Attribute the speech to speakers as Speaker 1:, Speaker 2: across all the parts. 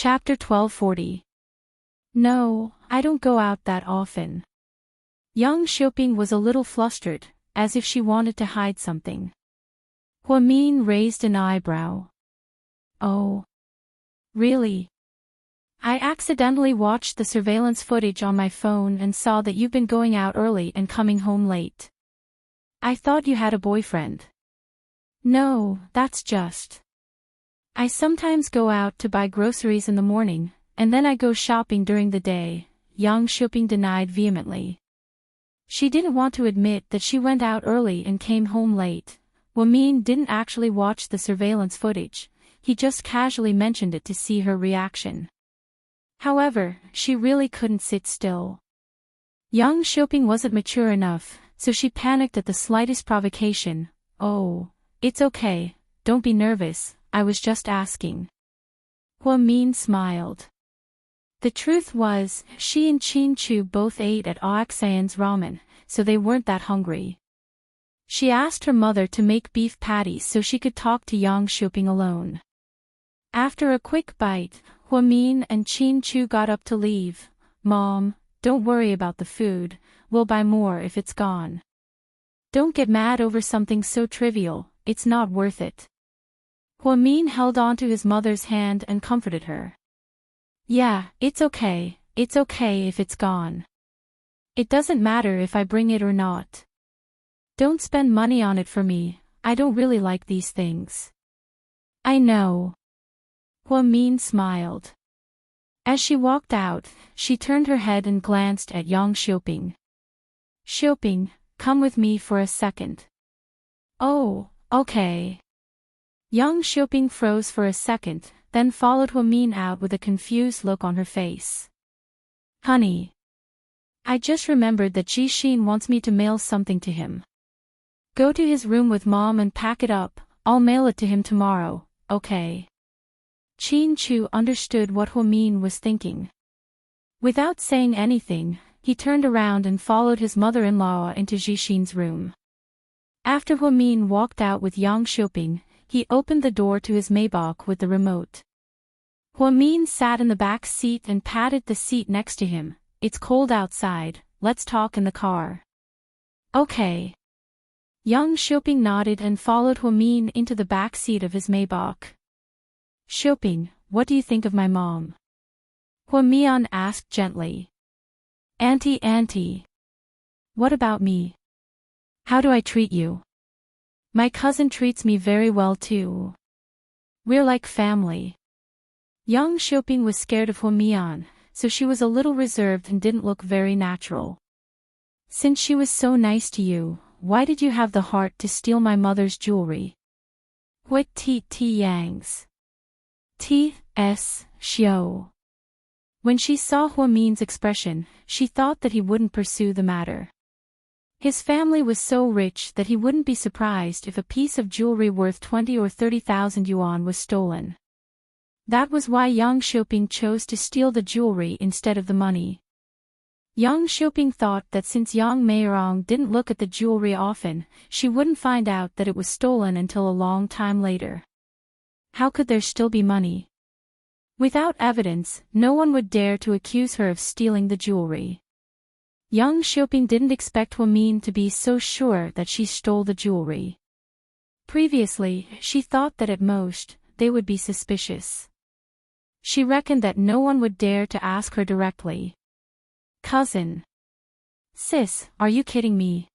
Speaker 1: Chapter 1240. No, I don't go out that often. Young Xiaoping was a little flustered, as if she wanted to hide something. Huamin raised an eyebrow. Oh. Really? I accidentally watched the surveillance footage on my phone and saw that you've been going out early and coming home late. I thought you had a boyfriend. No, that's just. I sometimes go out to buy groceries in the morning, and then I go shopping during the day, Yang Xiaoping denied vehemently. She didn't want to admit that she went out early and came home late. Huamin didn't actually watch the surveillance footage, he just casually mentioned it to see her reaction. However, she really couldn't sit still. Young Xiaoping wasn't mature enough, so she panicked at the slightest provocation. Oh, it's okay, don't be nervous, I was just asking. Huamin smiled. The truth was, she and Qin Chu both ate at Oxan's ramen, so they weren't that hungry. She asked her mother to make beef patties so she could talk to Yang Xiaoping alone. After a quick bite, Huamin and Qin Chu got up to leave. Mom, don't worry about the food, we'll buy more if it's gone. Don't get mad over something so trivial, it's not worth it. Huamin held onto his mother's hand and comforted her. Yeah, it's okay if it's gone. It doesn't matter if I bring it or not. Don't spend money on it for me, I don't really like these things. I know. Huamin smiled. As she walked out, she turned her head and glanced at Yang Xiaoping. Xiaoping, come with me for a second. Oh, okay. Yang Xiaoping froze for a second, then followed Huamin out with a confused look on her face. Honey. I just remembered that Jixin wants me to mail something to him. Go to his room with Mom and pack it up, I'll mail it to him tomorrow, okay? Qin Chu understood what Huamin was thinking. Without saying anything, he turned around and followed his mother-in-law into Jixin's room. After Huamin walked out with Yang Xiaoping, he opened the door to his Maybach with the remote. Huamin sat in the back seat and patted the seat next to him. It's cold outside, let's talk in the car. Okay. Yang Xiaoping nodded and followed Huamin into the back seat of his Maybach. Xiaoping, what do you think of my mom? Huamian asked gently. Auntie. What about me? How do I treat you? My cousin treats me very well too. We're like family. Yang Xiaoping was scared of Huamian, so she was a little reserved and didn't look very natural. Since she was so nice to you, why did you have the heart to steal my mother's jewelry? What Yang's? T.S. Xiao. When she saw Huamin's expression, she thought that he wouldn't pursue the matter. His family was so rich that he wouldn't be surprised if a piece of jewelry worth 20 or 30,000 yuan was stolen. That was why Yang Xiaoping chose to steal the jewelry instead of the money. Yang Xiaoping thought that since Yang Meirong didn't look at the jewelry often, she wouldn't find out that it was stolen until a long time later. How could there still be money? Without evidence, no one would dare to accuse her of stealing the jewelry. Yang Xiaoping didn't expect Huamin to be so sure that she stole the jewelry. Previously, she thought that at most, they would be suspicious. She reckoned that no one would dare to ask her directly. Cousin. Sis, are you kidding me?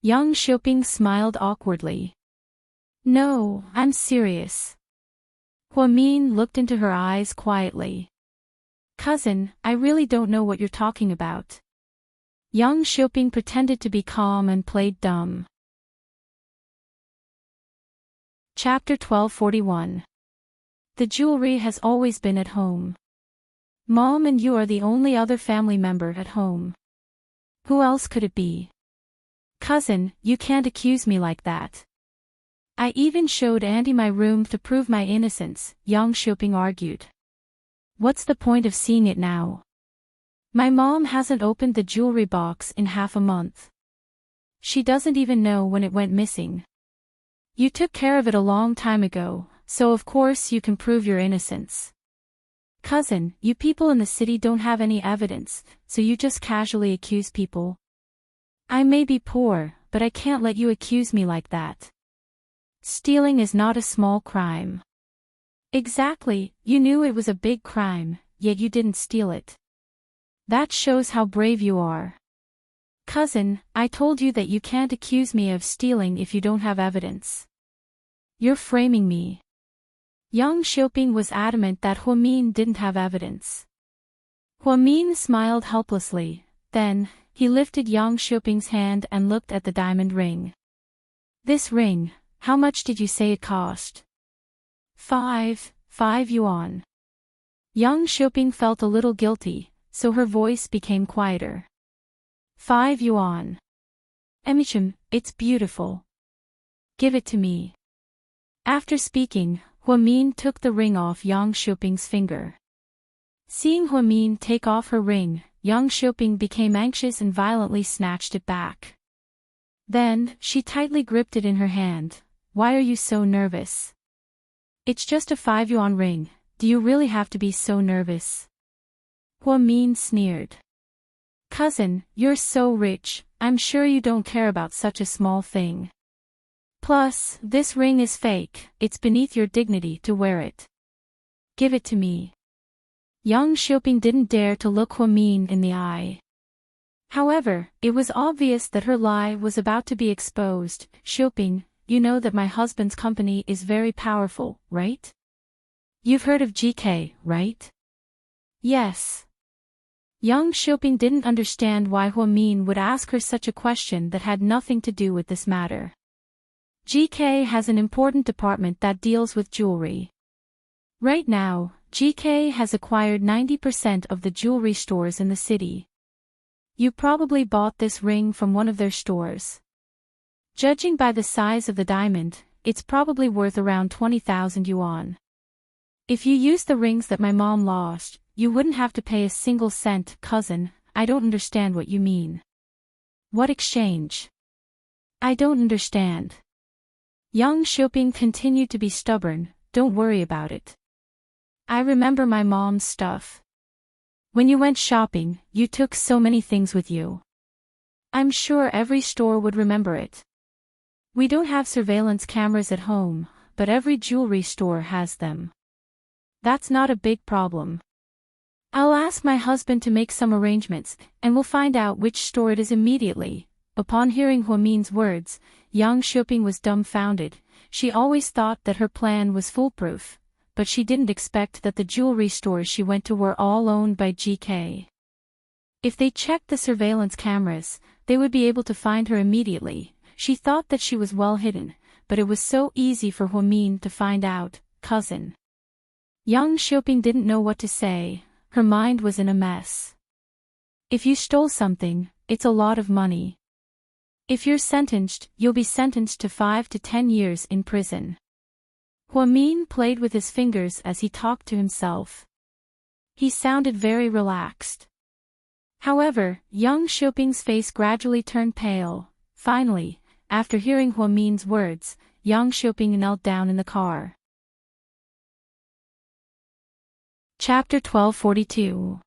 Speaker 1: Yang Xiaoping smiled awkwardly. No, I'm serious. Huamin looked into her eyes quietly. Cousin, I really don't know what you're talking about. Yang Xiaoping pretended to be calm and played dumb. Chapter 1241. The jewelry has always been at home. Mom and you are the only other family member at home. Who else could it be? Cousin, you can't accuse me like that. I even showed Auntie my room to prove my innocence, Yang Xiaoping argued. What's the point of seeing it now? My mom hasn't opened the jewelry box in half a month. She doesn't even know when it went missing. You took care of it a long time ago, so of course you can prove your innocence. Cousin, you people in the city don't have any evidence, so you just casually accuse people. I may be poor, but I can't let you accuse me like that. Stealing is not a small crime. Exactly, you knew it was a big crime, yet you didn't steal it. That shows how brave you are. Cousin, I told you that you can't accuse me of stealing if you don't have evidence. You're framing me. Yang Xiaoping was adamant that Huamin didn't have evidence. Huamin smiled helplessly, then, he lifted Yang Xiaoping's hand and looked at the diamond ring. This ring, how much did you say it cost? 5 yuan. Yang Xiaoping felt a little guilty, so her voice became quieter. 5 yuan. Emichim, it's beautiful. Give it to me. After speaking, Huamin took the ring off Yang Xiaoping's finger. Seeing Huamin take off her ring, Yang Xiaoping became anxious and violently snatched it back. Then, she tightly gripped it in her hand. Why are you so nervous? It's just a 5 yuan ring, do you really have to be so nervous? Huamin sneered. Cousin, you're so rich, I'm sure you don't care about such a small thing. Plus, this ring is fake, it's beneath your dignity to wear it. Give it to me. Yang Xiaoping didn't dare to look Huamin in the eye. However, it was obvious that her lie was about to be exposed. Xiaoping, you know that my husband's company is very powerful, right? You've heard of GK, right? Yes. Yang Xiaoping didn't understand why Huamin would ask her such a question that had nothing to do with this matter. GK has an important department that deals with jewelry. Right now, GK has acquired 90% of the jewelry stores in the city. You probably bought this ring from one of their stores. Judging by the size of the diamond, it's probably worth around 20,000 yuan. If you use the rings that my mom lost, you wouldn't have to pay a single cent. Cousin, I don't understand what you mean. What exchange? I don't understand. Yang Xiaoping continued to be stubborn. Don't worry about it. I remember my mom's stuff. When you went shopping, you took so many things with you. I'm sure every store would remember it. We don't have surveillance cameras at home, but every jewelry store has them. That's not a big problem. I'll ask my husband to make some arrangements, and we'll find out which store it is immediately. Upon hearing Huamin's words, Yang Xiaoping was dumbfounded. She always thought that her plan was foolproof, but she didn't expect that the jewelry stores she went to were all owned by GK. If they checked the surveillance cameras, they would be able to find her immediately. She thought that she was well hidden, but it was so easy for Huamin to find out. Cousin. Yang Xiaoping didn't know what to say. Her mind was in a mess. If you stole something, it's a lot of money. If you're sentenced, you'll be sentenced to 5 to 10 years in prison. Huamin played with his fingers as he talked to himself. He sounded very relaxed. However, Yang Xiaoping's face gradually turned pale. Finally, after hearing Huamin's words, Yang Xiaoping knelt down in the car. Chapter 1242.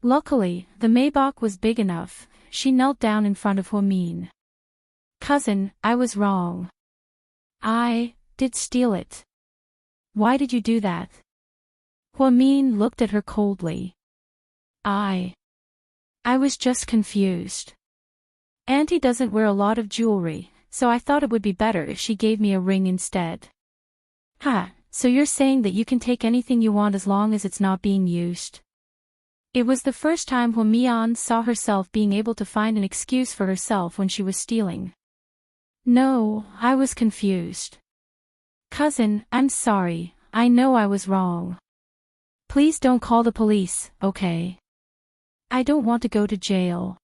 Speaker 1: Luckily, the Maybach was big enough. She knelt down in front of Huamin. Cousin, I was wrong. I did steal it. Why did you do that? Huamin looked at her coldly. I was just confused. Auntie doesn't wear a lot of jewelry, so I thought it would be better if she gave me a ring instead. Ha, so you're saying that you can take anything you want as long as it's not being used? It was the first time Huamian saw herself being able to find an excuse for herself when she was stealing. No, I was confused. Cousin, I'm sorry, I know I was wrong. Please don't call the police, okay? I don't want to go to jail.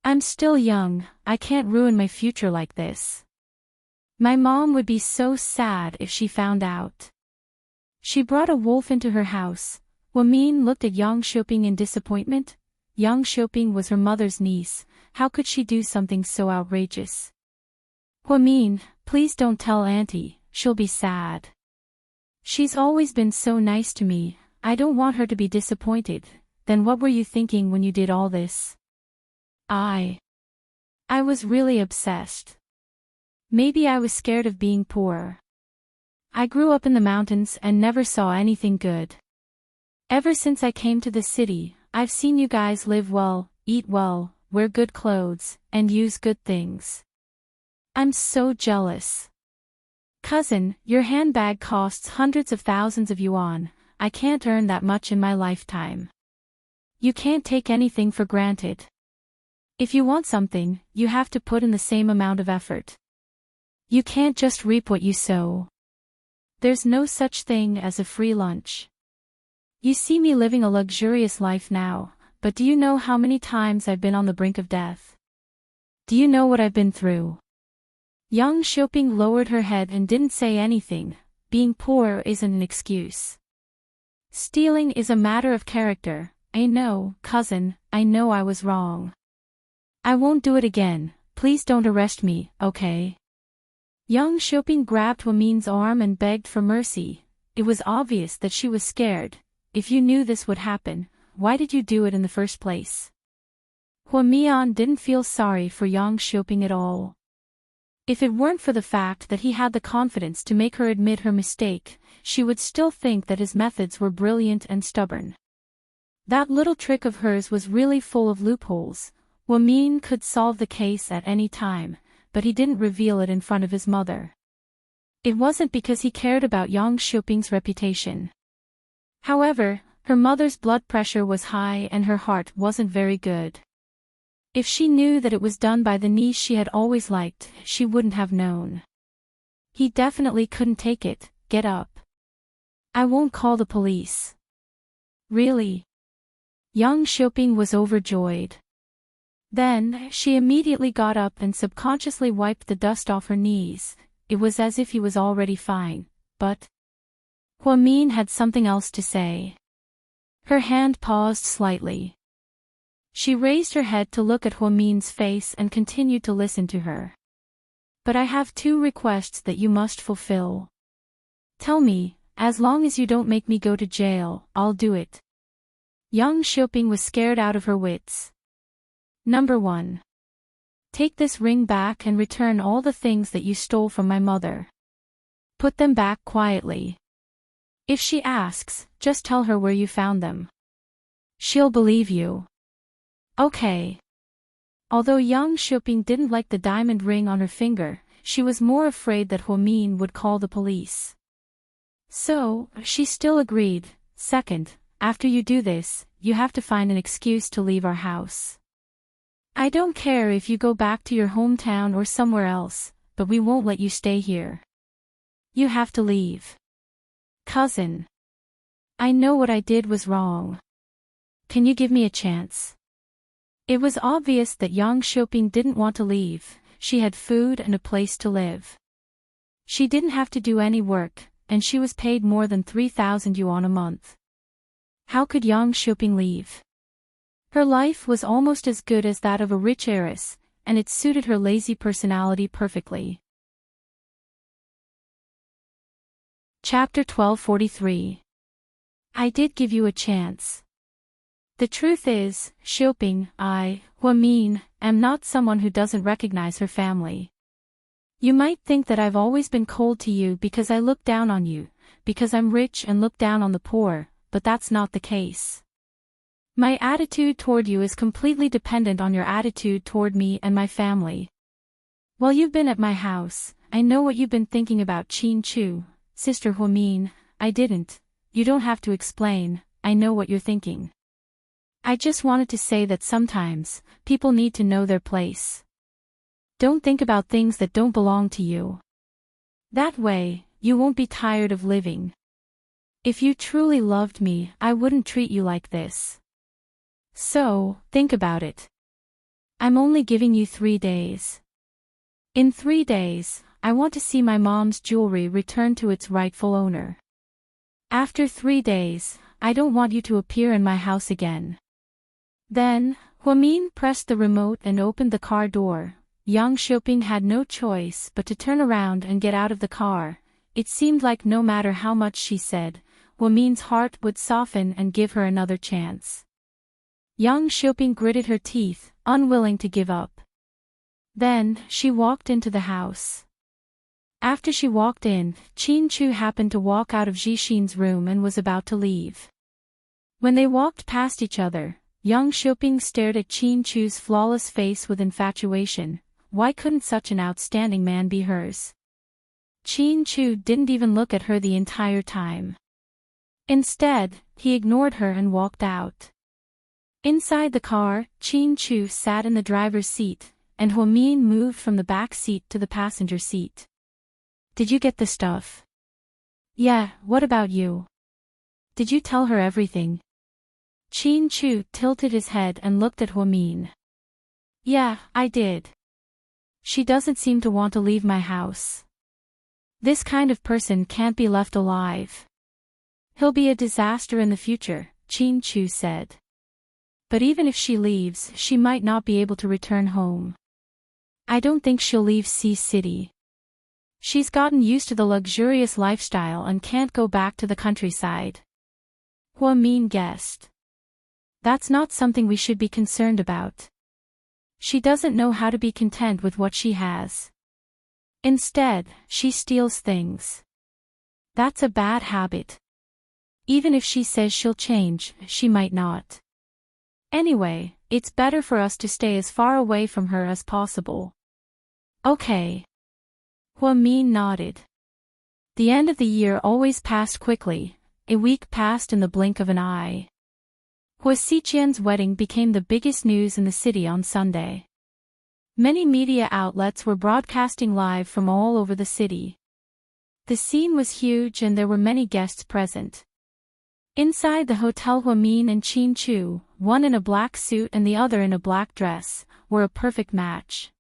Speaker 1: I'm still young, I can't ruin my future like this. My mom would be so sad if she found out. She brought a wolf into her house. Huamin looked at Yang Xiaoping in disappointment. Yang Xiaoping was her mother's niece. How could she do something so outrageous? Huamin, please don't tell Auntie, she'll be sad. She's always been so nice to me. I don't want her to be disappointed. Then what were you thinking when you did all this? I was really obsessed. Maybe I was scared of being poor. I grew up in the mountains and never saw anything good. Ever since I came to the city, I've seen you guys live well, eat well, wear good clothes, and use good things. I'm so jealous. Cousin, your handbag costs hundreds of thousands of yuan. I can't earn that much in my lifetime. You can't take anything for granted. If you want something, you have to put in the same amount of effort. You can't just reap what you sow. There's no such thing as a free lunch. You see me living a luxurious life now, but do you know how many times I've been on the brink of death? Do you know what I've been through? Young Xiaoping lowered her head and didn't say anything. Being poor isn't an excuse. Stealing is a matter of character. I know, cousin, I know I was wrong. I won't do it again. Please don't arrest me, okay? Young Xiaoping grabbed Huamin's arm and begged for mercy. It was obvious that she was scared. If you knew this would happen, why did you do it in the first place? Huamian didn't feel sorry for Young Xiaoping at all. If it weren't for the fact that he had the confidence to make her admit her mistake, she would still think that his methods were brilliant and stubborn. That little trick of hers was really full of loopholes. Huamin could solve the case at any time, but he didn't reveal it in front of his mother. It wasn't because he cared about Yang Xiaoping's reputation. However, her mother's blood pressure was high and her heart wasn't very good. If she knew that it was done by the niece she had always liked, she wouldn't have known. He definitely couldn't take it. Get up. I won't call the police. Really? Young Xiaoping was overjoyed. Then, she immediately got up and subconsciously wiped the dust off her knees. It was as if he was already fine, but Huamin had something else to say. Her hand paused slightly. She raised her head to look at Huamin's face and continued to listen to her. But I have 2 requests that you must fulfill. Tell me, as long as you don't make me go to jail, I'll do it. Young Xiaoping was scared out of her wits. Number 1. Take this ring back and return all the things that you stole from my mother. Put them back quietly. If she asks, just tell her where you found them. She'll believe you. Okay. Although Young Xiaoping didn't like the diamond ring on her finger, she was more afraid that Huamin would call the police. So, she still agreed. Second, after you do this, you have to find an excuse to leave our house. I don't care if you go back to your hometown or somewhere else, but we won't let you stay here. You have to leave. Cousin. I know what I did was wrong. Can you give me a chance? It was obvious that Yang Xiaoping didn't want to leave. She had food and a place to live. She didn't have to do any work, and she was paid more than 3,000 yuan a month. How could Yang Xiaoping leave? Her life was almost as good as that of a rich heiress, and it suited her lazy personality perfectly. Chapter 1243. I did give you a chance. The truth is, Xiaoping, I, Huamin, am not someone who doesn't recognize her family. You might think that I've always been cold to you because I look down on you, because I'm rich and look down on the poor, but that's not the case. My attitude toward you is completely dependent on your attitude toward me and my family. While you've been at my house, I know what you've been thinking about Qin Chu, Sister Huamin. I didn't. You don't have to explain, I know what you're thinking. I just wanted to say that sometimes, people need to know their place. Don't think about things that don't belong to you. That way, you won't be tired of living. If you truly loved me, I wouldn't treat you like this. So, think about it. I'm only giving you 3 days. In 3 days, I want to see my mom's jewelry returned to its rightful owner. After 3 days, I don't want you to appear in my house again. Then, Huamin pressed the remote and opened the car door. Yang Xiaoping had no choice but to turn around and get out of the car. It seemed like no matter how much she said, Huamin's heart would soften and give her another chance. Yang Xiaoping gritted her teeth, unwilling to give up. Then, she walked into the house. After she walked in, Qin Chu happened to walk out of Jixin's room and was about to leave. When they walked past each other, Yang Xiaoping stared at Qin Chu's flawless face with infatuation. Why couldn't such an outstanding man be hers? Qin Chu didn't even look at her the entire time. Instead, he ignored her and walked out. Inside the car, Qin Chu sat in the driver's seat, and Huamin moved from the back seat to the passenger seat. Did you get the stuff? Yeah, what about you? Did you tell her everything? Qin Chu tilted his head and looked at Huamin. Yeah, I did. She doesn't seem to want to leave my house. This kind of person can't be left alive. He'll be a disaster in the future, Qin Chu said. But even if she leaves, she might not be able to return home. I don't think she'll leave Sea City. She's gotten used to the luxurious lifestyle and can't go back to the countryside. Huamin guessed. That's not something we should be concerned about. She doesn't know how to be content with what she has. Instead, she steals things. That's a bad habit. Even if she says she'll change, she might not. Anyway, it's better for us to stay as far away from her as possible. Okay. Huamin nodded. The end of the year always passed quickly. A week passed in the blink of an eye. Hua Xiqian's wedding became the biggest news in the city on Sunday. Many media outlets were broadcasting live from all over the city. The scene was huge and there were many guests present. Inside the hotel, Huamin and Qin Chu, one in a black suit and the other in a black dress, were a perfect match.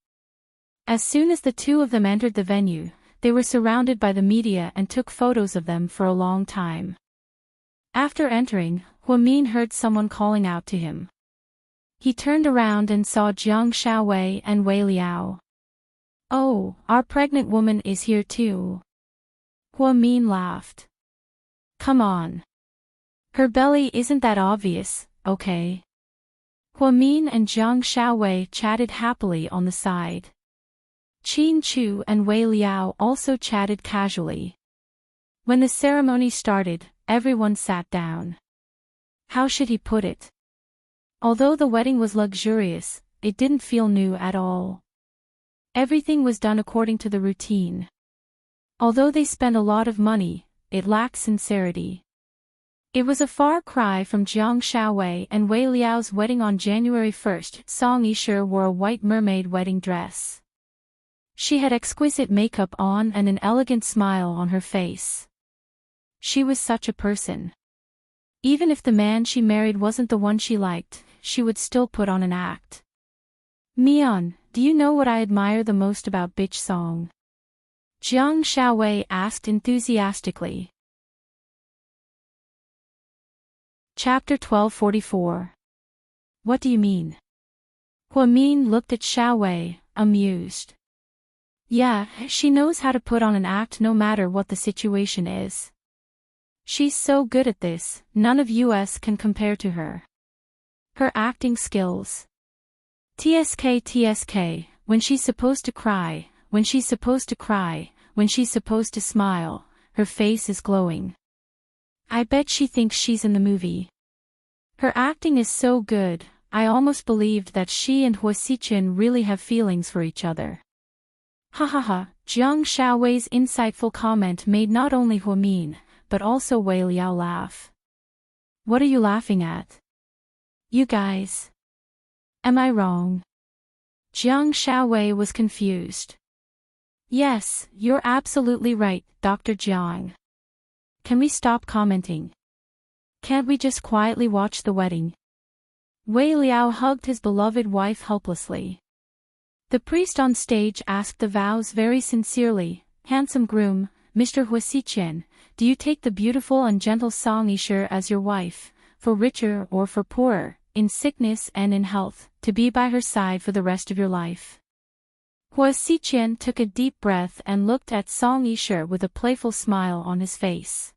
Speaker 1: As soon as the two of them entered the venue, they were surrounded by the media and took photos of them for a long time. After entering, Huamin heard someone calling out to him. He turned around and saw Jiang Xiaowei and Wei Liao. Oh, our pregnant woman is here too. Huamin laughed. Come on. Her belly isn't that obvious, okay? Huamin and Jiang Xiaowei chatted happily on the side. Qin Chu and Wei Liao also chatted casually. When the ceremony started, everyone sat down. How should he put it? Although the wedding was luxurious, it didn't feel new at all. Everything was done according to the routine. Although they spent a lot of money, it lacked sincerity. It was a far cry from Jiang Xiaowei and Wei Liao's wedding on January 1st. Song Yishe wore a white mermaid wedding dress. She had exquisite makeup on and an elegant smile on her face. She was such a person. Even if the man she married wasn't the one she liked, she would still put on an act. Mian, do you know what I admire the most about Bitch Song? Jiang Xiaowei asked enthusiastically. Chapter 1244. What do you mean? Huamin looked at Xiaowei, amused. Yeah, she knows how to put on an act no matter what the situation is. She's so good at this, none of us can compare to her. Her acting skills. TSK, when she's supposed to cry, when she's supposed to cry, when she's supposed to smile, her face is glowing. I bet she thinks she's in the movie. Her acting is so good, I almost believed that she and Hua Xiqian really have feelings for each other. Ha ha ha, Jiang Xiaowei's insightful comment made not only Huamin, but also Wei Liao laugh. What are you laughing at? You guys. Am I wrong? Jiang Xiaowei was confused. Yes, you're absolutely right, Dr. Jiang. Can we stop commenting? Can't we just quietly watch the wedding? Wei Liao hugged his beloved wife helplessly. The priest on stage asked the vows very sincerely. Handsome groom, Mr. Hua Xiqian, do you take the beautiful and gentle Song Yishe as your wife, for richer or for poorer, in sickness and in health, to be by her side for the rest of your life? Hua Xiqian took a deep breath and looked at Song Yishe with a playful smile on his face.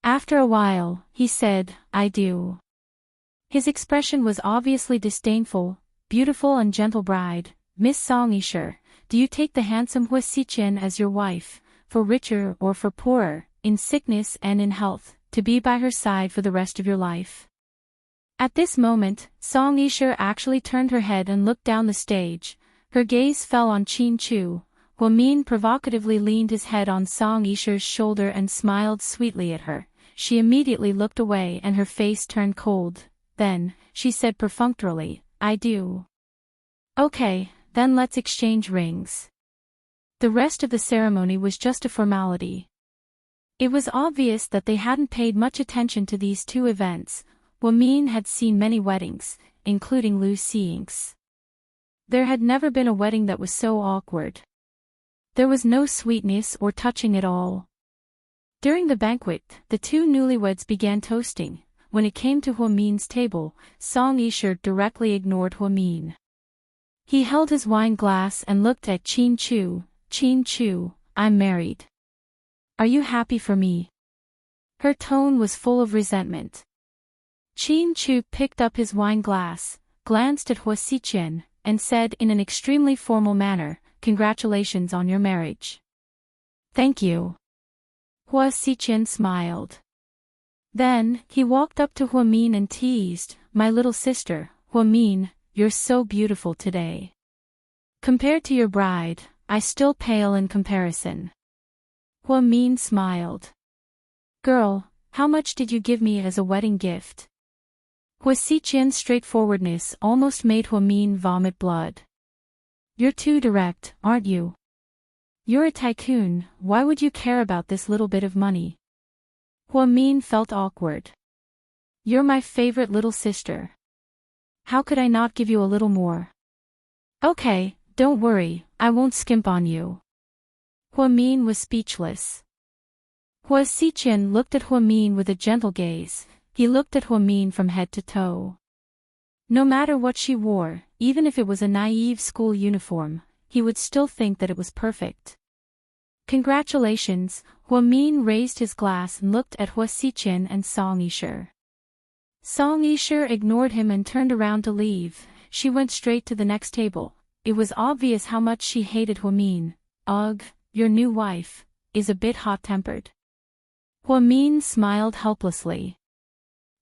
Speaker 1: After a while, he said, I do. His expression was obviously disdainful. Beautiful and gentle bride, Miss Song Yisher, do you take the handsome Hua Xichen as your wife, for richer or for poorer, in sickness and in health, to be by her side for the rest of your life? At this moment, Song Yisher actually turned her head and looked down the stage. Her gaze fell on Qin Chu. Hua Min provocatively leaned his head on Song Yisher's shoulder and smiled sweetly at her. She immediately looked away and her face turned cold. Then, she said perfunctorily, I do. Okay, then let's exchange rings. The rest of the ceremony was just a formality. It was obvious that they hadn't paid much attention to these two events. Hua Min had seen many weddings, including Lu Xing's. There had never been a wedding that was so awkward. There was no sweetness or touching at all. During the banquet, the two newlyweds began toasting. When it came to Hua Min's table, Song Yisher directly ignored Hua Min. He held his wine glass and looked at Qin Chu. Qin Chu, I'm married. Are you happy for me? Her tone was full of resentment. Qin Chu picked up his wine glass, glanced at Hua Xichen, and said in an extremely formal manner, Congratulations on your marriage. Thank you. Hua Xichen smiled. Then, he walked up to Hua Min and teased, My little sister, Hua Min, you're so beautiful today. Compared to your bride, I still pale in comparison. Hua Min smiled. Girl, how much did you give me as a wedding gift? Hua Xichen's straightforwardness almost made Hua Min vomit blood. You're too direct, aren't you? You're a tycoon, why would you care about this little bit of money? Hua Min felt awkward. You're my favorite little sister. How could I not give you a little more? Okay, don't worry, I won't skimp on you. Hua Min was speechless. Hua Xichen looked at Hua Min with a gentle gaze. He looked at Hua Min from head to toe. No matter what she wore, even if it was a naive school uniform, he would still think that it was perfect. Congratulations, Hua Min raised his glass and looked at Hua Xichen and Song Yisher. Song Yisher ignored him and turned around to leave. She went straight to the next table. It was obvious how much she hated Hua Min. Ugh, your new wife is a bit hot-tempered. Hua Min smiled helplessly.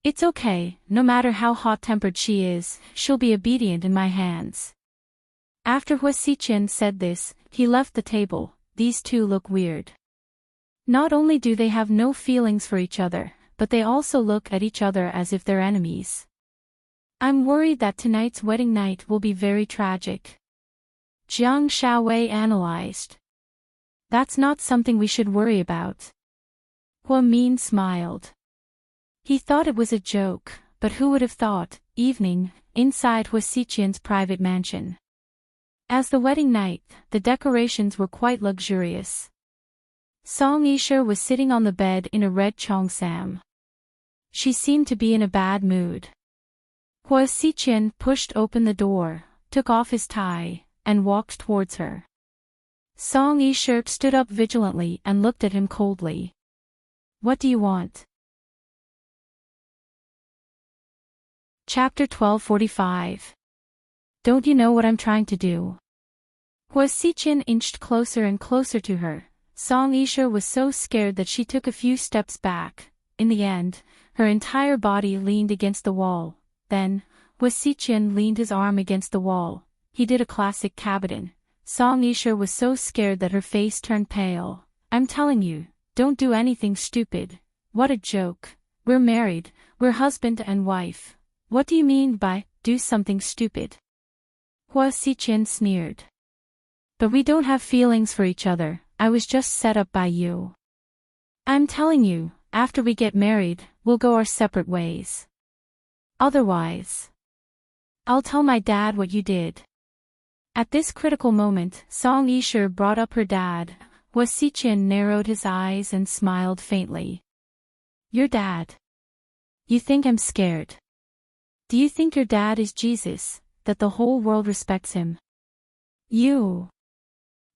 Speaker 1: It's okay, no matter how hot-tempered she is, she'll be obedient in my hands. After Hua Xichen said this, he left the table. These two look weird. Not only do they have no feelings for each other, but they also look at each other as if they're enemies. I'm worried that tonight's wedding night will be very tragic. Jiang Xiaowei analyzed. That's not something we should worry about. Hua Min smiled. He thought it was a joke, but who would have thought, evening, inside Hua Xichen's private mansion. As the wedding night, the decorations were quite luxurious. Song Yisher was sitting on the bed in a red cheongsam. She seemed to be in a bad mood. Hua Xichen pushed open the door, took off his tie, and walked towards her. Song Yisher stood up vigilantly and looked at him coldly. What do you want? Chapter 1245. Don't you know what I'm trying to do? Hua Xichen inched closer and closer to her. Song Yisher was so scared that she took a few steps back. In the end, her entire body leaned against the wall. Then, Hua Xichen leaned his arm against the wall. He did a classic cabotin. Song Yisher was so scared that her face turned pale. I'm telling you, don't do anything stupid. What a joke. We're married, we're husband and wife. What do you mean by, do something stupid? Hua Xichen sneered. But we don't have feelings for each other, I was just set up by you. I'm telling you, after we get married, we'll go our separate ways. Otherwise, I'll tell my dad what you did. At this critical moment, Song Yisher brought up her dad. Hua Xichen narrowed his eyes and smiled faintly. Your dad? You think I'm scared? Do you think your dad is Jesus, that the whole world respects him? You.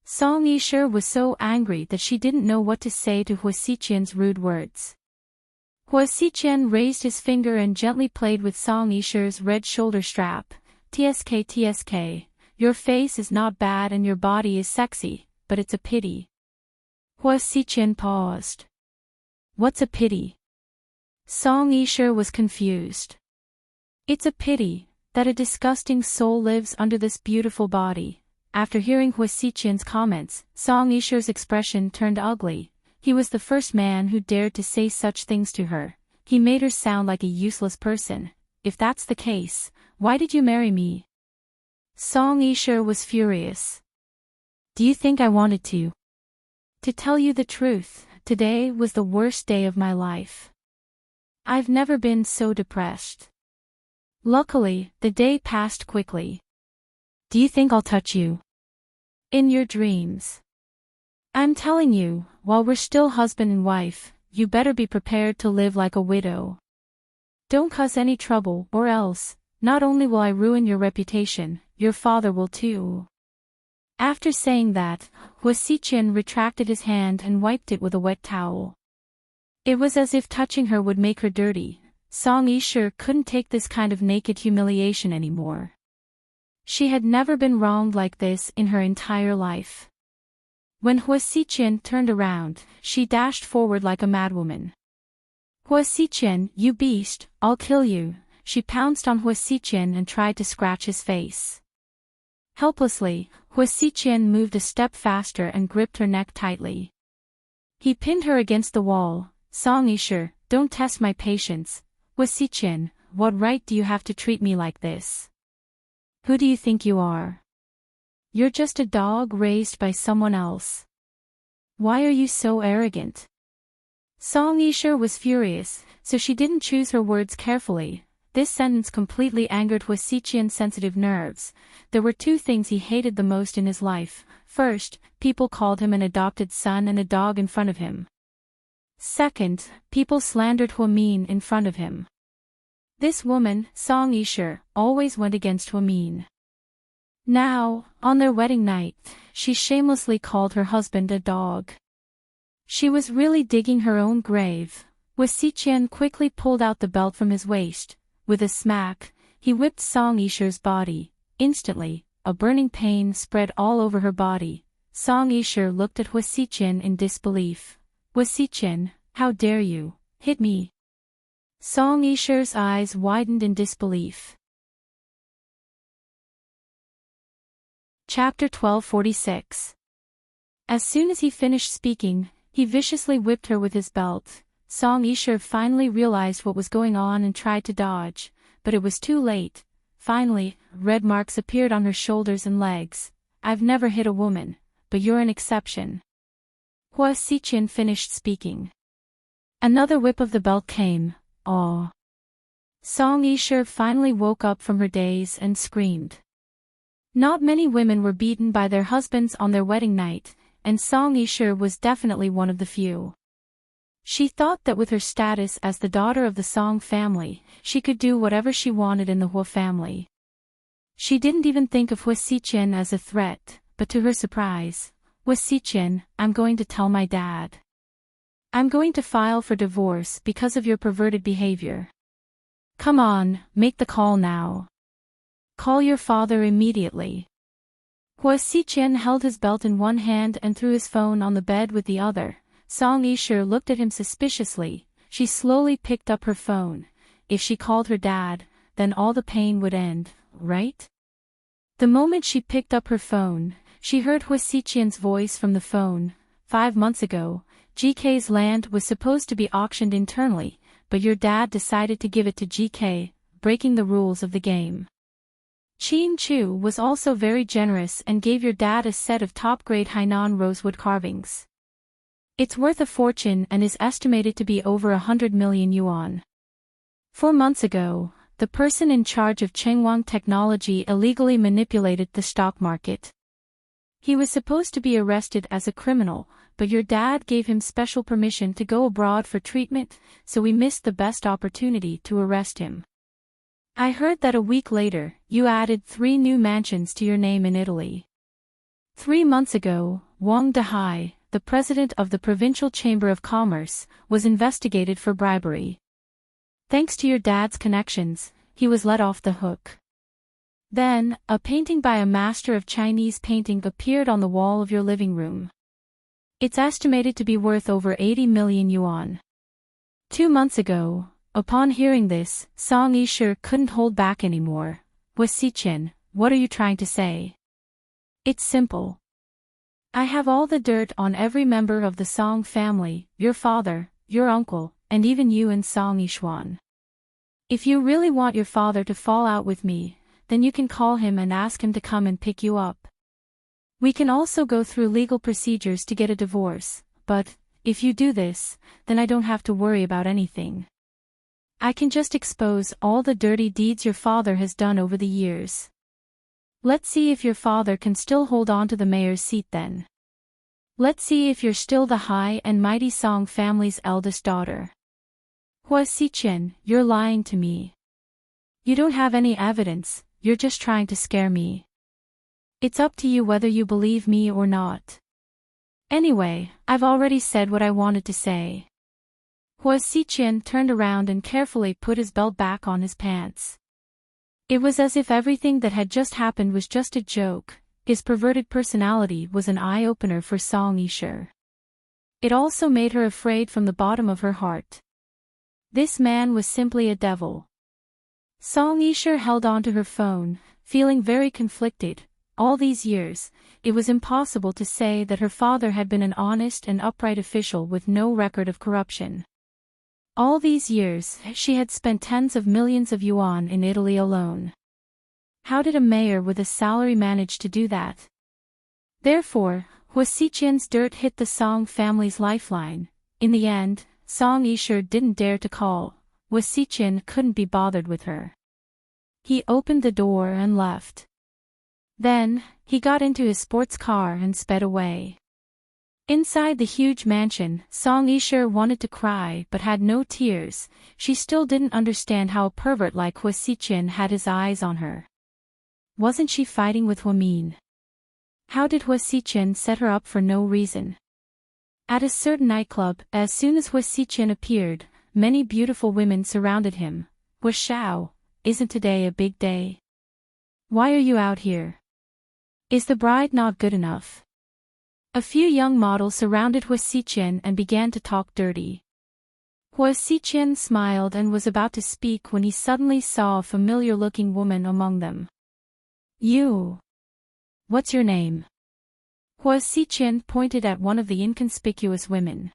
Speaker 1: Song Yisher was so angry that she didn't know what to say to Hua Xichen's rude words. Hua Xiqian raised his finger and gently played with Song Yishi's red shoulder strap. TSK, your face is not bad and your body is sexy, but it's a pity. Hua Xiqian paused. What's a pity? Song Yishi was confused. It's a pity that a disgusting soul lives under this beautiful body. After hearing Hua Xiqian's comments, Song Yishi's expression turned ugly. He was the first man who dared to say such things to her. He made her sound like a useless person. If that's the case, why did you marry me? Song Yishi was furious. Do you think I wanted to? To tell you the truth, today was the worst day of my life. I've never been so depressed. Luckily, the day passed quickly. Do you think I'll touch you? In your dreams. I'm telling you, while we're still husband and wife, you better be prepared to live like a widow. Don't cause any trouble, or else, not only will I ruin your reputation, your father will too. After saying that, Hua Xiqian retracted his hand and wiped it with a wet towel. It was as if touching her would make her dirty. Song Yishi couldn't take this kind of naked humiliation anymore. She had never been wronged like this in her entire life. When Hua Xiqian turned around, she dashed forward like a madwoman. Hua Xiqian, you beast, I'll kill you. She pounced on Hua Xiqian and tried to scratch his face. Helplessly, Hua Xiqian moved a step faster and gripped her neck tightly. He pinned her against the wall. Song Yishi, don't test my patience. Hua Xiqian, what right do you have to treat me like this? Who do you think you are? You're just a dog raised by someone else. Why are you so arrogant? Song Yishi was furious, so she didn't choose her words carefully. This sentence completely angered Hua Xiqian's sensitive nerves. There were two things he hated the most in his life. First, people called him an adopted son and a dog in front of him. Second, people slandered Hua Min in front of him. This woman, Song Yishi, always went against Hua Min. Now, on their wedding night, she shamelessly called her husband a dog. She was really digging her own grave. Hua Xiqian quickly pulled out the belt from his waist. With a smack, he whipped Song Yishi's body. Instantly, a burning pain spread all over her body. Song Yishi looked at Hua Xiqian in disbelief. Hua Xiqian, how dare you, hit me? Song Yishi's eyes widened in disbelief. Chapter 1246. As soon as he finished speaking, he viciously whipped her with his belt. Song Yishi finally realized what was going on and tried to dodge, but it was too late. Finally, red marks appeared on her shoulders and legs. I've never hit a woman, but you're an exception. Hua Xiqian finished speaking. Another whip of the belt came. Aw. Song Yishi finally woke up from her daze and screamed. Not many women were beaten by their husbands on their wedding night, and Song Yishi was definitely one of the few. She thought that with her status as the daughter of the Song family, she could do whatever she wanted in the Hua family. She didn't even think of Hua Xiqian as a threat, but to her surprise, Hua Xiqian, I'm going to tell my dad. I'm going to file for divorce because of your perverted behavior. Come on, make the call now. Call your father immediately. Hua Xiqian held his belt in one hand and threw his phone on the bed with the other. Song Yishi looked at him suspiciously. She slowly picked up her phone. If she called her dad, then all the pain would end, right? The moment she picked up her phone, she heard Hua Xiqian's voice from the phone. 5 months ago, GK's land was supposed to be auctioned internally, but your dad decided to give it to GK, breaking the rules of the game. Qin Chu was also very generous and gave your dad a set of top-grade Hainan rosewood carvings. It's worth a fortune and is estimated to be over 100 million yuan. 4 months ago, the person in charge of Chengwang Technology illegally manipulated the stock market. He was supposed to be arrested as a criminal, but your dad gave him special permission to go abroad for treatment, so we missed the best opportunity to arrest him. I heard that a week later, you added 3 new mansions to your name in Italy. 3 months ago, Wang Dehai, the president of the Provincial Chamber of Commerce, was investigated for bribery. Thanks to your dad's connections, he was let off the hook. Then, a painting by a master of Chinese painting appeared on the wall of your living room. It's estimated to be worth over 80 million yuan. 2 months ago, upon hearing this, Song Yishe couldn't hold back anymore. Xichen, what are you trying to say? It's simple. I have all the dirt on every member of the Song family, your father, your uncle, and even you and Song Yishuan. If you really want your father to fall out with me, then you can call him and ask him to come and pick you up. We can also go through legal procedures to get a divorce, but, if you do this, then I don't have to worry about anything. I can just expose all the dirty deeds your father has done over the years. Let's see if your father can still hold on to the mayor's seat then. Let's see if you're still the high and mighty Song family's eldest daughter. Xichen, you're lying to me. You don't have any evidence, you're just trying to scare me. It's up to you whether you believe me or not. Anyway, I've already said what I wanted to say. Xichen turned around and carefully put his belt back on his pants. It was as if everything that had just happened was just a joke. His perverted personality was an eye-opener for Song Yishe. It also made her afraid from the bottom of her heart. This man was simply a devil. Song Yishe held onto her phone, feeling very conflicted. All these years, it was impossible to say that her father had been an honest and upright official with no record of corruption. All these years, she had spent tens of millions of yuan in Italy alone. How did a mayor with a salary manage to do that? Therefore, Xichen's dirt hit the Song family's lifeline. In the end, Song Yishe didn't dare to call. Xichen couldn't be bothered with her. He opened the door and left. Then, he got into his sports car and sped away. Inside the huge mansion, Song Yishe wanted to cry but had no tears. She still didn't understand how a pervert like Xichen had his eyes on her. Wasn't she fighting with Huamin? How did Xichen set her up for no reason? At a certain nightclub, as soon as Xichen appeared, many beautiful women surrounded him. Xiao, isn't today a big day? Why are you out here? Is the bride not good enough? A few young models surrounded Xichen and began to talk dirty. Xichen smiled and was about to speak when he suddenly saw a familiar-looking woman among them. You. What's your name? Xichen pointed at one of the inconspicuous women.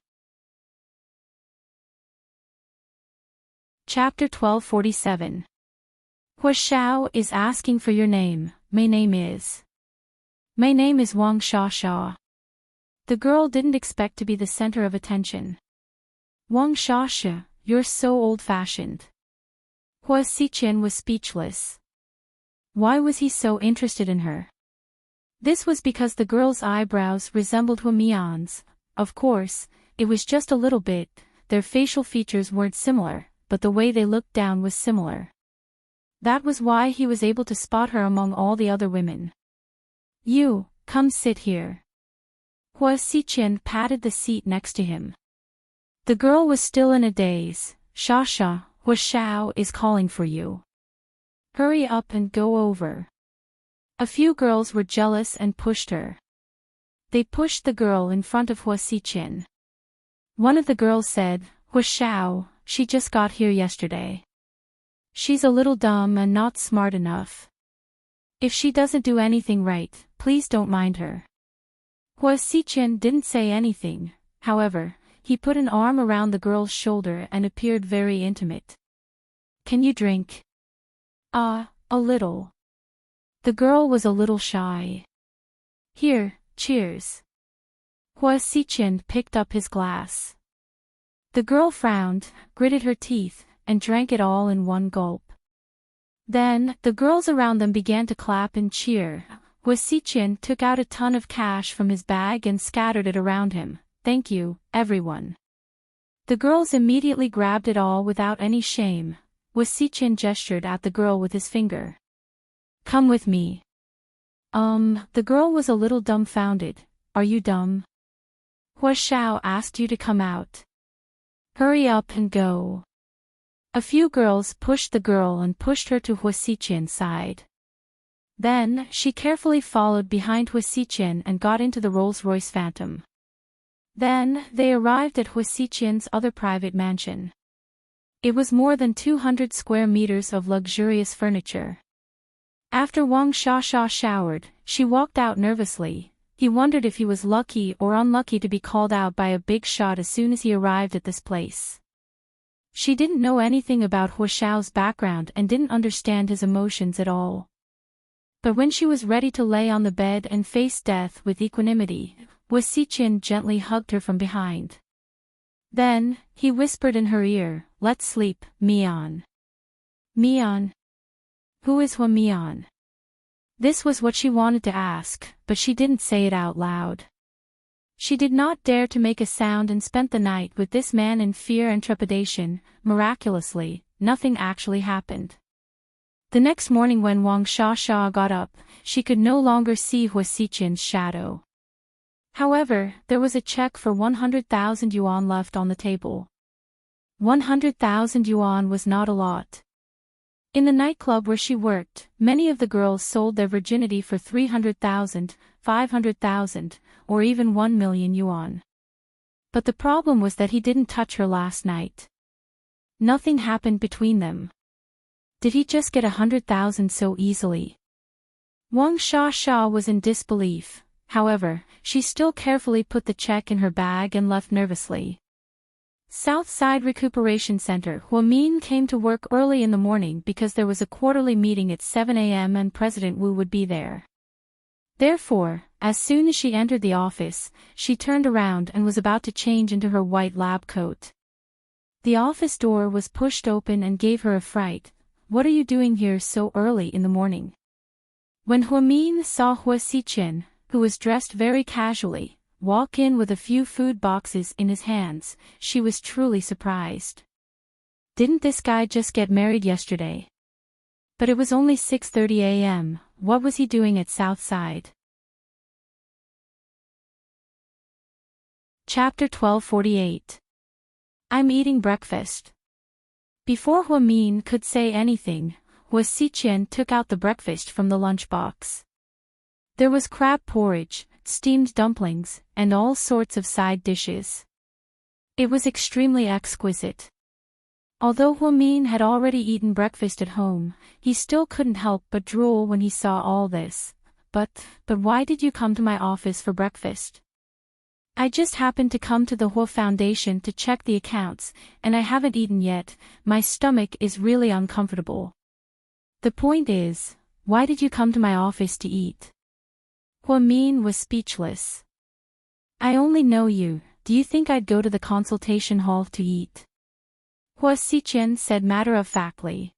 Speaker 1: Chapter 1247. Xiao is asking for your name. My name is Wang Xiaxia. The girl didn't expect to be the center of attention. Wang Xiaxia, you're so old-fashioned. Xichen was speechless. Why was he so interested in her? This was because the girl's eyebrows resembled Huamian's. Of course, it was just a little bit. Their facial features weren't similar, but the way they looked down was similar. That was why he was able to spot her among all the other women. You, come sit here. Xichen patted the seat next to him. The girl was still in a daze. Xiaxia, Xiao is calling for you. Hurry up and go over. A few girls were jealous and pushed her. They pushed the girl in front of Xichen. One of the girls said, Xiao, she just got here yesterday. She's a little dumb and not smart enough. If she doesn't do anything right, please don't mind her. Xichen didn't say anything, however, he put an arm around the girl's shoulder and appeared very intimate. Can you drink? A little. The girl was a little shy. Here, cheers. Xichen picked up his glass. The girl frowned, gritted her teeth, and drank it all in one gulp. Then, the girls around them began to clap and cheer. Xichen took out a ton of cash from his bag and scattered it around him. Thank you, everyone. The girls immediately grabbed it all without any shame. Xichen gestured at the girl with his finger. Come with me. The girl was a little dumbfounded. Are you dumb? Hua Xiao asked you to come out. Hurry up and go. A few girls pushed the girl and pushed her to Hua Xiqian's side. Then, she carefully followed behind Hua Xiqian and got into the Rolls-Royce Phantom. Then, they arrived at Hua Xiqian's other private mansion. It was more than 200 square meters of luxurious furniture. After Wang Xiaxia showered, she walked out nervously. He wondered if he was lucky or unlucky to be called out by a big shot as soon as he arrived at this place. She didn't know anything about Hua Xiao's background and didn't understand his emotions at all. But when she was ready to lay on the bed and face death with equanimity, Hua Xiqian gently hugged her from behind. Then, he whispered in her ear, "Let's sleep, Mian." Mian? Who is Hua Mian? This was what she wanted to ask, but she didn't say it out loud. She did not dare to make a sound and spent the night with this man in fear and trepidation. Miraculously, nothing actually happened. The next morning when Wang Xiaxia got up, she could no longer see Hua Xiqian's shadow. However, there was a check for 100,000 yuan left on the table. 100,000 yuan was not a lot. In the nightclub where she worked, many of the girls sold their virginity for 300,000, 500,000, or even 1 million yuan. But the problem was that he didn't touch her last night. Nothing happened between them. Did he just get 100,000 so easily? Wang Xiaxia was in disbelief. However, she still carefully put the check in her bag and left nervously. Southside Recuperation Center. Hua Min came to work early in the morning because there was a quarterly meeting at 7 a.m. and President Wu would be there. Therefore, as soon as she entered the office, she turned around and was about to change into her white lab coat. The office door was pushed open and gave her a fright. "What are you doing here so early in the morning?" When Hua Min saw Hua Xiqian, who was dressed very casually, walk in with a few food boxes in his hands, she was truly surprised. Didn't this guy just get married yesterday? But it was only 6:30 a.m., what was he doing at Southside? Chapter 1248. I'm eating breakfast. Before Hua Min could say anything, Hua Xiqian took out the breakfast from the lunchbox. There was crab porridge, steamed dumplings, and all sorts of side dishes. It was extremely exquisite. Although Hua Min had already eaten breakfast at home, he still couldn't help but drool when he saw all this. But why did you come to my office for breakfast?" "I just happened to come to the Hua Foundation to check the accounts, and I haven't eaten yet. My stomach is really uncomfortable." "The point is, why did you come to my office to eat?" Hua Min was speechless. "I only know you, do you think I'd go to the consultation hall to eat?" Hua Xiqian said matter-of-factly.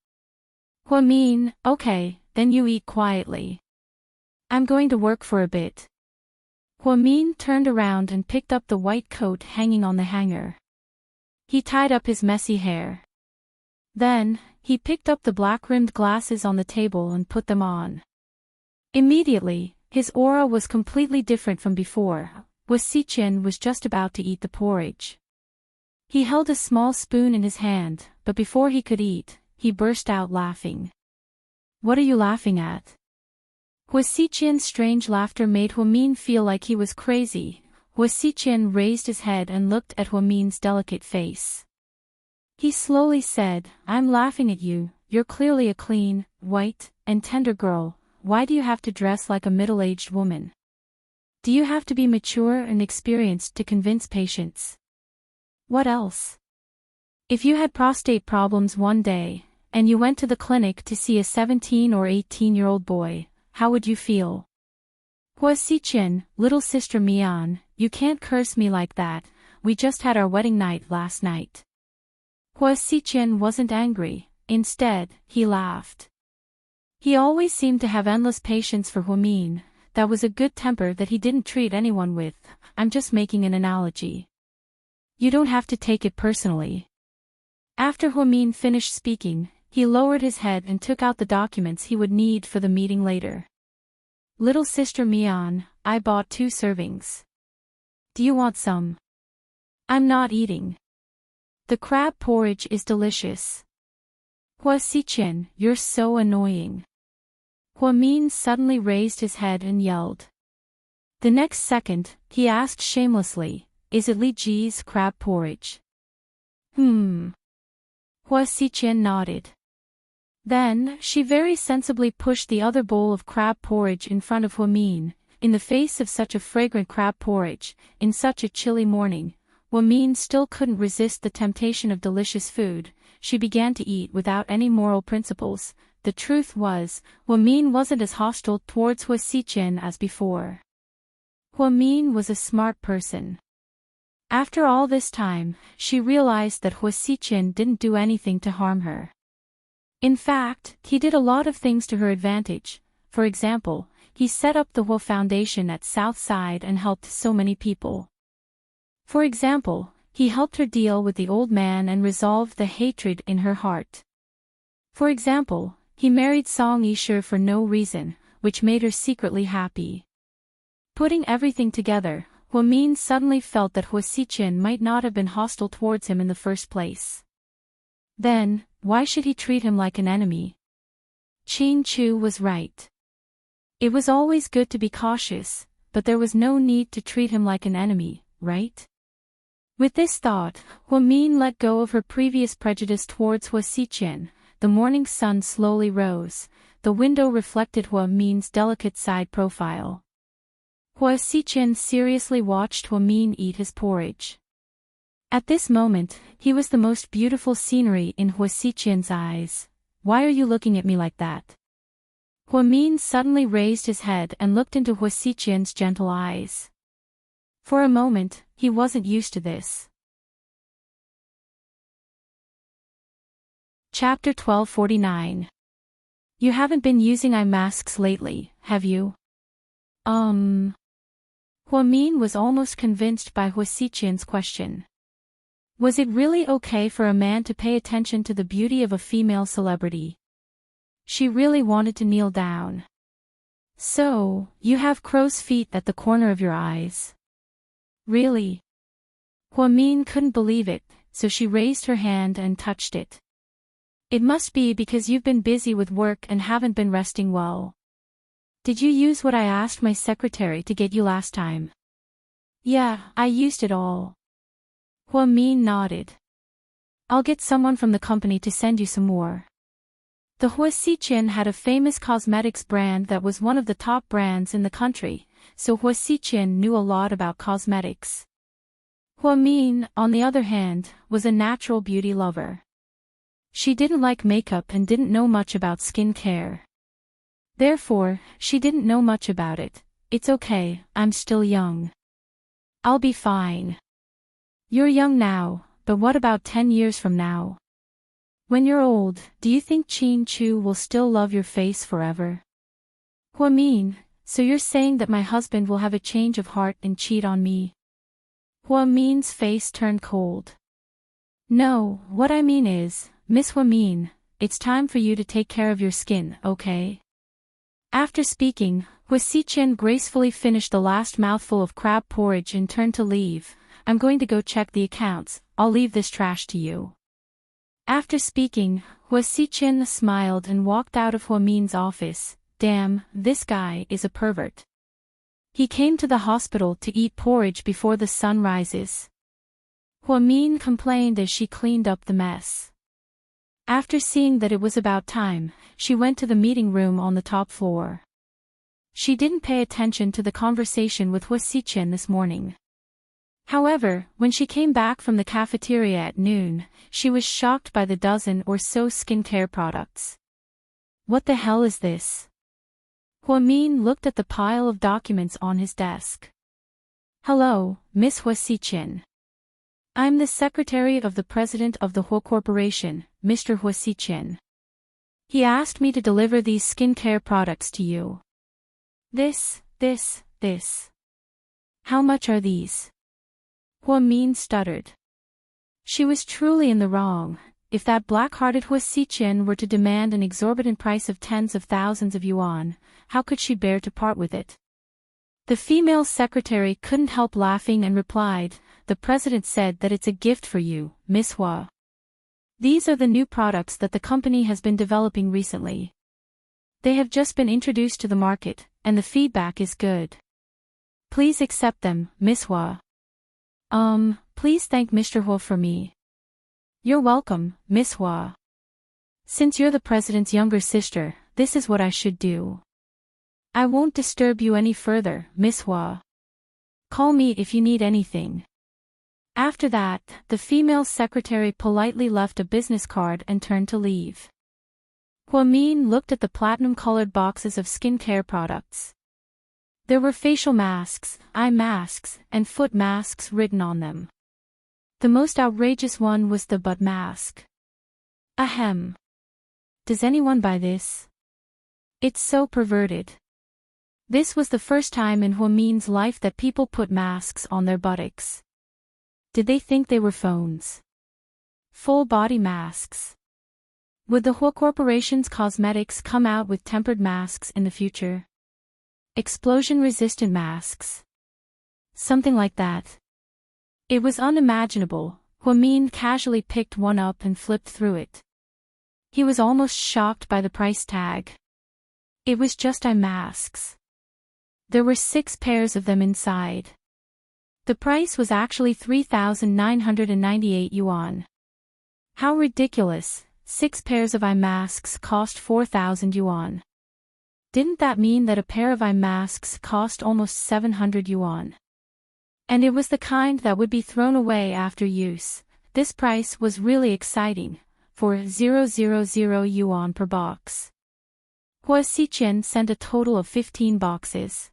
Speaker 1: Hua Min, "Okay, then you eat quietly. I'm going to work for a bit." Hua Min turned around and picked up the white coat hanging on the hanger. He tied up his messy hair. Then, he picked up the black-rimmed glasses on the table and put them on. Immediately, his aura was completely different from before. Hua Xiqian was just about to eat the porridge. He held a small spoon in his hand, but before he could eat, he burst out laughing. "What are you laughing at?" Hua Xiqian's strange laughter made Hua Min feel like he was crazy. Hua Xiqian raised his head and looked at Hua Min's delicate face. He slowly said, "I'm laughing at you. You're clearly a clean, white, and tender girl. Why do you have to dress like a middle-aged woman? Do you have to be mature and experienced to convince patients? What else? If you had prostate problems one day, and you went to the clinic to see a 17 or 18-year-old boy, how would you feel?" "Hua Xiqian, little sister Mian, you can't curse me like that. We just had our wedding night last night." Hua Xiqian wasn't angry. Instead, he laughed. He always seemed to have endless patience for Hua Min. That was a good temper that he didn't treat anyone with. "I'm just making an analogy. You don't have to take it personally." After Hua Min finished speaking, he lowered his head and took out the documents he would need for the meeting later. "Little sister Mian, I bought 2 servings. Do you want some? I'm not eating. The crab porridge is delicious. Hua Xichen, you're so annoying. Hua Min suddenly raised his head and yelled. The next second, he asked shamelessly, is it Li Ji's crab porridge? Hua Xichen nodded. Then, she very sensibly pushed the other bowl of crab porridge in front of Hua Min. In the face of such a fragrant crab porridge, in such a chilly morning, Hua Min still couldn't resist the temptation of delicious food. She began to eat without any moral principles. The truth was, Hua Min wasn't as hostile towards Hua Xichen as before. Hua Min was a smart person. After all this time, she realized that Hua Xichen didn't do anything to harm her. In fact, he did a lot of things to her advantage. For example, he set up the Hua Foundation at Southside and helped so many people. For example, he helped her deal with the old man and resolved the hatred in her heart. For example, he married Song Yisher for no reason, which made her secretly happy. Putting everything together, Hua Min suddenly felt that Hua Xichen might not have been hostile towards him in the first place. Then, why should he treat him like an enemy? Qin Chu was right. It was always good to be cautious, but there was no need to treat him like an enemy, right? With this thought, Hua Min let go of her previous prejudice towards Hua Xichen. The morning sun slowly rose. The window reflected Hua Min's delicate side profile. Hua Xichen seriously watched Hua Min eat his porridge. At this moment, he was the most beautiful scenery in Hua Xichen's eyes. Why are you looking at me like that? Hua Min suddenly raised his head and looked into Hua Xichen's gentle eyes. For a moment, he wasn't used to this. Chapter 1249. You haven't been using eye masks lately, have you? Hua Min was almost convinced by Hua Xichen's question. Was it really okay for a man to pay attention to the beauty of a female celebrity? She really wanted to kneel down. So, you have crow's feet at the corner of your eyes. Really? Hua Min couldn't believe it, so she raised her hand and touched it. It must be because you've been busy with work and haven't been resting well. Did you use what I asked my secretary to get you last time? Yeah, I used it all. Hua Min nodded. I'll get someone from the company to send you some more. The Hua Xichen had a famous cosmetics brand that was one of the top brands in the country, so Hua Xichen knew a lot about cosmetics. Hua Min, on the other hand, was a natural beauty lover. She didn't like makeup and didn't know much about skin care. Therefore, she didn't know much about it. It's okay, I'm still young. I'll be fine. You're young now, but what about 10 years from now? When you're old, do you think Qin Chu will still love your face forever? Hua Min, so you're saying that my husband will have a change of heart and cheat on me? Hua Min's face turned cold. No, what I mean is, Miss Hua Min, it's time for you to take care of your skin, okay? After speaking, Hua Xichen gracefully finished the last mouthful of crab porridge and turned to leave. I'm going to go check the accounts, I'll leave this trash to you. After speaking, Hua Xichen smiled and walked out of Hua Min's office. Damn, this guy is a pervert. He came to the hospital to eat porridge before the sun rises. Hua Min complained as she cleaned up the mess. After seeing that it was about time, she went to the meeting room on the top floor. She didn't pay attention to the conversation with Hua Xichen this morning. However, when she came back from the cafeteria at noon, she was shocked by the dozen or so skincare products. What the hell is this? Hua Min looked at the pile of documents on his desk. Hello, Miss Hua Xichen. I'm the secretary of the president of the Hua Corporation, Mr. Hua Xichen. He asked me to deliver these skincare products to you. This. How much are these? Hua Min stuttered. She was truly in the wrong. If that black-hearted Hua Xichen were to demand an exorbitant price of tens of thousands of yuan, how could she bear to part with it? The female secretary couldn't help laughing and replied, "The president said that it's a gift for you, Miss Hua. These are the new products that the company has been developing recently. They have just been introduced to the market, and the feedback is good. Please accept them, Miss Hua." Please thank Mr. Hua for me." "You're welcome, Miss Hua. Since you're the president's younger sister, this is what I should do. I won't disturb you any further, Miss Hua. Call me if you need anything." After that, the female secretary politely left a business card and turned to leave. Huamin looked at the platinum-colored boxes of skincare products. There were facial masks, eye masks, and foot masks written on them. The most outrageous one was the butt mask. Ahem. Does anyone buy this? It's so perverted. This was the first time in Huamin's life that people put masks on their buttocks. Did they think they were phones? Full-body masks. Would the Hua Corporation's cosmetics come out with tempered masks in the future? Explosion-resistant masks. Something like that. It was unimaginable. Huamin casually picked one up and flipped through it. He was almost shocked by the price tag. It was just eye masks. There were 6 pairs of them inside. The price was actually 3,998 yuan. How ridiculous, 6 pairs of eye masks cost 4,000 yuan. Didn't that mean that a pair of eye masks cost almost 700 yuan? And it was the kind that would be thrown away after use. This price was really exciting, for 000 yuan per box. Hua Xiqian sent a total of 15 boxes.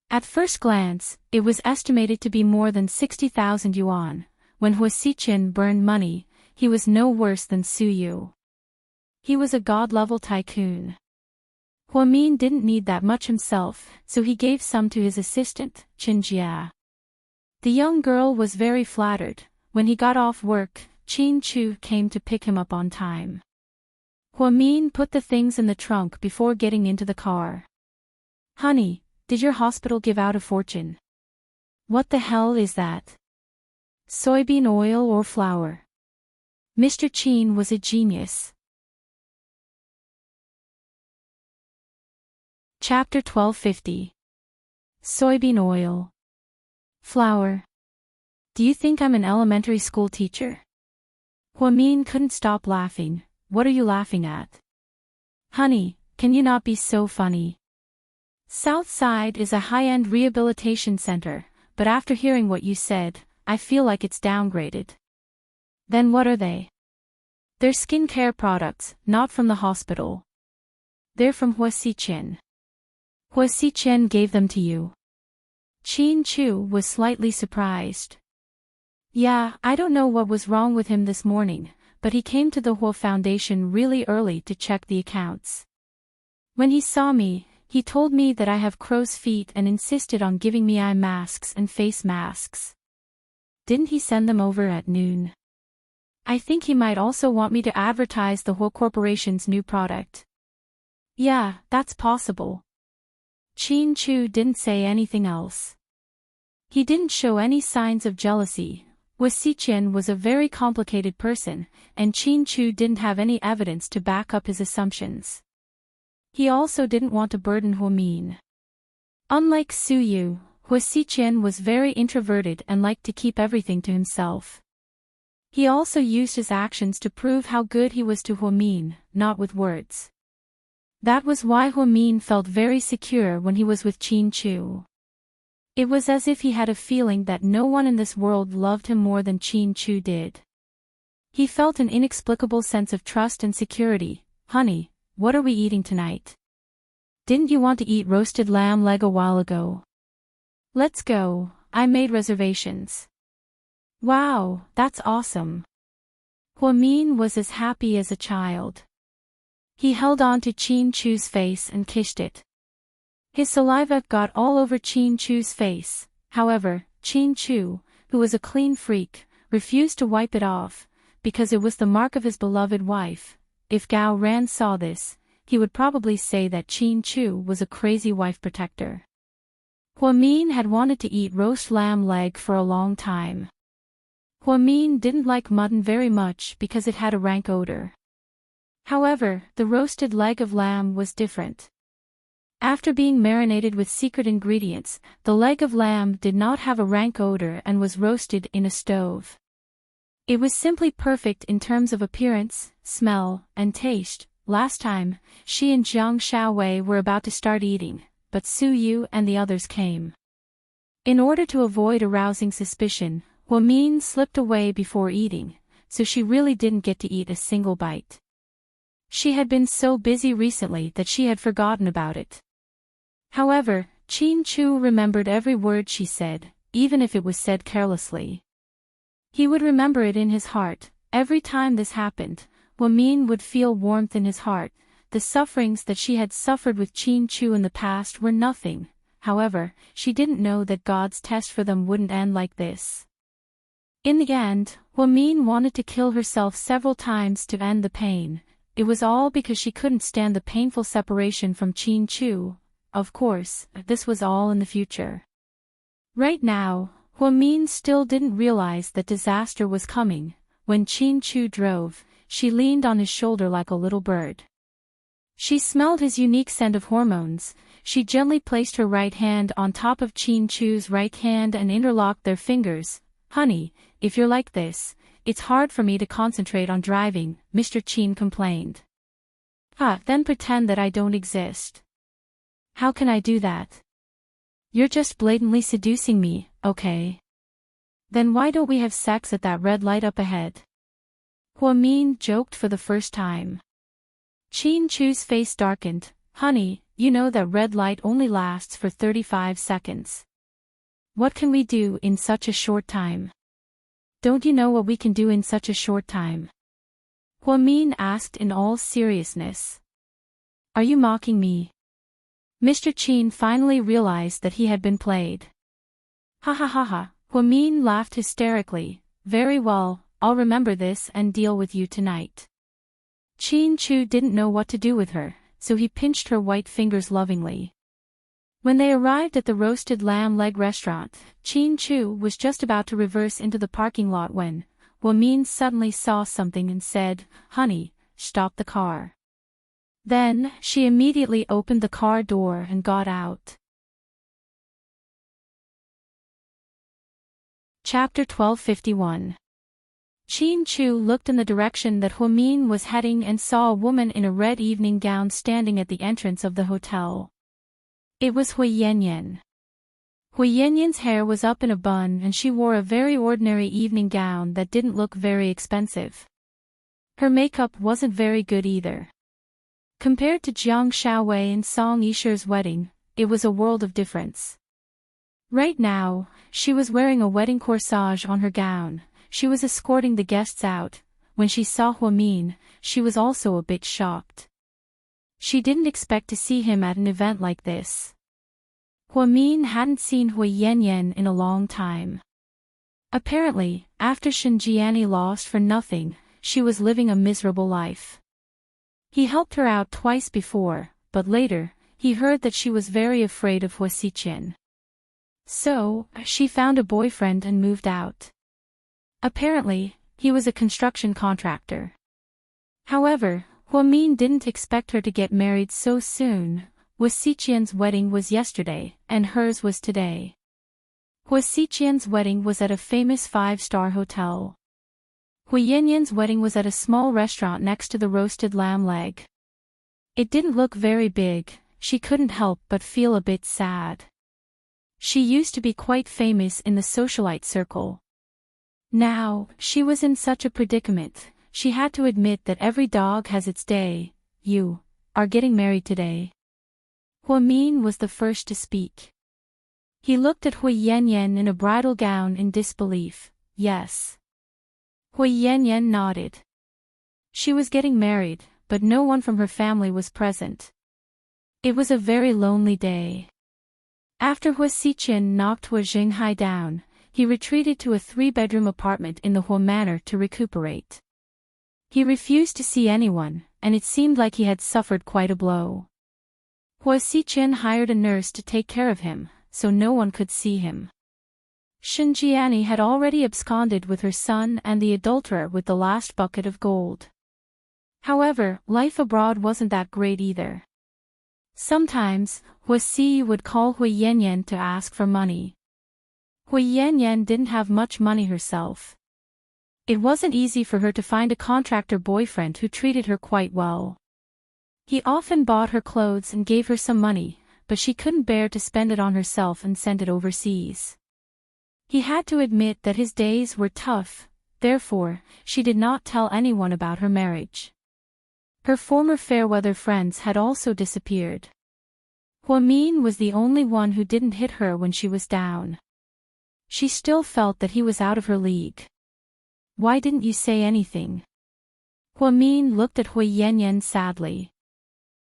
Speaker 1: At first glance, it was estimated to be more than 60,000 yuan. When Hua Xiqian burned money, he was no worse than Su Yu. He was a god-level tycoon. Huamin didn't need that much himself, so he gave some to his assistant, Qin Jia. The young girl was very flattered. When he got off work, Qin Chu came to pick him up on time. Huamin put the things in the trunk before getting into the car. "Honey, did your hospital give out a fortune?" "What the hell is that? Soybean oil or flour?" Mr. Qin was a genius. Chapter 1250. Soybean oil. Flour. Do you think I'm an elementary school teacher? Huamin couldn't stop laughing. "What are you laughing at? Honey, can you not be so funny? Southside is a high-end rehabilitation center, but after hearing what you said, I feel like it's downgraded." "Then what are they?" "They're skincare products, not from the hospital. They're from Hua Xiqian." "Hua Xiqian gave them to you?" Qin Chu was slightly surprised. "Yeah, I don't know what was wrong with him this morning, but he came to the Hua Foundation really early to check the accounts. When he saw me, he told me that I have crow's feet and insisted on giving me eye masks and face masks. Didn't he send them over at noon? I think he might also want me to advertise the Hua Corporation's new product." "Yeah, that's possible." Qin Chu didn't say anything else. He didn't show any signs of jealousy. Hua Xiqian was a very complicated person, and Qin Chu didn't have any evidence to back up his assumptions. He also didn't want to burden Huamin. Unlike Su Yu, Hua Xiqian was very introverted and liked to keep everything to himself. He also used his actions to prove how good he was to Huamin, not with words. That was why Huamin felt very secure when he was with Qin Chu. It was as if he had a feeling that no one in this world loved him more than Qin Chu did. He felt an inexplicable sense of trust and security. "Honey, what are we eating tonight? Didn't you want to eat roasted lamb leg a while ago? Let's go, I made reservations." "Wow, that's awesome." Huamin was as happy as a child. He held on to Qin Chu's face and kissed it. His saliva got all over Qin Chu's face. However, Qin Chu, who was a clean freak, refused to wipe it off, because it was the mark of his beloved wife. If Gao Ran saw this, he would probably say that Qin Chu was a crazy wife protector. Huamin had wanted to eat roast lamb leg for a long time. Huamin didn't like mutton very much because it had a rank odor. However, the roasted leg of lamb was different. After being marinated with secret ingredients, the leg of lamb did not have a rank odor and was roasted in a stove. It was simply perfect in terms of appearance, smell, and taste. Last time, she and Jiang Shaowei were about to start eating, but Su Yu and the others came. In order to avoid arousing suspicion, Huamin slipped away before eating, so she really didn't get to eat a single bite. She had been so busy recently that she had forgotten about it. Huahowever, Qin Chu remembered every word she said, even if it was said carelessly. He would remember it in his heart. Every time this happened, Huamin would feel warmth in his heart. The sufferings that she had suffered with Qin Chu in the past were nothing. However, she didn't know that God's test for them wouldn't end like this. In the end, Huamin wanted to kill herself several times to end the pain. It was all because she couldn't stand the painful separation from Qin Chu. Of course, this was all in the future. Right now, Huamin still didn't realize that disaster was coming. When Qin Chu drove, she leaned on his shoulder like a little bird. She smelled his unique scent of hormones. She gently placed her right hand on top of Qin Chu's right hand and interlocked their fingers. "Honey, if you're like this, it's hard for me to concentrate on driving," Mr. Qin complained. Then pretend that I don't exist." "How can I do that? You're just blatantly seducing me, okay? Then why don't we have sex at that red light up ahead?" Huamin joked for the first time. Qin Chu's face darkened. "Honey, you know that red light only lasts for 35 seconds. What can we do in such a short time? Don't you know what we can do in such a short time?" Huamin asked in all seriousness. "Are you mocking me?" Mr. Qin finally realized that he had been played. "Ha ha ha ha," Huamin laughed hysterically. "Very well, I'll remember this and deal with you tonight." Qin Chu didn't know what to do with her, so he pinched her white fingers lovingly. When they arrived at the roasted lamb leg restaurant, Qin Chu was just about to reverse into the parking lot when Huamin suddenly saw something and said, "Honey, stop the car." Then, she immediately opened the car door and got out. Chapter 1251. Qin Chu looked in the direction that Huamin was heading and saw a woman in a red evening gown standing at the entrance of the hotel. It was Hui Yanyan. Hui Yanyan's hair was up in a bun and she wore a very ordinary evening gown that didn't look very expensive. Her makeup wasn't very good either. Compared to Jiang Shaowei and Song Yishi's wedding, it was a world of difference. Right now, she was wearing a wedding corsage on her gown. She was escorting the guests out. When she saw Huamin, she was also a bit shocked. She didn't expect to see him at an event like this. Huamin hadn't seen Hui Yanyan in a long time. Apparently, after Shenjiani lost for nothing, she was living a miserable life. He helped her out twice before, but later, he heard that she was very afraid of Hua Xiqian. So, she found a boyfriend and moved out. Apparently, he was a construction contractor. However, Huamin didn't expect her to get married so soon. Hua Xiqian's wedding was yesterday, and hers was today. Hua Xiqian's wedding was at a famous 5-star hotel. Hui Yanyan's wedding was at a small restaurant next to the roasted lamb leg. It didn't look very big. She couldn't help but feel a bit sad. She used to be quite famous in the socialite circle. Now, she was in such a predicament. She had to admit that every dog has its day. "You are getting married today?" Huamin was the first to speak. He looked at Hui Yanyan in a bridal gown in disbelief. "Yes." Hui Yanyan nodded. She was getting married, but no one from her family was present. It was a very lonely day. After Hua Xiqian knocked Hua Xinghai down, he retreated to a 3-bedroom apartment in the Hua Manor to recuperate. He refused to see anyone, and it seemed like he had suffered quite a blow. Hua Xiqian hired a nurse to take care of him. so no one could see him. Shinjiani had already absconded with her son and the adulterer with the last bucket of gold. However, life abroad wasn't that great either. Sometimes, Huasi would call Hui Yanyan to ask for money. Hui Yanyan didn't have much money herself. It wasn't easy for her to find a contractor boyfriend who treated her quite well. He often bought her clothes and gave her some money, but she couldn't bear to spend it on herself and send it overseas. He had to admit that his days were tough, therefore, she did not tell anyone about her marriage. Her former fair-weather friends had also disappeared. Huamin was the only one who didn't hit her when she was down. She still felt that he was out of her league. Why didn't you say anything? Huamin looked at Hui Yanyan sadly.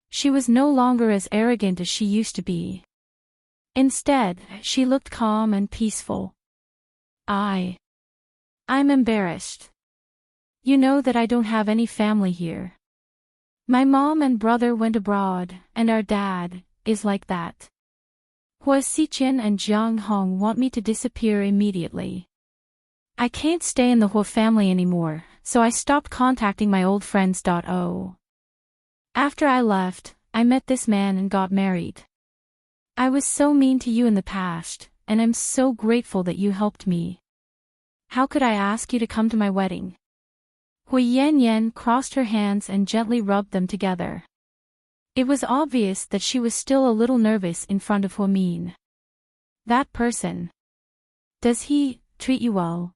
Speaker 1: She was no longer as arrogant as she used to be. Instead, she looked calm and peaceful. I'm embarrassed. You know that I don't have any family here. My mom and brother went abroad, and our dad is like that. Hua Xiqian and Jiang Hong want me to disappear immediately. I can't stay in the Hua family anymore, so I stopped contacting my old friends. After I left, I met this man and got married. I was so mean to you in the past, and I'm so grateful that you helped me. How could I ask you to come to my wedding? Hui Yanyan crossed her hands and gently rubbed them together. It was obvious that she was still a little nervous in front of Huamin. That person. Does he treat you well?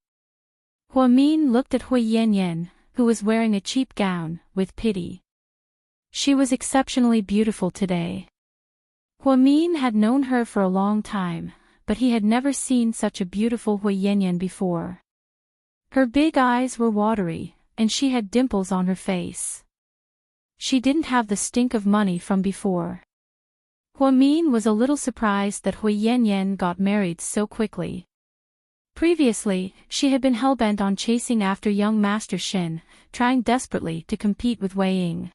Speaker 1: Huamin looked at Hui Yanyan, who was wearing a cheap gown, with pity. She was exceptionally beautiful today. Huamin had known her for a long time, but he had never seen such a beautiful Hui Yanyan before. Her big eyes were watery, and she had dimples on her face. She didn't have the stink of money from before. Huamin was a little surprised that Hui Yanyan got married so quickly. Previously, she had been hell-bent on chasing after young Master Shin, trying desperately to compete with Wei Ying.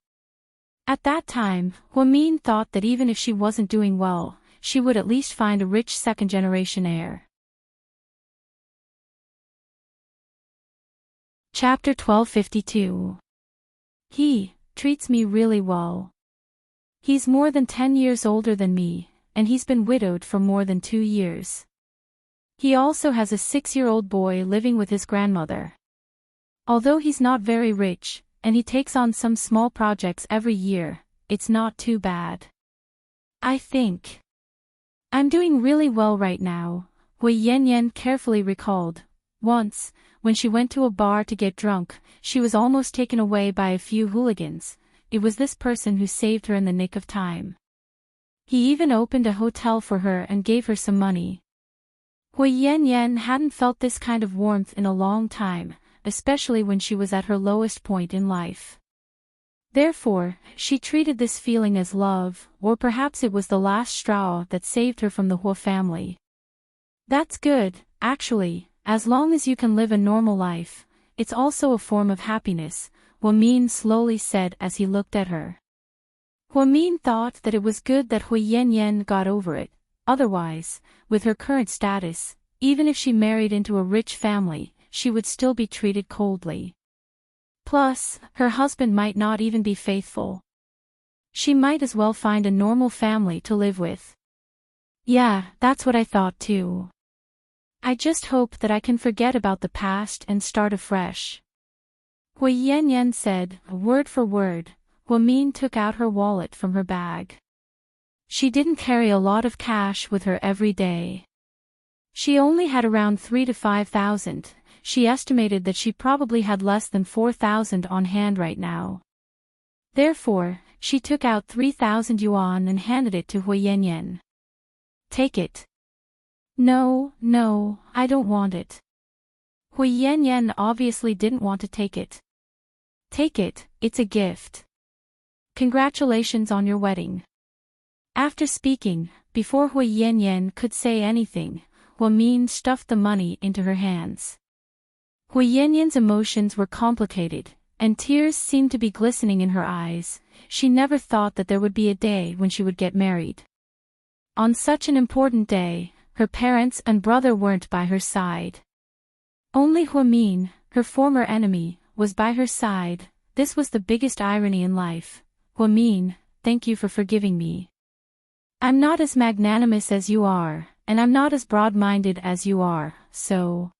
Speaker 1: At that time, Huamin thought that even if she wasn't doing well, she would at least find a rich second-generation heir. Chapter 1252. He treats me really well. He's more than 10 years older than me, and he's been widowed for more than 2 years. He also has a 6-year-old boy living with his grandmother. Although he's not very rich, and he takes on some small projects every year, it's not too bad. I think I'm doing really well right now, Hui Yanyan carefully recalled. Once, when she went to a bar to get drunk, she was almost taken away by a few hooligans. It was this person who saved her in the nick of time. He even opened a hotel for her and gave her some money. Hui Yanyan hadn't felt this kind of warmth in a long time, especially when she was at her lowest point in life. Therefore, she treated this feeling as love, or perhaps it was the last straw that saved her from the Hua family. That's good, actually, as long as you can live a normal life. It's also a form of happiness, Huamin slowly said as he looked at her. Huamin thought that it was good that Hui Yanyan got over it. Otherwise, with her current status, even if she married into a rich family, she would still be treated coldly. Plus, her husband might not even be faithful. She might as well find a normal family to live with. Yeah, that's what I thought too. I just hope that I can forget about the past and start afresh. Hui Yanyan said, word for word. Huamin took out her wallet from her bag. She didn't carry a lot of cash with her every day. She only had around 3,000 to 5,000. She estimated that she probably had less than 4,000 on hand right now. Therefore, she took out 3,000 yuan and handed it to Hui Yanyan. Take it. No, I don't want it. Hui Yanyan obviously didn't want to take it. Take it, it's a gift. Congratulations on your wedding. After speaking, before Hui Yanyan could say anything, Huamin stuffed the money into her hands. Hui Yanyan's emotions were complicated, and tears seemed to be glistening in her eyes. She never thought that there would be a day when she would get married. On such an important day, her parents and brother weren't by her side. Only Huamin, her former enemy, was by her side. This was the biggest irony in life. Huamin, thank you for forgiving me. I'm not as magnanimous as you are, and I'm not as broad-minded as you are, so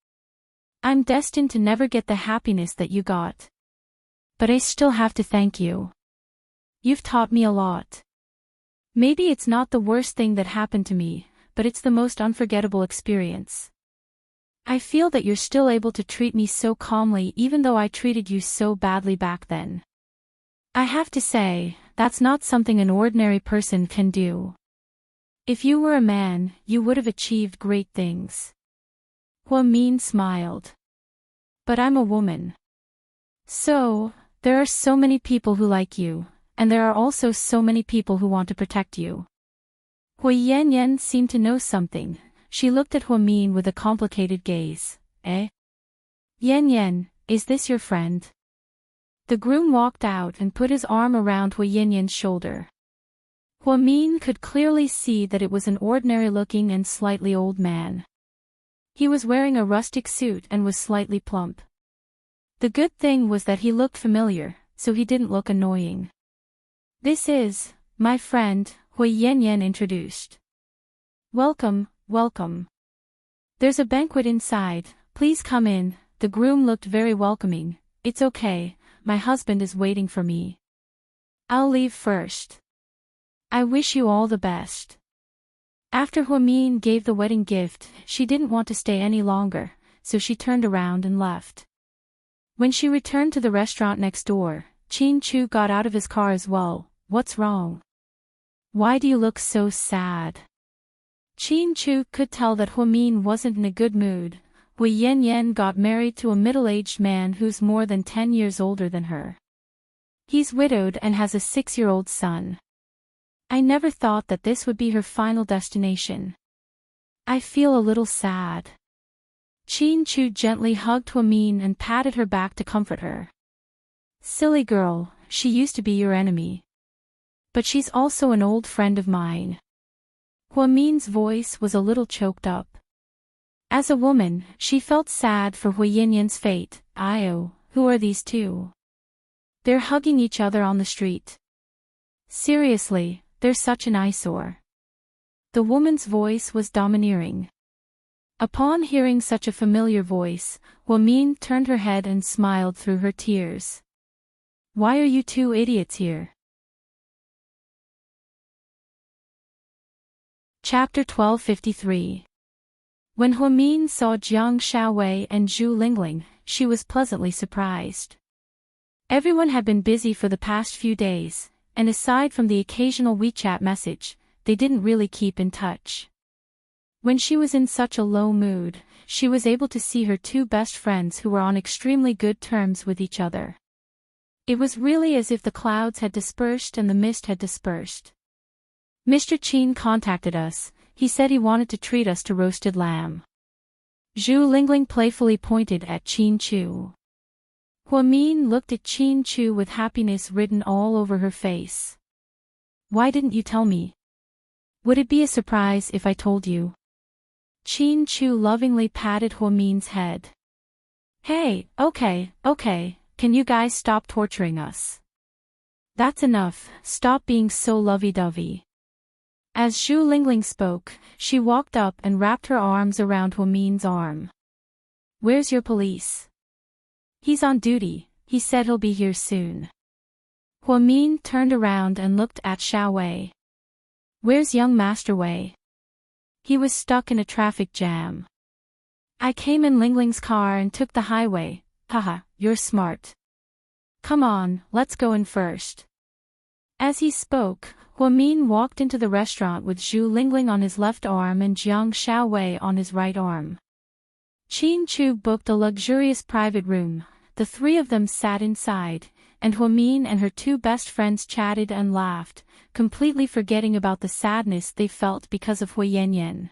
Speaker 1: I'm destined to never get the happiness that you got. But I still have to thank you. You've taught me a lot. Maybe it's not the worst thing that happened to me, but it's the most unforgettable experience. I feel that you're still able to treat me so calmly even though I treated you so badly back then. I have to say, that's not something an ordinary person can do. If you were a man, you would have achieved great things. Huamin smiled. But I'm a woman. So, there are so many people who like you, and there are also so many people who want to protect you. Hui Yanyan seemed to know something. She looked at Huamin with a complicated gaze. Eh? Yanyan, is this your friend? The groom walked out and put his arm around Hui Yanyan's shoulder. Huamin could clearly see that it was an ordinary-looking and slightly old man. He was wearing a rustic suit and was slightly plump. The good thing was that he looked familiar, so he didn't look annoying. This is my friend, Hui Yanyan introduced. Welcome, welcome. There's a banquet inside, please come in. The groom looked very welcoming. It's okay, my husband is waiting for me. I'll leave first. I wish you all the best. After Huamin gave the wedding gift, she didn't want to stay any longer, so she turned around and left. When she returned to the restaurant next door, Qin Chu got out of his car as well. What's wrong? Why do you look so sad? Qin Chu could tell that Huamin wasn't in a good mood. Hui Yanyan got married to a middle-aged man who's more than 10 years older than her. He's widowed and has a 6-year-old son. I never thought that this would be her final destination. I feel a little sad. Qin Chu gently hugged Huamin and patted her back to comfort her. Silly girl, she used to be your enemy. But she's also an old friend of mine. Huamin's voice was a little choked up. As a woman, she felt sad for Hui Yanyan's fate. Io, who are these two? They're hugging each other on the street. Seriously, they're such an eyesore. The woman's voice was domineering. Upon hearing such a familiar voice, Huamin turned her head and smiled through her tears. Why are you two idiots here? Chapter 1253. When Huamin saw Jiang Xiaowei and Zhu Lingling, she was pleasantly surprised. Everyone had been busy for the past few days, and aside from the occasional WeChat message, they didn't really keep in touch. When she was in such a low mood, she was able to see her two best friends who were on extremely good terms with each other. It was really as if the clouds had dispersed and the mist had dispersed. Mr. Qin contacted us. He said he wanted to treat us to roasted lamb. Zhu Lingling playfully pointed at Qin Chu. Huamin looked at Qin Chu with happiness written all over her face. Why didn't you tell me? Would it be a surprise if I told you? Qin Chu lovingly patted Huamin's head. Hey, okay, can you guys stop torturing us? That's enough, stop being so lovey-dovey. As Zhu Lingling spoke, she walked up and wrapped her arms around Huamin's arm. Where's your police? He's on duty, he said he'll be here soon. Huamin turned around and looked at Xiaowei. Where's young Master Wei? He was stuck in a traffic jam. I came in Lingling's car and took the highway. Haha, you're smart. Come on, let's go in first. As he spoke, Huamin walked into the restaurant with Zhu Lingling on his left arm and Jiang Xiaowei on his right arm. Qin Chu booked a luxurious private room. The three of them sat inside, and Huamin and her two best friends chatted and laughed, completely forgetting about the sadness they felt because of Hui Yanyan.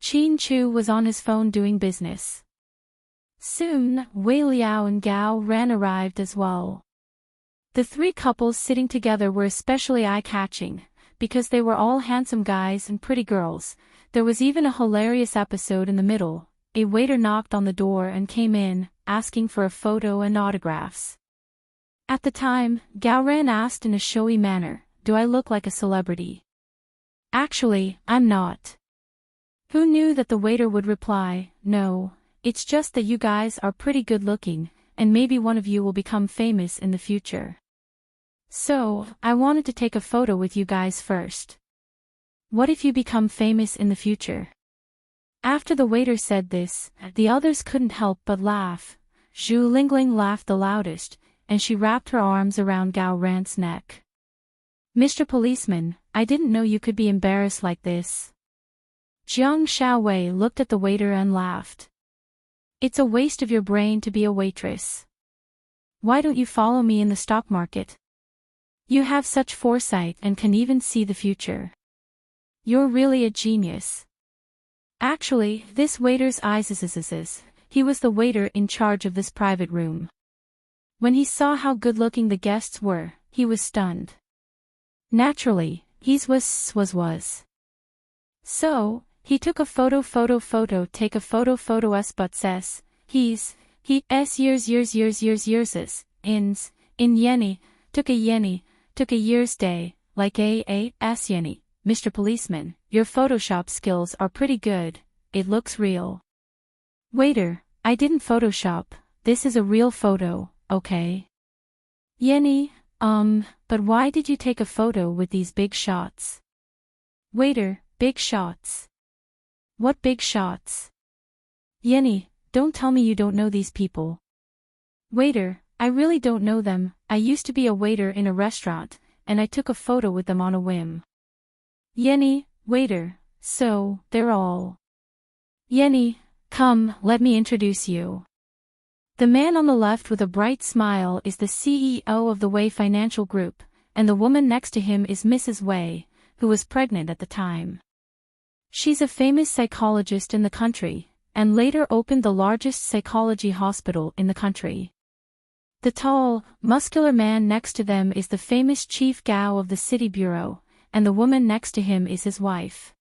Speaker 1: Qin Chu was on his phone doing business. Soon, Wei Liao and Gao Ran arrived as well. The three couples sitting together were especially eye-catching. because they were all handsome guys and pretty girls. There was even a hilarious episode in the middle. A waiter knocked on the door and came in, asking for a photo and autographs. At the time, Gao Ran asked in a showy manner, "Do I look like a celebrity?" "Actually, I'm not." Who knew that the waiter would reply, "No, it's just that you guys are pretty good looking, and maybe one of you will become famous in the future. So, I wanted to take a photo with you guys first. What if you become famous in the future?" After the waiter said this, the others couldn't help but laugh. Zhu Lingling laughed the loudest, and she wrapped her arms around Gao Ran's neck. "Mr. Policeman, I didn't know you could be embarrassed like this." Jiang Xiaowei looked at the waiter and laughed. "It's a waste of your brain to be a waitress. Why don't you follow me in the stock market? You have such foresight and can even see the future. You're really a genius." Actually, this waiter's eyes, he was the waiter in charge of this private room. When he saw how good-looking the guests were, he was stunned. Naturally, he was. So, he took a photo take a photo s but says, he years in yeni, took a year's day, like s yeni. "Mr. Policeman, your Photoshop skills are pretty good, it looks real." "Waiter, I didn't Photoshop, this is a real photo, okay?" "Yenny, but why did you take a photo with these big shots?" "Waiter, big shots? What big shots?" "Yenny, don't tell me you don't know these people." "Waiter, I really don't know them, I used to be a waiter in a restaurant, and I took a photo with them on a whim." "Yenny, waiter, so, they're all..." "Yenny, come, let me introduce you. The man on the left with a bright smile is the CEO of the Wei Financial Group, and the woman next to him is Mrs. Wei, who was pregnant at the time. She's a famous psychologist in the country, and later opened the largest psychology hospital in the country. The tall, muscular man next to them is the famous Chief Gao of the City Bureau, and the woman next to him is his wife.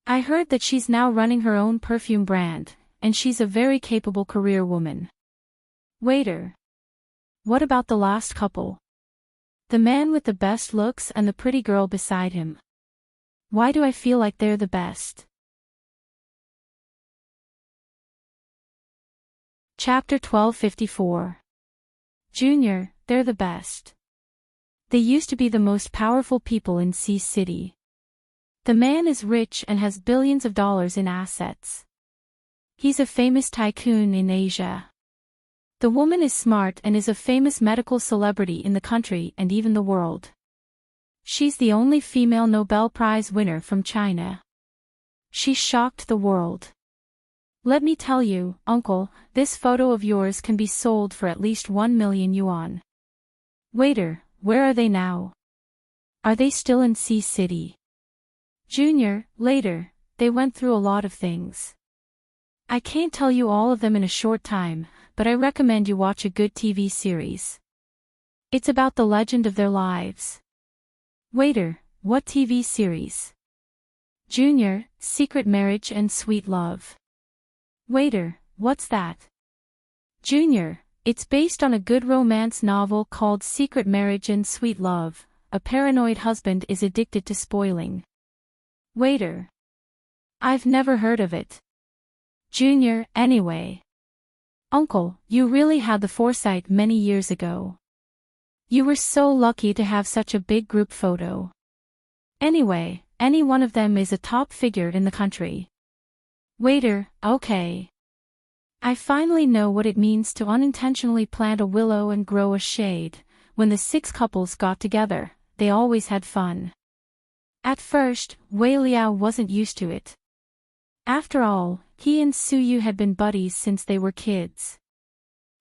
Speaker 1: I heard that she's now running her own perfume brand, and she's a very capable career woman." "Waiter. What about the last couple? The man with the best looks and the pretty girl beside him. Why do I feel like they're the best?" Chapter 1254. Junior, they're the best. They used to be the most powerful people in Sea City. The man is rich and has billions of dollars in assets. He's a famous tycoon in Asia. The woman is smart and is a famous medical celebrity in the country and even the world. She's the only female Nobel Prize winner from China. She shocked the world. Let me tell you, uncle, this photo of yours can be sold for at least 1 million yuan. Waiter, where are they now? Are they still in Sea City? Junior, later, they went through a lot of things. I can't tell you all of them in a short time, but I recommend you watch a good TV series. It's about the legend of their lives. Waiter, what TV series? Junior, Secret Marriage and Sweet Love. Waiter, what's that? Junior, it's based on a good romance novel called Secret Marriage and Sweet Love. A paranoid husband is addicted to spoiling. Waiter. I've never heard of it. Junior, anyway. Uncle, you really had the foresight many years ago. You were so lucky to have such a big group photo. Anyway, any one of them is a top figure in the country. Waiter, okay. I finally know what it means to unintentionally plant a willow and grow a shade. When the 6 couples got together, they always had fun. At first, Wei Liao wasn't used to it. After all, he and Su Yu had been buddies since they were kids.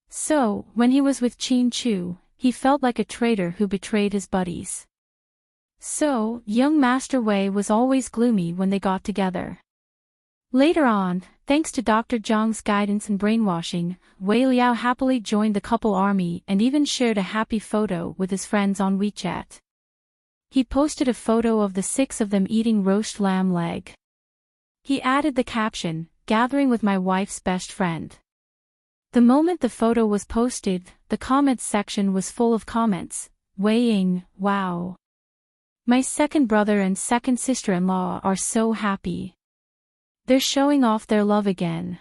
Speaker 1: So, when he was with Qin Chu, he felt like a traitor who betrayed his buddies. So, young Master Wei was always gloomy when they got together. Later on, thanks to Dr. Zhang's guidance and brainwashing, Wei Liao happily joined the couple army and even shared a happy photo with his friends on WeChat. He posted a photo of the 6 of them eating roast lamb leg. He added the caption, "Gathering with my wife's best friend." The moment the photo was posted, the comments section was full of comments, weighing, "Wow. My second brother and second sister-in-law are so happy. They're showing off their love again.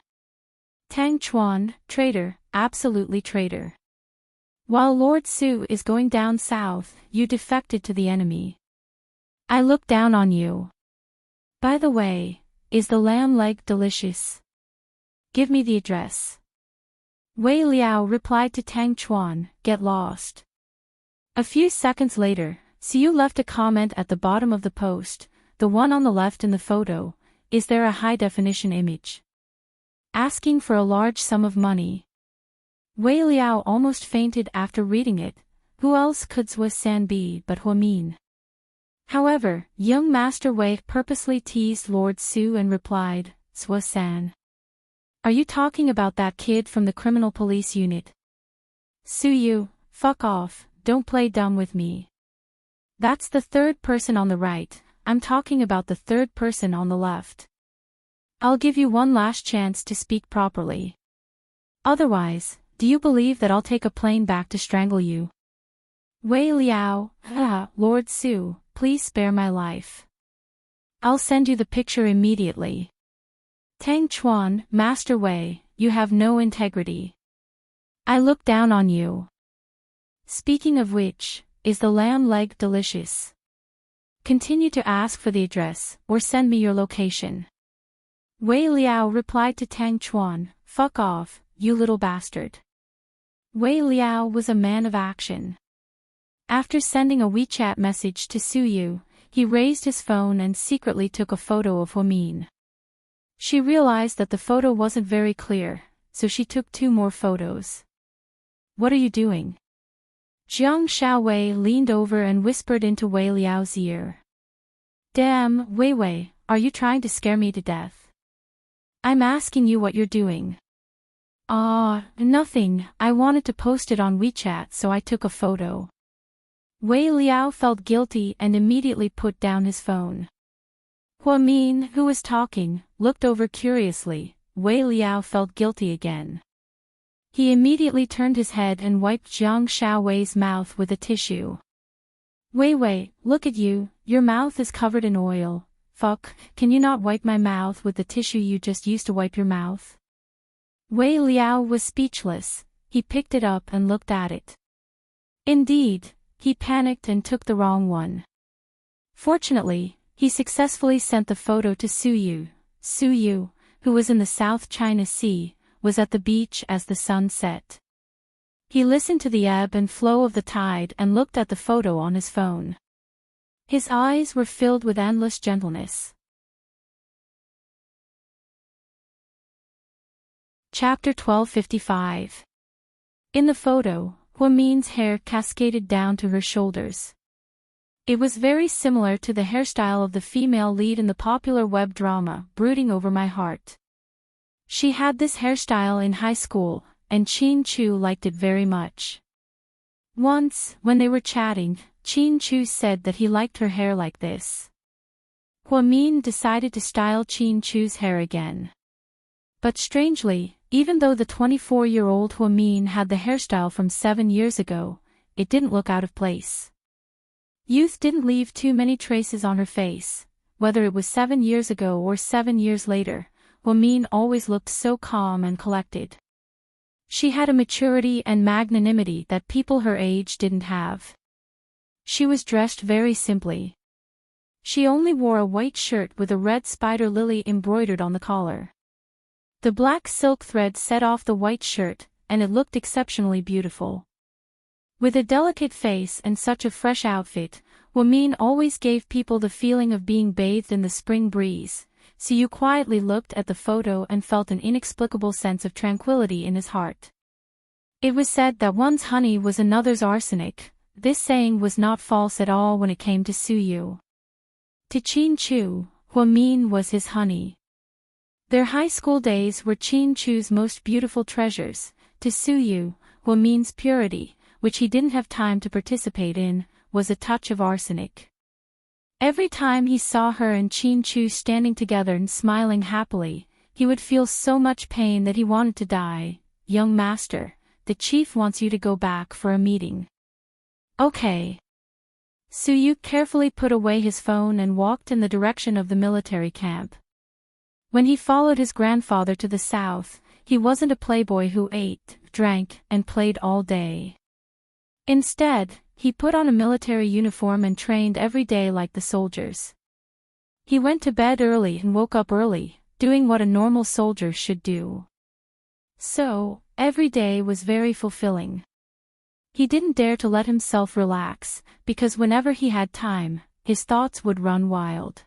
Speaker 1: Tang Chuan, traitor, absolutely traitor. While Lord Su is going down south, you defected to the enemy. I look down on you. By the way, is the lamb leg delicious? Give me the address." Wei Liao replied to Tang Chuan, "Get lost." A few seconds later, Siu left a comment at the bottom of the post, the one on the left in the photo, "Is there a high-definition image?" asking for a large sum of money. Wei Liao almost fainted after reading it. Who else could Zhou San be but Huamin? However, young Master Wei purposely teased Lord Su and replied, "Zhou San. Are you talking about that kid from the criminal police unit? Su Yu, fuck off, don't play dumb with me. That's the third person on the right, I'm talking about the third person on the left. I'll give you one last chance to speak properly. Otherwise, do you believe that I'll take a plane back to strangle you?" Wei Liao, Lord Su, please spare my life. I'll send you the picture immediately. Tang Chuan, Master Wei, you have no integrity. I look down on you. Speaking of which, is the lamb leg delicious? Continue to ask for the address, or send me your location. Wei Liao replied to Tang Chuan, "Fuck off, you little bastard." Wei Liao was a man of action. After sending a WeChat message to Su Yu, he raised his phone and secretly took a photo of Huamin. She realized that the photo wasn't very clear, so she took 2 more photos. "What are you doing?" Jiang Xiaowei leaned over and whispered into Wei Liao's ear. "Damn, Wei Wei, are you trying to scare me to death? I'm asking you what you're doing." Nothing, I wanted to post it on WeChat so I took a photo." Wei Liao felt guilty and immediately put down his phone. Huamin, who was talking, looked over curiously. Wei Liao felt guilty again. He immediately turned his head and wiped Jiang Xiaowei's mouth with a tissue. "Wei Wei, look at you, your mouth is covered in oil. Fuck, can you not wipe my mouth with the tissue you just used to wipe your mouth?" Wei Liao was speechless. He picked it up and looked at it. Indeed, he panicked and took the wrong one. Fortunately, he successfully sent the photo to Su Yu. Su Yu, who was in the South China Sea, was at the beach as the sun set. He listened to the ebb and flow of the tide and looked at the photo on his phone. His eyes were filled with endless gentleness. Chapter 1255. In the photo, Huamin's hair cascaded down to her shoulders. It was very similar to the hairstyle of the female lead in the popular web drama, Brooding Over My Heart. She had this hairstyle in high school, and Qin Chu liked it very much. Once, when they were chatting, Qin Chu said that he liked her hair like this. Huamin decided to style Qin Chu's hair again. But strangely, even though the 24-year-old Huamin had the hairstyle from 7 years ago, it didn't look out of place. Youth didn't leave too many traces on her face. Whether it was 7 years ago or 7 years later, Huamin always looked so calm and collected. She had a maturity and magnanimity that people her age didn't have. She was dressed very simply. She only wore a white shirt with a red spider lily embroidered on the collar. The black silk thread set off the white shirt, and it looked exceptionally beautiful. With a delicate face and such a fresh outfit, Huamin always gave people the feeling of being bathed in the spring breeze. Siu quietly looked at the photo and felt an inexplicable sense of tranquility in his heart. It was said that one's honey was another's arsenic. This saying was not false at all when it came to Su Yu. To Qin Chu, Huamin was his honey. Their high school days were Qin Chu's most beautiful treasures. To Su Yu, Huamin's purity, which he didn't have time to participate in, was a touch of arsenic. Every time he saw her and Chin Chu standing together and smiling happily, he would feel so much pain that he wanted to die. Young master, the chief wants you to go back for a meeting. Okay. Suyu carefully put away his phone and walked in the direction of the military camp. When he followed his grandfather to the south, he wasn't a playboy who ate, drank, and played all day. Instead, he put on a military uniform and trained every day like the soldiers. He went to bed early and woke up early, doing what a normal soldier should do. So, every day was very fulfilling. He didn't dare to let himself relax, because whenever he had time, his thoughts would run wild.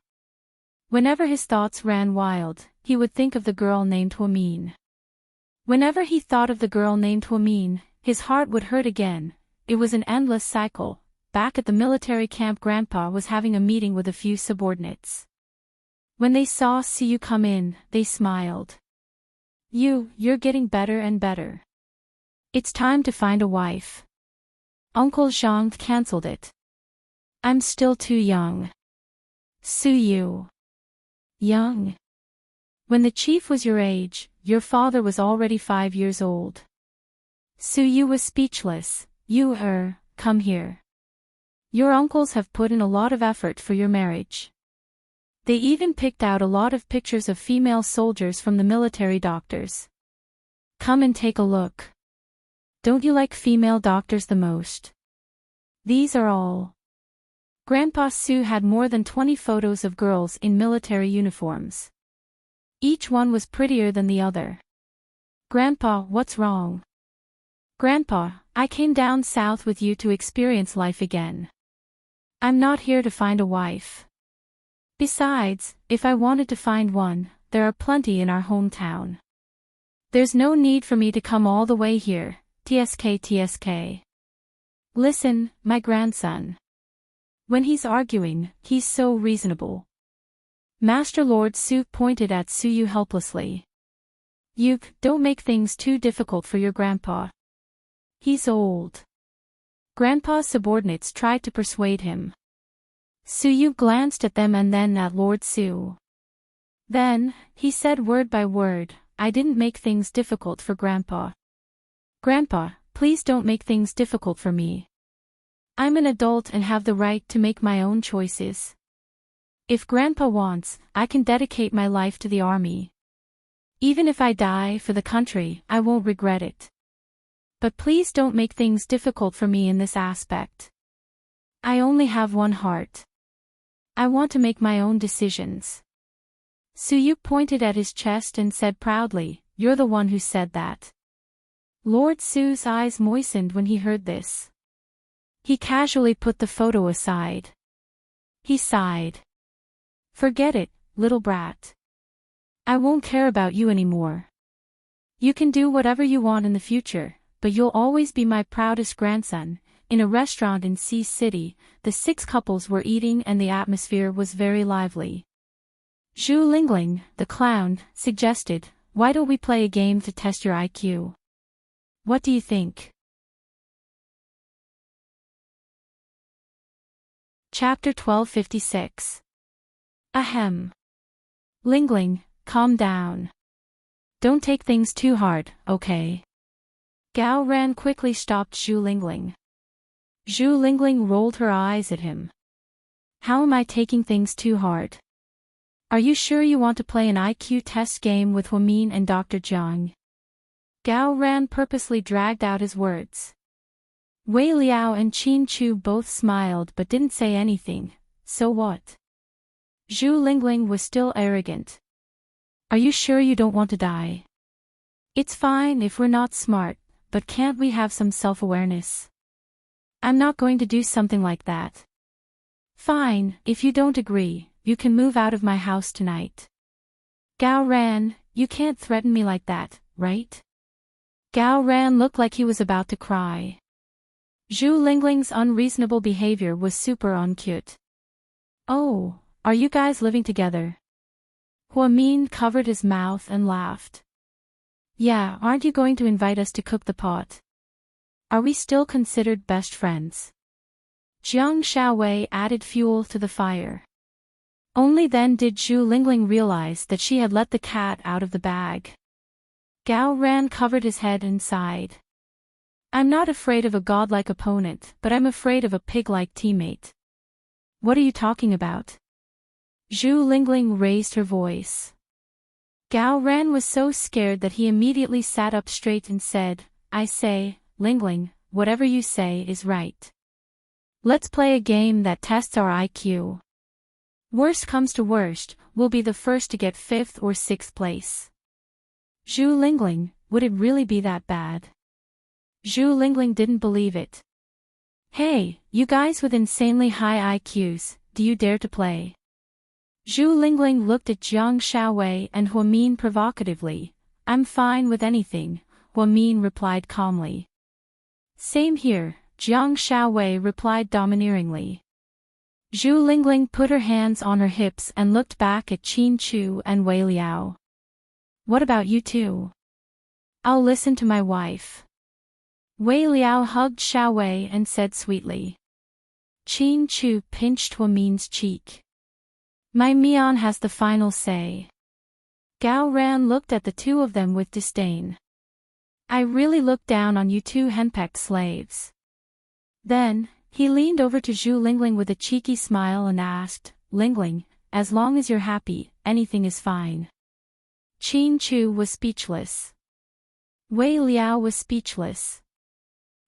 Speaker 1: Whenever his thoughts ran wild, he would think of the girl named Huamin. Whenever he thought of the girl named Huamin, his heart would hurt again. It was an endless cycle. Back at the military camp, Grandpa was having a meeting with a few subordinates. When they saw Suyu come in, they smiled. You're getting better and better. It's time to find a wife. Uncle Zhang cancelled it. I'm still too young. Suyu. Young. When the chief was your age, your father was already 5 years old. Suyu was speechless. Come here. Your uncles have put in a lot of effort for your marriage. They even picked out a lot of pictures of female soldiers from the military doctors. Come and take a look. Don't you like female doctors the most? These are all. Grandpa Su had more than 20 photos of girls in military uniforms. Each one was prettier than the other. Grandpa, what's wrong? Grandpa, I came down south with you to experience life again. I'm not here to find a wife. Besides, if I wanted to find one, there are plenty in our hometown. There's no need for me to come all the way here. TSK. Listen, my grandson. When he's arguing, he's so reasonable. Master Lord Su pointed at Suyu helplessly. You don't make things too difficult for your grandpa. He's old. Grandpa's subordinates tried to persuade him. Suyu glanced at them and then at Lord Su. Then, he said word by word, I didn't make things difficult for Grandpa. Grandpa, please don't make things difficult for me. I'm an adult and have the right to make my own choices. If Grandpa wants, I can dedicate my life to the army. Even if I die for the country, I won't regret it. But please don't make things difficult for me in this aspect. I only have one heart. I want to make my own decisions. Suyu pointed at his chest and said proudly, You're the one who said that. Lord Su's eyes moistened when he heard this. He casually put the photo aside. He sighed. Forget it, little brat. I won't care about you anymore. You can do whatever you want in the future, but you'll always be my proudest grandson. In a restaurant in Sea City, the 6 couples were eating and the atmosphere was very lively. Zhu Lingling, the clown, suggested, Why don't we play a game to test your IQ? What do you think? Chapter 1256. Ahem. Lingling, calm down. Don't take things too hard, okay? Gao Ran quickly stopped Zhu Lingling. Zhu Lingling rolled her eyes at him. How am I taking things too hard? Are you sure you want to play an IQ test game with Huamin and Dr. Jiang? Gao Ran purposely dragged out his words. Wei Liao and Qin Chu both smiled but didn't say anything. So what? Zhu Lingling was still arrogant. Are you sure you don't want to die? It's fine if we're not smart, but can't we have some self-awareness? I'm not going to do something like that. Fine, if you don't agree, you can move out of my house tonight. Gao Ran, you can't threaten me like that, right? Gao Ran looked like he was about to cry. Zhu Lingling's unreasonable behavior was super uncute. Oh, are you guys living together? Huamin covered his mouth and laughed. Yeah, aren't you going to invite us to cook the pot? Are we still considered best friends? Jiang Shaowei added fuel to the fire. Only then did Zhu Lingling realize that she had let the cat out of the bag. Gao Ran covered his head and sighed. I'm not afraid of a godlike opponent, but I'm afraid of a pig-like teammate. What are you talking about? Zhu Lingling raised her voice. Gao Ran was so scared that he immediately sat up straight and said, I say, Lingling, whatever you say is right. Let's play a game that tests our IQ. Worst comes to worst, we'll be the first to get 5th or 6th place. Zhu Lingling, would it really be that bad? Zhu Lingling didn't believe it. Hey, you guys with insanely high IQs, do you dare to play? Zhu Lingling looked at Jiang Shaowei and Huamin provocatively. I'm fine with anything, Huamin replied calmly. Same here, Jiang Shaowei replied domineeringly. Zhu Lingling put her hands on her hips and looked back at Qin Chu and Wei Liao. What about you two? I'll listen to my wife. Wei Liao hugged Shaowei and said sweetly. Qin Chu pinched Huamin's cheek. My Mian has the final say. Gao Ran looked at the two of them with disdain. I really look down on you two henpecked slaves. Then, he leaned over to Zhu Lingling with a cheeky smile and asked, Lingling, as long as you're happy, anything is fine. Qin Chu was speechless. Wei Liao was speechless.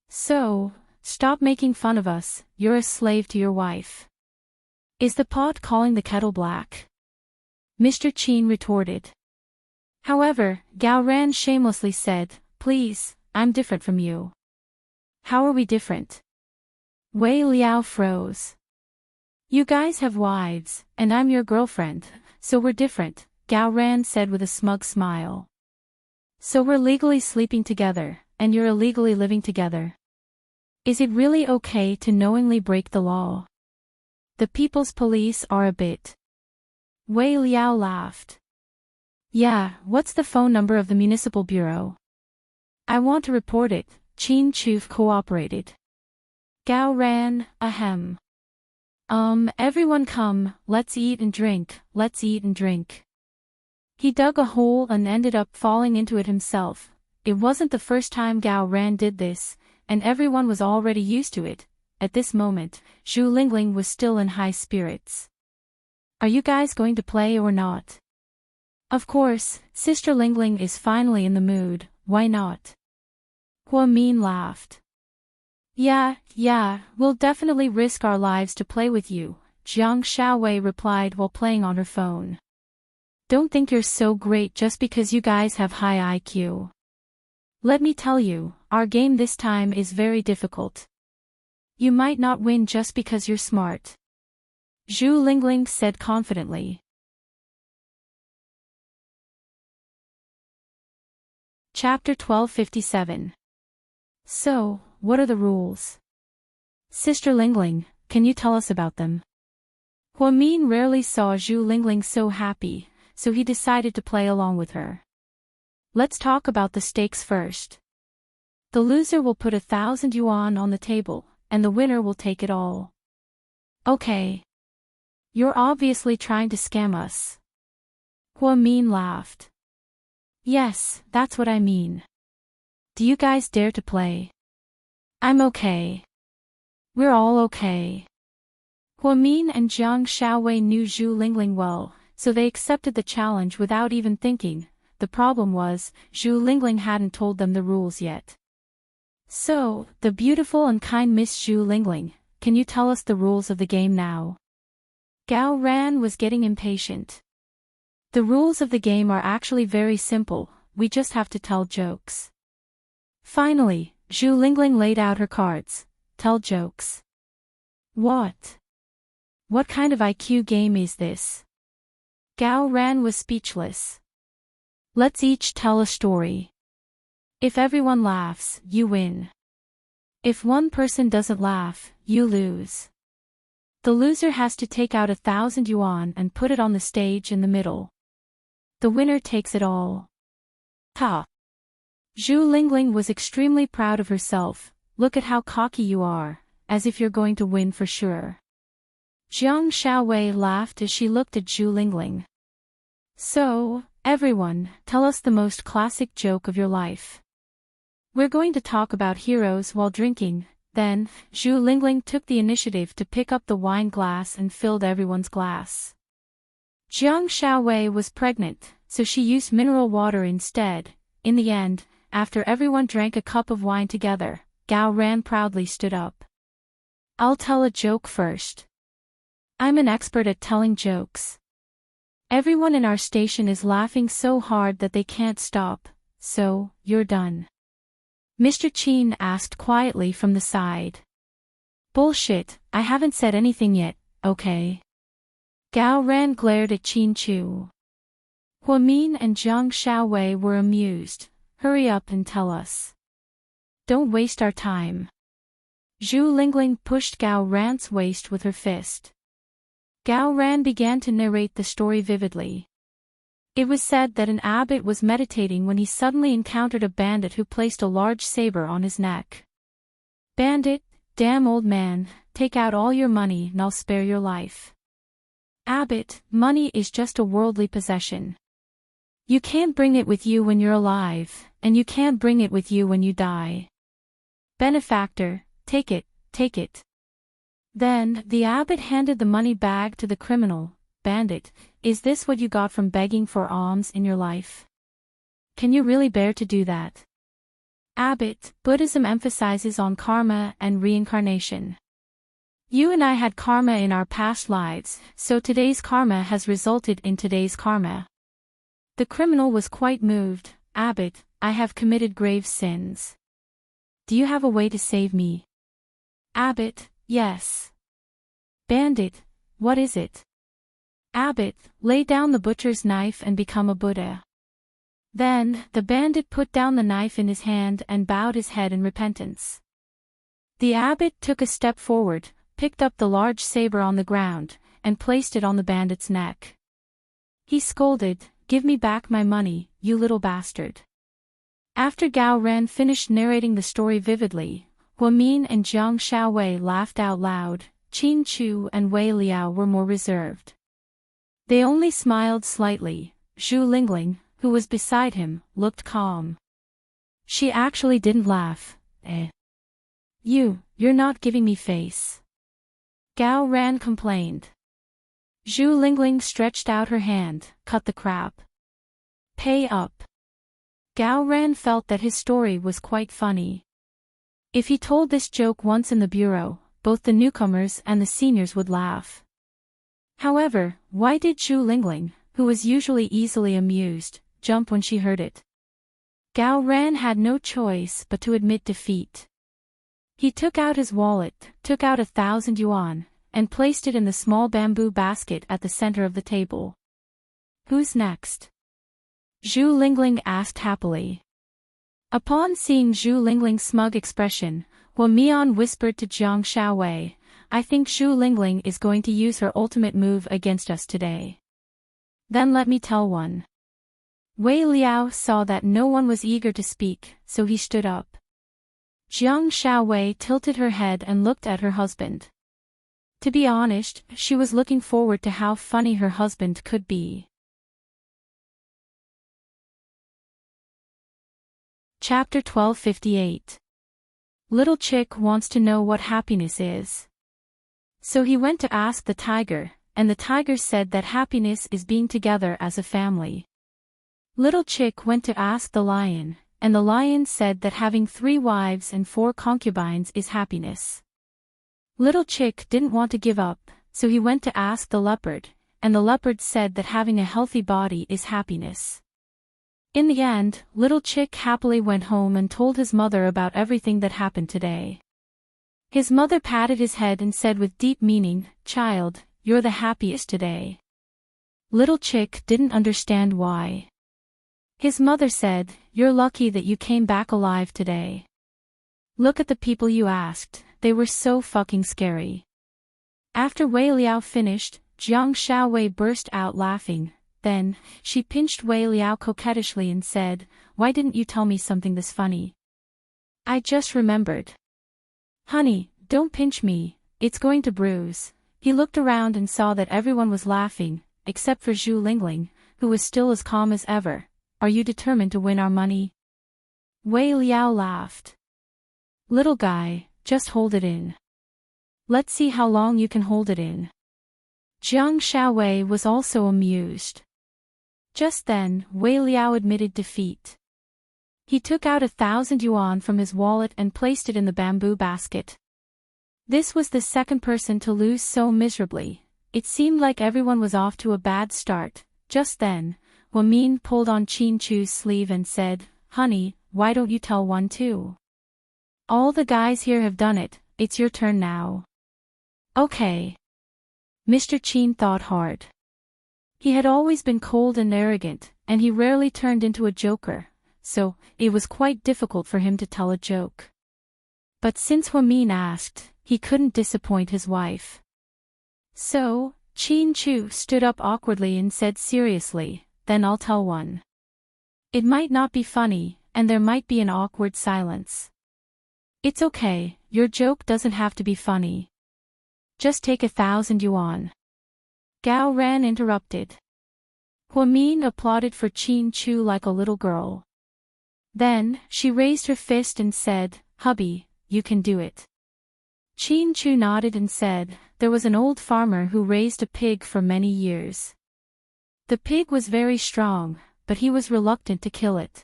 Speaker 1: So, stop making fun of us, you're a slave to your wife. Is the pot calling the kettle black? Mr. Qin retorted. However, Gao Ran shamelessly said, Please, I'm different from you. How are we different? Wei Liao froze. You guys have wives, and I'm your girlfriend, so we're different, Gao Ran said with a smug smile. So we're legally sleeping together, and you're illegally living together. Is it really okay to knowingly break the law? The people's police are a bit. Wei Liao laughed. Yeah, what's the phone number of the municipal bureau? I want to report it, Qin Chu cooperated. Gao Ran, ahem. Everyone come, let's eat and drink, let's eat and drink. He dug a hole and ended up falling into it himself. It wasn't the first time Gao Ran did this, and everyone was already used to it. At this moment, Zhu Lingling was still in high spirits. Are you guys going to play or not? Of course, Sister Lingling is finally in the mood, why not? Huamin laughed. Yeah, we'll definitely risk our lives to play with you, Jiang Shaowei replied while playing on her phone. Don't think you're so great just because you guys have high IQ. Let me tell you, our game this time is very difficult. You might not win just because you're smart. Zhu Lingling said confidently. Chapter 1257. So, what are the rules? Sister Lingling, can you tell us about them? Huamin rarely saw Zhu Lingling so happy, so he decided to play along with her. Let's talk about the stakes first. The loser will put 1,000 yuan on the table, and the winner will take it all. Okay. You're obviously trying to scam us. Huamin laughed. Yes, that's what I mean. Do you guys dare to play? I'm okay. We're all okay. Huamin and Jiang Shaowei knew Zhu Lingling well, so they accepted the challenge without even thinking. The problem was, Zhu Lingling hadn't told them the rules yet. So, the beautiful and kind Miss Zhu Lingling, can you tell us the rules of the game now? Gao Ran was getting impatient. The rules of the game are actually very simple, we just have to tell jokes. Finally, Zhu Lingling laid out her cards. Tell jokes. What? What kind of IQ game is this? Gao Ran was speechless. Let's each tell a story. If everyone laughs, you win. If one person doesn't laugh, you lose. The loser has to take out 1,000 yuan and put it on the stage in the middle. The winner takes it all. Ha! Zhu Lingling was extremely proud of herself. Look at how cocky you are, as if you're going to win for sure. Jiang Xiaowei laughed as she looked at Zhu Lingling. So, everyone, tell us the most classic joke of your life. We're going to talk about heroes while drinking. Then, Zhu Lingling took the initiative to pick up the wine glass and filled everyone's glass. Jiang Xiaowei was pregnant, so she used mineral water instead. In the end, after everyone drank a cup of wine together, Gao Ran proudly stood up. I'll tell a joke first. I'm an expert at telling jokes. Everyone in our station is laughing so hard that they can't stop, so, you're done. Mr. Qin asked quietly from the side. Bullshit, I haven't said anything yet, okay? Gao Ran glared at Qin Chu. Huamin and Jiang Xiaowei were amused. Hurry up and tell us. Don't waste our time. Zhu Lingling pushed Gao Ran's waist with her fist. Gao Ran began to narrate the story vividly. It was said that an abbot was meditating when he suddenly encountered a bandit who placed a large saber on his neck. Bandit, damn old man, take out all your money and I'll spare your life. Abbot, money is just a worldly possession. You can't bring it with you when you're alive, and you can't bring it with you when you die. Benefactor, take it, take it. Then, the abbot handed the money bag to the criminal. Bandit, is this what you got from begging for alms in your life? Can you really bear to do that? Abbot, Buddhism emphasizes on karma and reincarnation. You and I had karma in our past lives, so today's karma has resulted in today's karma. The criminal was quite moved. Abbot, I have committed grave sins. Do you have a way to save me? Abbot, yes. Bandit, what is it? Abbot, lay down the butcher's knife and become a Buddha. Then, the bandit put down the knife in his hand and bowed his head in repentance. The abbot took a step forward, picked up the large saber on the ground, and placed it on the bandit's neck. He scolded, "Give me back my money, you little bastard." After Gao Ran finished narrating the story vividly, Huamin and Jiang Xiaowei laughed out loud. Qin Chu and Wei Liao were more reserved. They only smiled slightly. Zhu Lingling, who was beside him, looked calm. She actually didn't laugh. You're not giving me face. Gao Ran complained. Zhu Lingling stretched out her hand, cut the crap. Pay up. Gao Ran felt that his story was quite funny. If he told this joke once in the bureau, both the newcomers and the seniors would laugh. However, why did Zhu Lingling, who was usually easily amused, jump when she heard it? Gao Ran had no choice but to admit defeat. He took out his wallet, took out 1,000 yuan, and placed it in the small bamboo basket at the center of the table. Who's next? Zhu Lingling asked happily. Upon seeing Zhu Lingling's smug expression, Huamian whispered to Jiang Xiaowei, "I think Zhu Lingling is going to use her ultimate move against us today." Then let me tell one. Wei Liao saw that no one was eager to speak, so he stood up. Jiang Xiaowei tilted her head and looked at her husband. To be honest, she was looking forward to how funny her husband could be. Chapter 1258. Little Chick wants to know what happiness is. So he went to ask the tiger, and the tiger said that happiness is being together as a family. Little Chick went to ask the lion, and the lion said that having 3 wives and 4 concubines is happiness. Little Chick didn't want to give up, so he went to ask the leopard, and the leopard said that having a healthy body is happiness. In the end, Little Chick happily went home and told his mother about everything that happened today. His mother patted his head and said with deep meaning, "Child, you're the happiest today." Little Chick didn't understand why. His mother said, "You're lucky that you came back alive today. Look at the people you asked, they were so fucking scary." After Wei Liao finished, Jiang Xiaowei burst out laughing. Then, she pinched Wei Liao coquettishly and said, "Why didn't you tell me something this funny?" "I just remembered." "Honey, don't pinch me, it's going to bruise. He looked around and saw that everyone was laughing, except for Zhu Lingling, who was still as calm as ever. Are you determined to win our money? Wei Liao laughed. Little guy, just hold it in. Let's see how long you can hold it in. Jiang Xiaowei was also amused. Just then, Wei Liao admitted defeat. He took out 1,000 yuan from his wallet and placed it in the bamboo basket. This was the second person to lose so miserably. It seemed like everyone was off to a bad start. Just then, Min pulled on Qin Chu's sleeve and said, Honey, why don't you tell one too? All the guys here have done it, it's your turn now. Okay. Mr. Qin thought hard. He had always been cold and arrogant, and he rarely turned into a joker, so it was quite difficult for him to tell a joke. But since Min asked, he couldn't disappoint his wife. So, Qin Chu stood up awkwardly and said seriously, Then I'll tell one. It might not be funny, and there might be an awkward silence. It's okay, your joke doesn't have to be funny. Just take 1,000 yuan. Gao Ran interrupted. Min applauded for Qin Chu like a little girl. Then, she raised her fist and said, Hubby, you can do it. Qin Chu nodded and said, There was an old farmer who raised a pig for many years. The pig was very strong, but he was reluctant to kill it.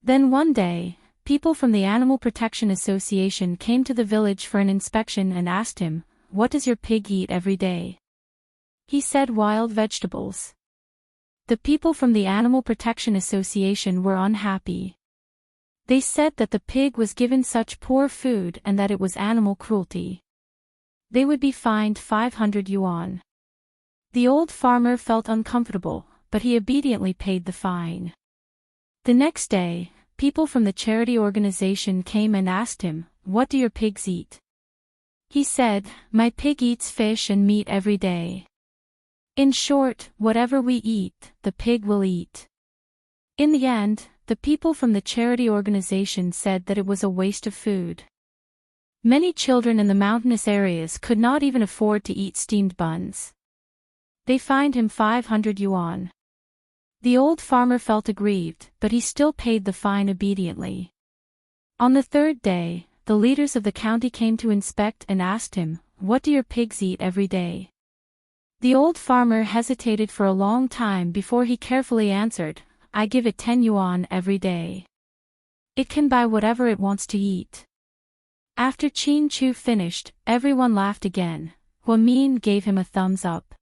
Speaker 1: Then one day, people from the Animal Protection Association came to the village for an inspection and asked him, What does your pig eat every day? He said wild vegetables. The people from the Animal Protection Association were unhappy. They said that the pig was given such poor food and that it was animal cruelty. They would be fined 500 yuan. The old farmer felt uncomfortable, but he obediently paid the fine. The next day, people from the charity organization came and asked him, What do your pigs eat? He said, My pig eats fish and meat every day. In short, whatever we eat, the pig will eat. In the end, the people from the charity organization said that it was a waste of food. Many children in the mountainous areas could not even afford to eat steamed buns. They fined him 500 yuan. The old farmer felt aggrieved, but he still paid the fine obediently. On the third day, the leaders of the county came to inspect and asked him, What do your pigs eat every day? The old farmer hesitated for a long time before he carefully answered, I give it 10 yuan every day. It can buy whatever it wants to eat. After Qin Chu finished, everyone laughed again. Min gave him a thumbs up.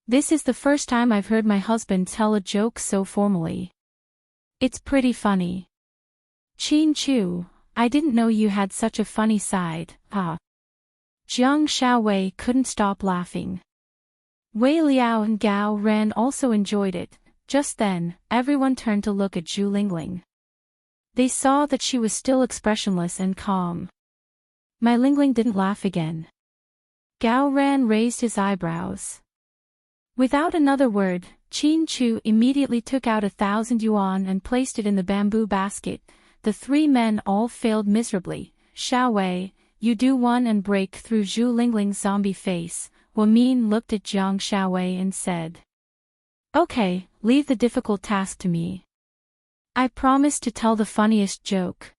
Speaker 1: This is the first time I've heard my husband tell a joke so formally. It's pretty funny. Qin Chu, I didn't know you had such a funny side, huh? Jiang Xiaowei couldn't stop laughing. Wei Liao and Gao Ren also enjoyed it. Just then, everyone turned to look at Zhu Lingling. They saw that she was still expressionless and calm. My Lingling didn't laugh again. Gao Ran raised his eyebrows. Without another word, Qin Chu immediately took out 1,000 yuan and placed it in the bamboo basket. The three men all failed miserably. Xiaowei, you do one and break through Zhu Lingling's zombie face. Min looked at Jiang Xiaowei and said, Okay, leave the difficult task to me. I promise to tell the funniest joke.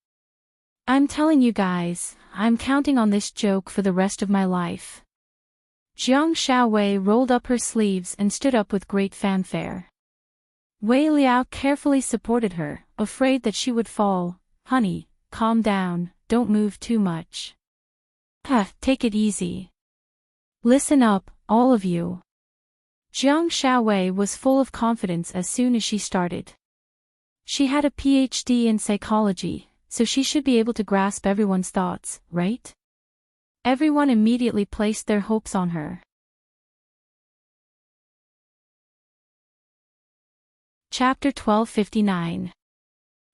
Speaker 1: I'm telling you guys, I'm counting on this joke for the rest of my life. Jiang Xiaowei rolled up her sleeves and stood up with great fanfare. Wei Liao carefully supported her, afraid that she would fall. Honey, calm down, don't move too much. Take it easy. Listen up, all of you. Jiang Xiaowei was full of confidence as soon as she started. She had a PhD in psychology, so she should be able to grasp everyone's thoughts, right? Everyone immediately placed their hopes on her. Chapter 1259.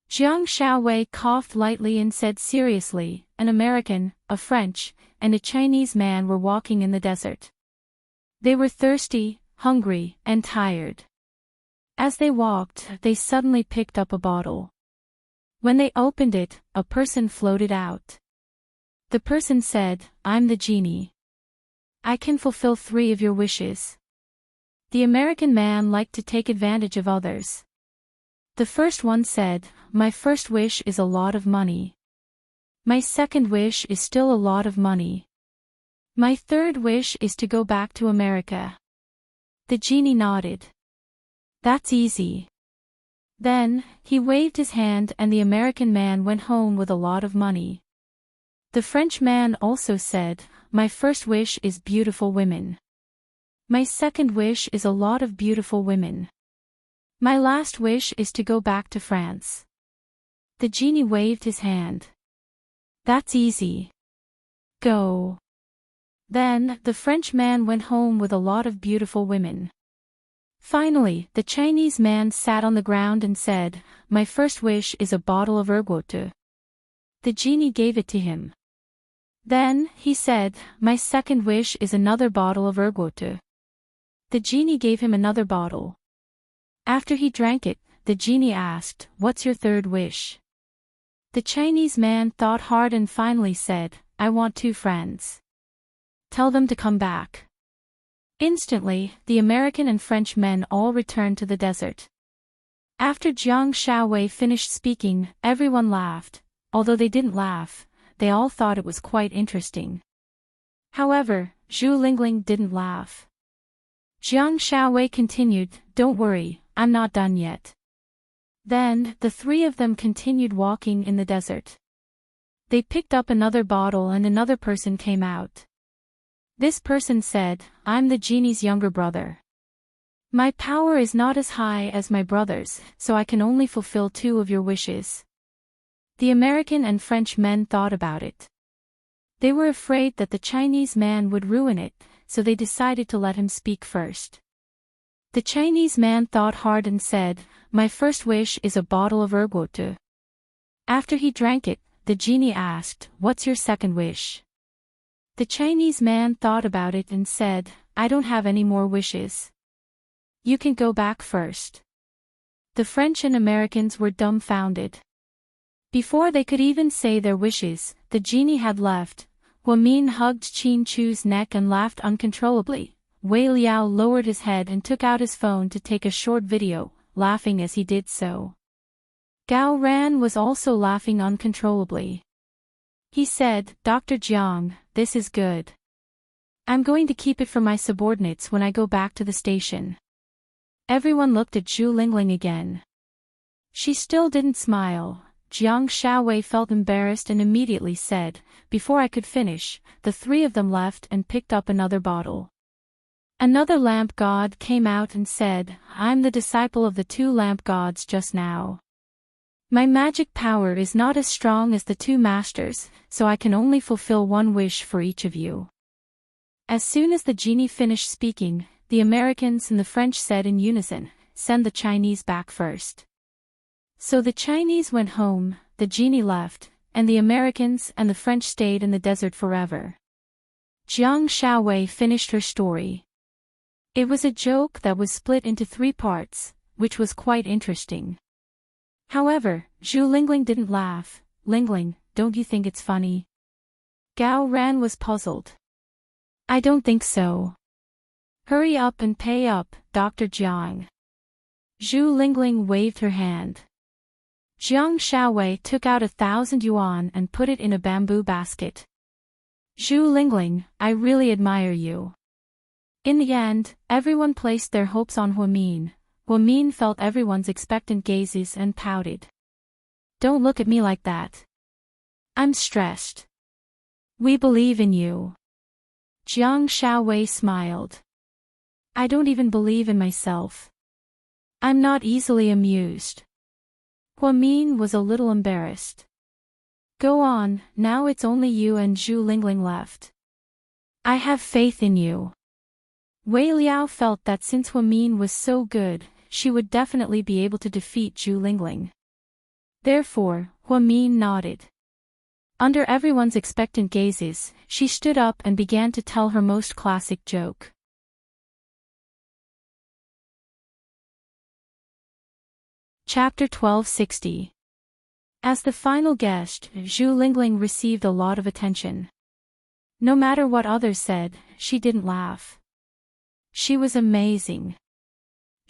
Speaker 1: Jiang Xiaowei coughed lightly and said seriously, An American, a French, and a Chinese man were walking in the desert. They were thirsty, hungry, and tired. As they walked, they suddenly picked up a bottle. When they opened it, a person floated out. The person said, I'm the genie. I can fulfill 3 of your wishes. The American man liked to take advantage of others. The first one said, my first wish is a lot of money. My second wish is still a lot of money. My third wish is to go back to America. The genie nodded. That's easy. Then, he waved his hand and the American man went home with a lot of money. The French man also said, my first wish is beautiful women. My second wish is a lot of beautiful women. My last wish is to go back to France. The genie waved his hand. That's easy. Go. Then, the French man went home with a lot of beautiful women. Finally, the Chinese man sat on the ground and said, my first wish is a bottle of ergotte. The genie gave it to him. Then, he said, my second wish is another bottle of ergotte. The genie gave him another bottle. After he drank it, the genie asked, what's your third wish? The Chinese man thought hard and finally said, I want 2 friends. Tell them to come back. Instantly, the American and French men all returned to the desert. After Jiang Shaowei finished speaking, everyone laughed. Although they didn't laugh, they all thought it was quite interesting. However, Zhu Lingling didn't laugh. Jiang Shaowei continued, don't worry, I'm not done yet. Then, the 3 of them continued walking in the desert. They picked up another bottle and another person came out. This person said, I'm the genie's younger brother. My power is not as high as my brother's, so I can only fulfill 2 of your wishes. The American and French men thought about it. They were afraid that the Chinese man would ruin it, so they decided to let him speak first. The Chinese man thought hard and said, my first wish is a bottle of ergotte. After he drank it, the genie asked, what's your second wish? The Chinese man thought about it and said, I don't have any more wishes. You can go back first. The French and Americans were dumbfounded. Before they could even say their wishes, the genie had left. Huamin hugged Qin Chu's neck and laughed uncontrollably. Wei Liao lowered his head and took out his phone to take a short video, laughing as he did so. Gao Ran was also laughing uncontrollably. He said, Dr. Jiang, this is good. I'm going to keep it for my subordinates when I go back to the station. Everyone looked at Zhu Lingling again. She still didn't smile. Jiang Shaowei felt embarrassed and immediately said, before I could finish, the 3 of them left and picked up another bottle. Another lamp god came out and said, I'm the disciple of the 2 lamp gods just now. My magic power is not as strong as the 2 masters, so I can only fulfill 1 wish for each of you. As soon as the genie finished speaking, the Americans and the French said in unison, send the Chinese back first. So the Chinese went home, the genie left, and the Americans and the French stayed in the desert forever. Jiang Shaowei finished her story. It was a joke that was split into 3 parts, which was quite interesting. However, Zhu Lingling didn't laugh. Lingling, don't you think it's funny? Gao Ran was puzzled. I don't think so. Hurry up and pay up, Dr. Jiang. Zhu Lingling waved her hand. Jiang Shaowei took out 1,000 yuan and put it in a bamboo basket. Zhu Lingling, I really admire you. In the end, everyone placed their hopes on Huamin. Huamin felt everyone's expectant gazes and pouted. Don't look at me like that. I'm stressed. We believe in you. Jiang Shaowei smiled. I don't even believe in myself. I'm not easily amused. Huamin was a little embarrassed. Go on, now it's only you and Zhu Lingling left. I have faith in you. Wei Liao felt that since Huamin was so good, she would definitely be able to defeat Zhu Lingling. Therefore, Huamin nodded. Under everyone's expectant gazes, she stood up and began to tell her most classic joke. Chapter 1260. As the final guest, Zhu Lingling received a lot of attention. No matter what others said, she didn't laugh. She was amazing.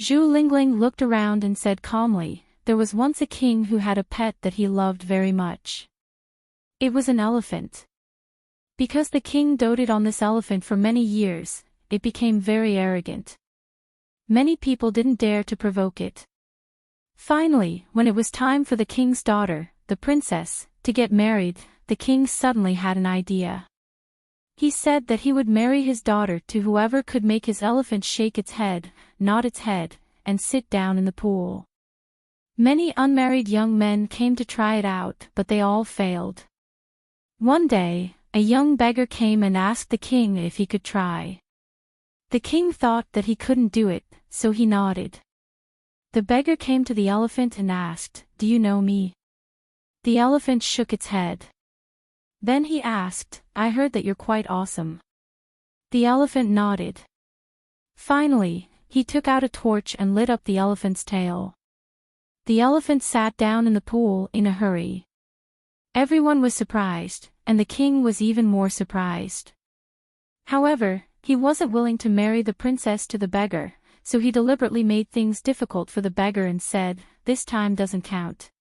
Speaker 1: Zhu Lingling looked around and said calmly, there was once a king who had a pet that he loved very much. It was an elephant. Because the king doted on this elephant for many years, it became very arrogant. Many people didn't dare to provoke it. Finally, when it was time for the king's daughter, the princess, to get married, the king suddenly had an idea. He said that he would marry his daughter to whoever could make his elephant shake its head, nod its head, and sit down in the pool. Many unmarried young men came to try it out, but they all failed. One day, a young beggar came and asked the king if he could try. The king thought that he couldn't do it, so he nodded. The beggar came to the elephant and asked, "Do you know me?" The elephant shook its head. Then he asked, "I heard that you're quite awesome." The elephant nodded. Finally, he took out a torch and lit up the elephant's tail. The elephant sat down in the pool in a hurry. Everyone was surprised, and the king was even more surprised. However, he wasn't willing to marry the princess to the beggar, so he deliberately made things difficult for the beggar and said, "This time doesn't count.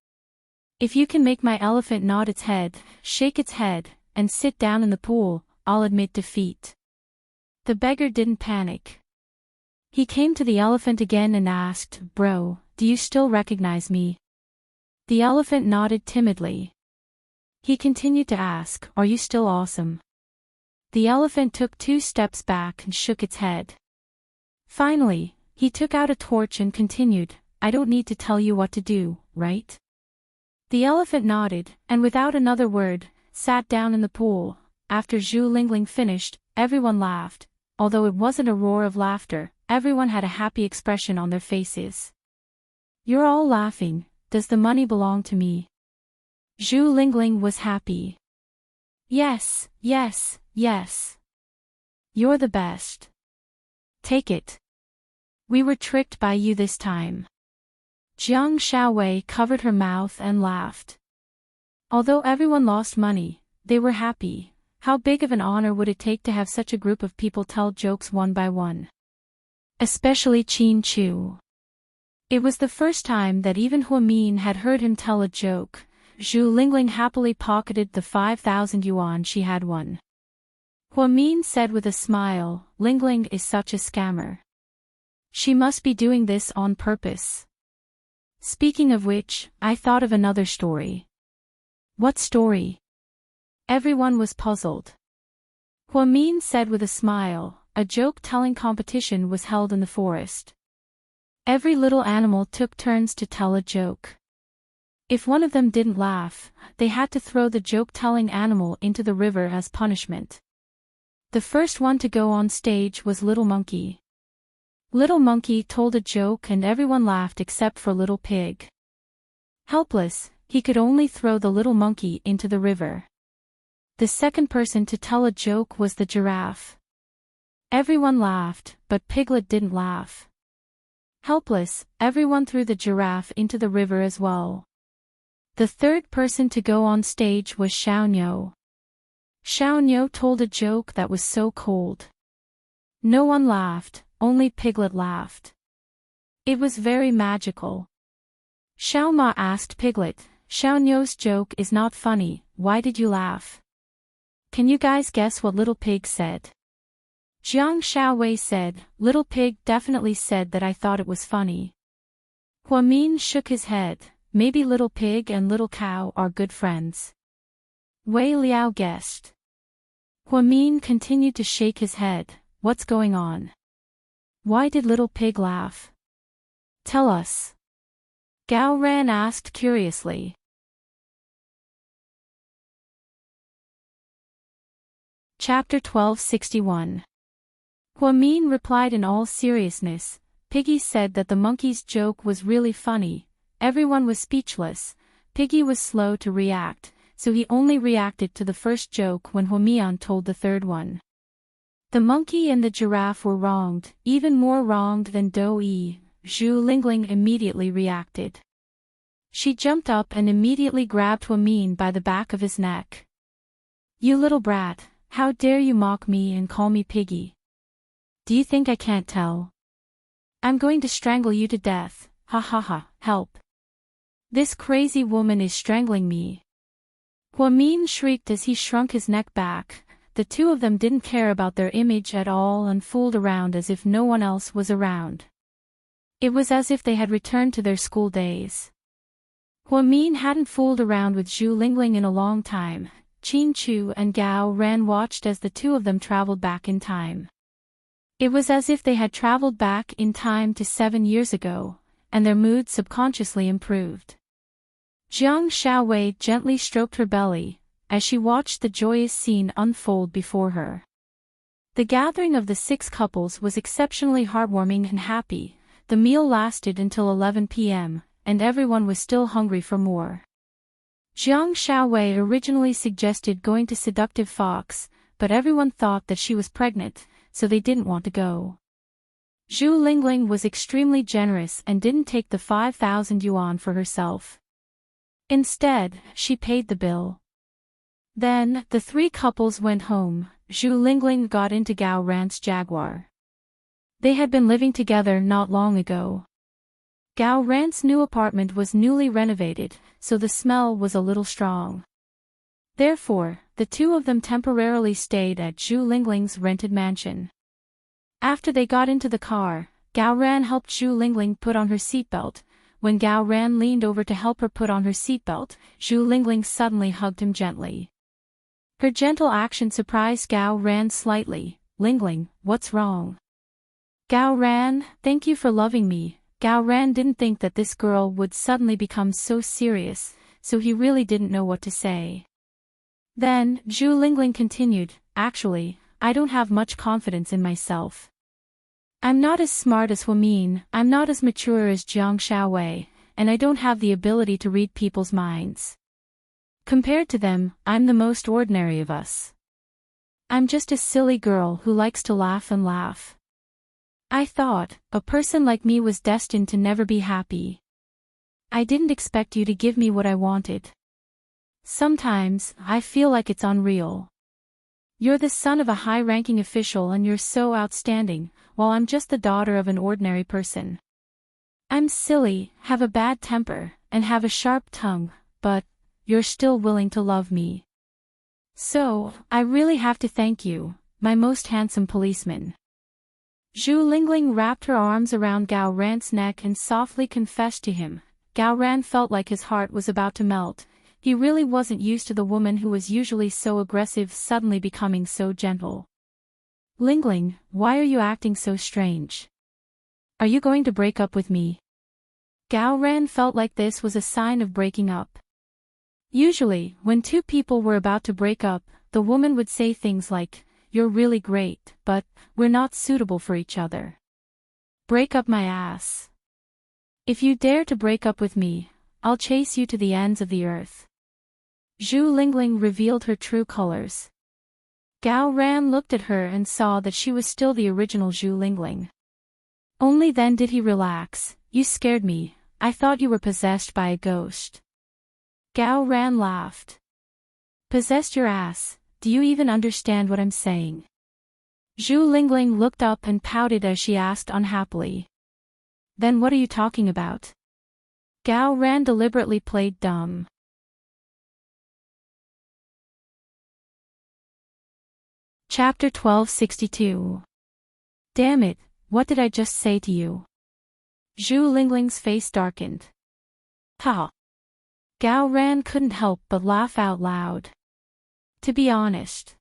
Speaker 1: If you can make my elephant nod its head, shake its head, and sit down in the pool, I'll admit defeat." The beggar didn't panic. He came to the elephant again and asked, "Bro, do you still recognize me?" The elephant nodded timidly. He continued to ask, "Are you still awesome?" The elephant took 2 steps back and shook its head. Finally, he took out a torch and continued, "I don't need to tell you what to do, right?" The elephant nodded, and without another word, sat down in the pool. After Zhu Lingling finished, everyone laughed. Although it wasn't a roar of laughter, everyone had a happy expression on their faces. "You're all laughing, does the money belong to me?" Zhu Lingling was happy. "Yes, yes, yes. You're the best. Take it. We were tricked by you this time." Jiang Xiaowei covered her mouth and laughed. Although everyone lost money, they were happy. How big of an honor would it take to have such a group of people tell jokes one by one? Especially Qin Chu. It was the first time that even Huamin had heard him tell a joke. Zhu Lingling happily pocketed the 5,000 yuan she had won. Huamin said with a smile, "Lingling is such a scammer. She must be doing this on purpose." Speaking of which, I thought of another story. "What story?" Everyone was puzzled. Huamin said with a smile, "A joke-telling competition was held in the forest. Every little animal took turns to tell a joke. If one of them didn't laugh, they had to throw the joke-telling animal into the river as punishment. The first one to go on stage was Little Monkey. Little Monkey told a joke and everyone laughed except for Little Pig. Helpless, he could only throw the little monkey into the river. The second person to tell a joke was the giraffe. Everyone laughed, but Piglet didn't laugh. Helpless, everyone threw the giraffe into the river as well. The third person to go on stage was Xiaoniu. Xiaoniu told a joke that was so cold. No one laughed, only Piglet laughed. It was very magical. Xiaoma asked Piglet, "Xiaoniu's joke is not funny, why did you laugh?" Can you guys guess what Little Pig said? Jiang Xiaowei said, "Little Pig definitely said that I thought it was funny." Huamin shook his head, "Maybe Little Pig and Little Cow are good friends." Wei Liao guessed. Huamin continued to shake his head, "What's going on? Why did Little Pig laugh? Tell us." Gao Ran asked curiously. Chapter 1261. Huamin replied in all seriousness, "Piggy said that the monkey's joke was really funny." Everyone was speechless. Piggy was slow to react, so he only reacted to the first joke when Huamian told the third one. The monkey and the giraffe were wronged, even more wronged than Dou Yi. Zhu Lingling immediately reacted. She jumped up and immediately grabbed Huamin by the back of his neck. You little brat, how dare you mock me and call me piggy? Do you think I can't tell? I'm going to strangle you to death, ha ha ha, help. This crazy woman is strangling me. Huamin shrieked as he shrunk his neck back. The two of them didn't care about their image at all and fooled around as if no one else was around. It was as if they had returned to their school days. Huamin hadn't fooled around with Zhu Lingling in a long time. Qin Chu and Gao Ran watched as the two of them traveled back in time. It was as if they had traveled back in time to 7 years ago, and their mood subconsciously improved. Jiang Xiaowei gently stroked her belly, as she watched the joyous scene unfold before her. The gathering of the 6 couples was exceptionally heartwarming and happy. The meal lasted until 11 p.m., and everyone was still hungry for more. Jiang Xiaowei originally suggested going to Seductive Fox, but everyone thought that she was pregnant, so they didn't want to go. Zhu Lingling was extremely generous and didn't take the 5,000 yuan for herself. Instead, she paid the bill. Then, the 3 couples went home. Zhu Lingling got into Gao Ran's Jaguar. They had been living together not long ago. Gao Ran's new apartment was newly renovated, so the smell was a little strong. Therefore, the two of them temporarily stayed at Zhu Lingling's rented mansion. After they got into the car, Gao Ran helped Zhu Lingling put on her seatbelt. When Gao Ran leaned over to help her put on her seatbelt, Zhu Lingling suddenly hugged him gently. Her gentle action surprised Gao Ran slightly. Lingling, what's wrong? Gao Ran, thank you for loving me. Gao Ran didn't think that this girl would suddenly become so serious, so he really didn't know what to say. Then, Zhu Lingling continued, actually, I don't have much confidence in myself. I'm not as smart as Huamin, I'm not as mature as Jiang Xiaowei, and I don't have the ability to read people's minds. Compared to them, I'm the most ordinary of us. I'm just a silly girl who likes to laugh and laugh. I thought, a person like me was destined to never be happy. I didn't expect you to give me what I wanted. Sometimes, I feel like it's unreal. You're the son of a high-ranking official and you're so outstanding, while I'm just the daughter of an ordinary person. I'm silly, have a bad temper, and have a sharp tongue, but you're still willing to love me. So, I really have to thank you, my most handsome policeman. Zhu Lingling wrapped her arms around Gao Ran's neck and softly confessed to him. Gao Ran felt like his heart was about to melt. He really wasn't used to the woman who was usually so aggressive suddenly becoming so gentle. Lingling, why are you acting so strange? Are you going to break up with me? Gao Ran felt like this was a sign of breaking up. Usually, when two people were about to break up, the woman would say things like, you're really great, but we're not suitable for each other. Break up my ass. If you dare to break up with me, I'll chase you to the ends of the earth. Zhu Lingling revealed her true colors. Gao Ran looked at her and saw that she was still the original Zhu Lingling. Only then did he relax. You scared me, I thought you were possessed by a ghost. Gao Ran laughed. Possessed your ass, do you even understand what I'm saying? Zhu Lingling looked up and pouted as she asked unhappily. Then what are you talking about? Gao Ran deliberately played dumb. Chapter 1262. Damn it, what did I just say to you? Zhu Lingling's face darkened. Ha! Gao Ran couldn't help but laugh out loud. To be honest,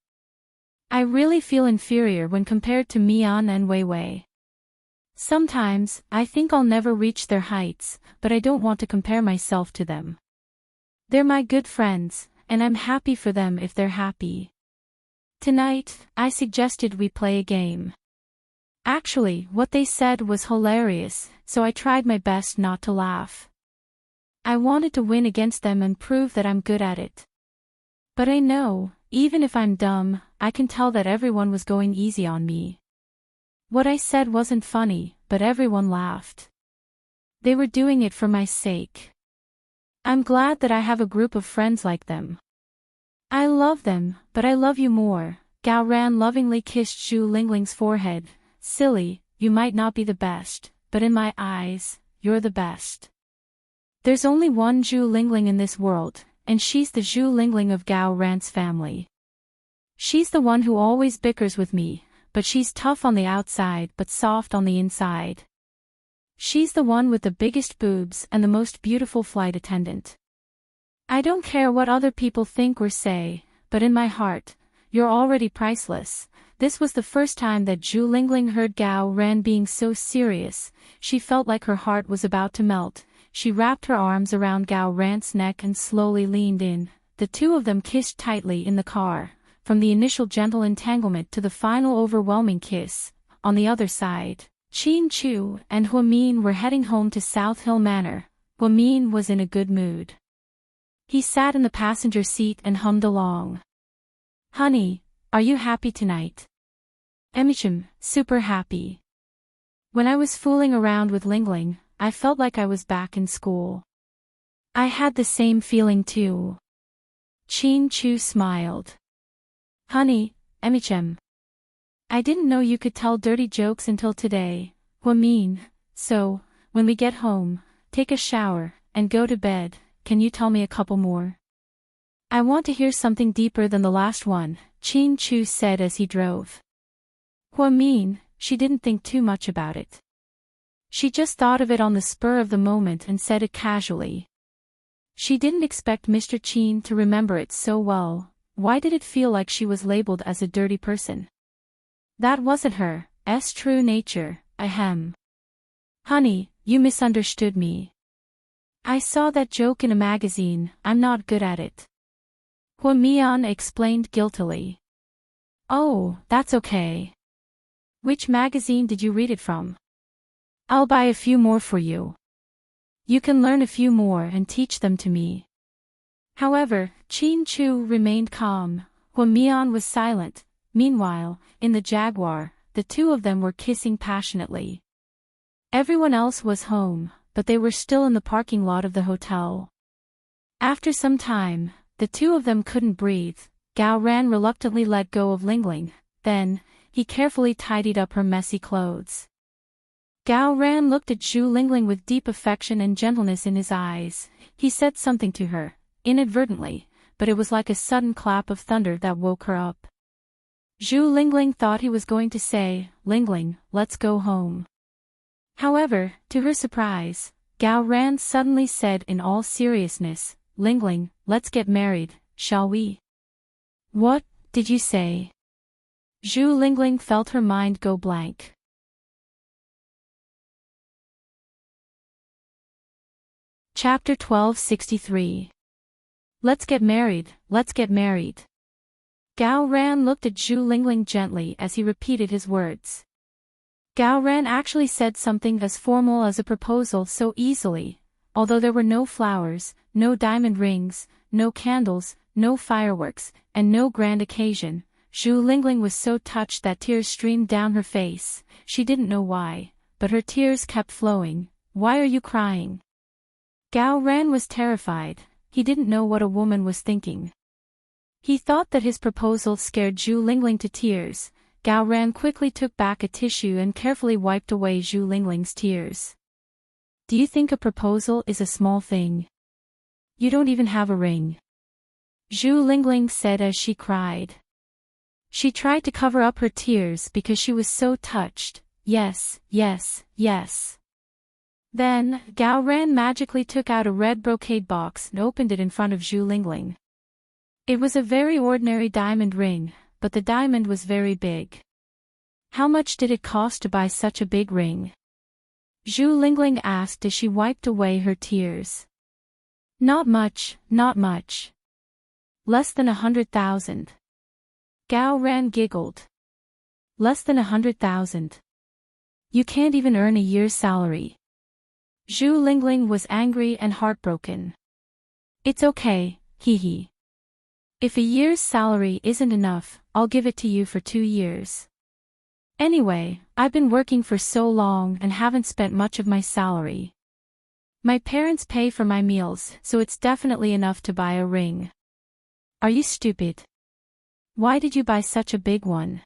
Speaker 1: I really feel inferior when compared to Mian and Wei Wei. Sometimes, I think I'll never reach their heights, but I don't want to compare myself to them. They're my good friends, and I'm happy for them if they're happy. Tonight, I suggested we play a game. Actually, what they said was hilarious, so I tried my best not to laugh. I wanted to win against them and prove that I'm good at it. But I know, even if I'm dumb, I can tell that everyone was going easy on me. What I said wasn't funny, but everyone laughed. They were doing it for my sake. I'm glad that I have a group of friends like them. I love them, but I love you more. Gao Ran lovingly kissed Zhu Lingling's forehead. Silly, you might not be the best, but in my eyes, you're the best. There's only one Zhu Lingling in this world, and she's the Zhu Lingling of Gao Ran's family. She's the one who always bickers with me, but she's tough on the outside but soft on the inside. She's the one with the biggest boobs and the most beautiful flight attendant. I don't care what other people think or say, but in my heart, you're already priceless. This was the first time that Zhu Lingling heard Gao Ran being so serious. She felt like her heart was about to melt. She wrapped her arms around Gao Ran's neck and slowly leaned in. The two of them kissed tightly in the car. From the initial gentle entanglement to the final overwhelming kiss. On the other side, Qin Chu and Huamin were heading home to South Hill Manor. Huamin was in a good mood. He sat in the passenger seat and hummed along. Honey, are you happy tonight? Emichim, super happy. When I was fooling around with Lingling, I felt like I was back in school. I had the same feeling too. Qin Chu smiled. Honey, Emichem. I didn't know you could tell dirty jokes until today, Huamin. So, when we get home, take a shower, and go to bed, can you tell me a couple more? I want to hear something deeper than the last one, Qin Chu said as he drove. Huamin, she didn't think too much about it. She just thought of it on the spur of the moment and said it casually. She didn't expect Mr. Qin to remember it so well. Why did it feel like she was labeled as a dirty person? That wasn't her true nature, ahem. Honey, you misunderstood me. I saw that joke in a magazine, I'm not good at it. Huamian explained guiltily. Oh, that's okay. Which magazine did you read it from? I'll buy a few more for you. You can learn a few more and teach them to me. However, Qin Chu remained calm. Huamian was silent. Meanwhile, in the Jaguar, the two of them were kissing passionately. Everyone else was home, but they were still in the parking lot of the hotel. After some time, the two of them couldn't breathe. Gao Ran reluctantly let go of Lingling. Then, he carefully tidied up her messy clothes. Gao Ran looked at Zhu Lingling with deep affection and gentleness in his eyes. He said something to her, inadvertently, but it was like a sudden clap of thunder that woke her up. Zhu Lingling thought he was going to say, Lingling, let's go home. However, to her surprise, Gao Ran suddenly said in all seriousness, Lingling, let's get married, shall we? What did you say? Zhu Lingling felt her mind go blank. Chapter 1263. Let's get married, let's get married. Gao Ran looked at Zhu Lingling gently as he repeated his words. Gao Ran actually said something as formal as a proposal so easily. Although there were no flowers, no diamond rings, no candles, no fireworks, and no grand occasion, Zhu Lingling was so touched that tears streamed down her face. She didn't know why, but her tears kept flowing. Why are you crying? Gao Ran was terrified. He didn't know what a woman was thinking. He thought that his proposal scared Zhu Lingling to tears. Gao Ran quickly took back a tissue and carefully wiped away Zhu Lingling's tears. Do you think a proposal is a small thing? You don't even have a ring. Zhu Lingling said as she cried. She tried to cover up her tears because she was so touched. Yes, yes, yes. Then, Gao Ran magically took out a red brocade box and opened it in front of Zhu Lingling. It was a very ordinary diamond ring, but the diamond was very big. How much did it cost to buy such a big ring? Zhu Lingling asked as she wiped away her tears. Not much, not much. Less than 100,000. Gao Ran giggled. Less than 100,000. You can't even earn a year's salary. Zhu Lingling was angry and heartbroken. It's okay, hee hee. If a year's salary isn't enough, I'll give it to you for 2 years. Anyway, I've been working for so long and haven't spent much of my salary. My parents pay for my meals, so it's definitely enough to buy a ring. Are you stupid? Why did you buy such a big one?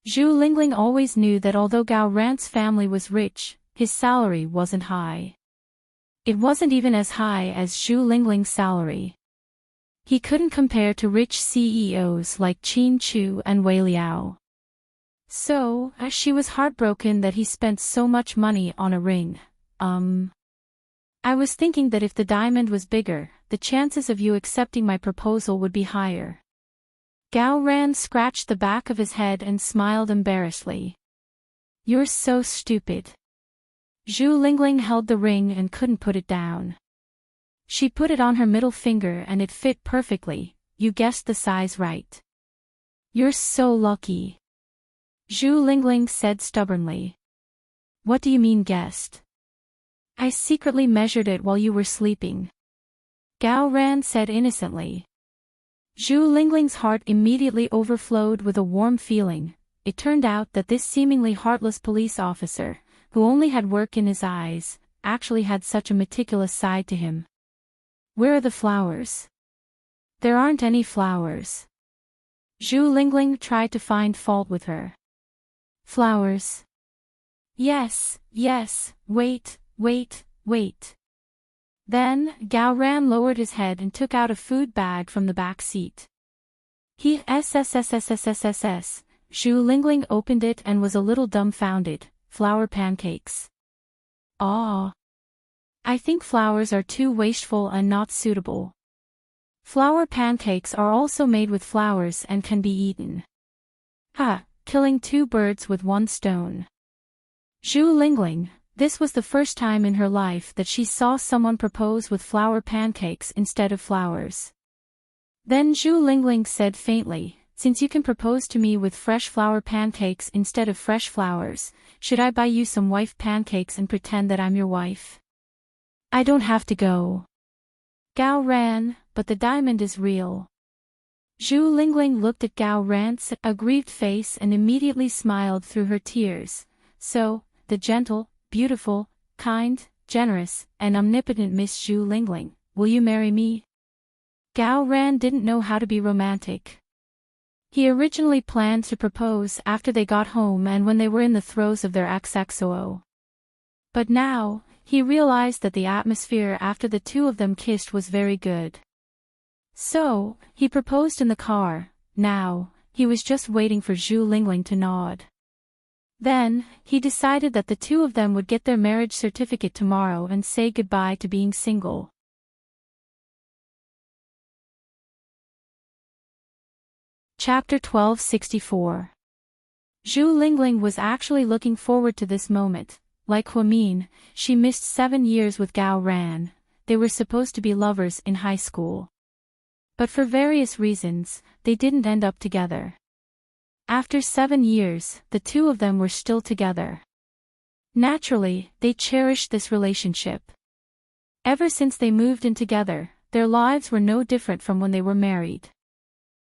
Speaker 1: Zhu Lingling always knew that although Gao Ran's family was rich, his salary wasn't high. It wasn't even as high as Zhu Lingling's salary. He couldn't compare to rich CEOs like Qin Chu and Wei Liao. So, she was heartbroken that he spent so much money on a ring. I was thinking that if the diamond was bigger, the chances of you accepting my proposal would be higher. Gao Ran scratched the back of his head and smiled embarrassedly. You're so stupid. Zhu Lingling held the ring and couldn't put it down. She put it on her middle finger and it fit perfectly. You guessed the size right. You're so lucky. Zhu Lingling said stubbornly. What do you mean guessed? I secretly measured it while you were sleeping. Gao Ran said innocently. Zhu Lingling's heart immediately overflowed with a warm feeling. It turned out that this seemingly heartless police officer, who only had work in his eyes, actually had such a meticulous side to him. Where are the flowers? There aren't any flowers. Zhu Lingling tried to find fault with her. Flowers? Yes, wait. Then, Gao Ran lowered his head and took out a food bag from the back seat. SSSSSSSS. Zhu Lingling opened it and was a little dumbfounded. Flour pancakes. Ah. I think flowers are too wasteful and not suitable. Flour pancakes are also made with flowers and can be eaten. Killing two birds with one stone. Zhu Lingling, this was the first time in her life that she saw someone propose with flour pancakes instead of flowers. Then Zhu Lingling said faintly, since you can propose to me with fresh flour pancakes instead of fresh flowers, should I buy you some wife pancakes and pretend that I'm your wife? I don't have to go. Gao Ran, but the diamond is real. Zhu Lingling looked at Gao Ran's aggrieved face and immediately smiled through her tears. So, the gentle, beautiful, kind, generous, and omnipotent Miss Zhu Lingling, will you marry me? Gao Ran didn't know how to be romantic. He originally planned to propose after they got home and when they were in the throes of their XXOO. But now, he realized that the atmosphere after the two of them kissed was very good. So, he proposed in the car. Now, he was just waiting for Zhu Lingling to nod. Then, he decided that the two of them would get their marriage certificate tomorrow and say goodbye to being single. Chapter 1264. Zhu Lingling was actually looking forward to this moment. Like Huamin, she missed 7 years with Gao Ran. They were supposed to be lovers in high school. But for various reasons, they didn't end up together. After 7 years, the two of them were still together. Naturally, they cherished this relationship. Ever since they moved in together, their lives were no different from when they were married.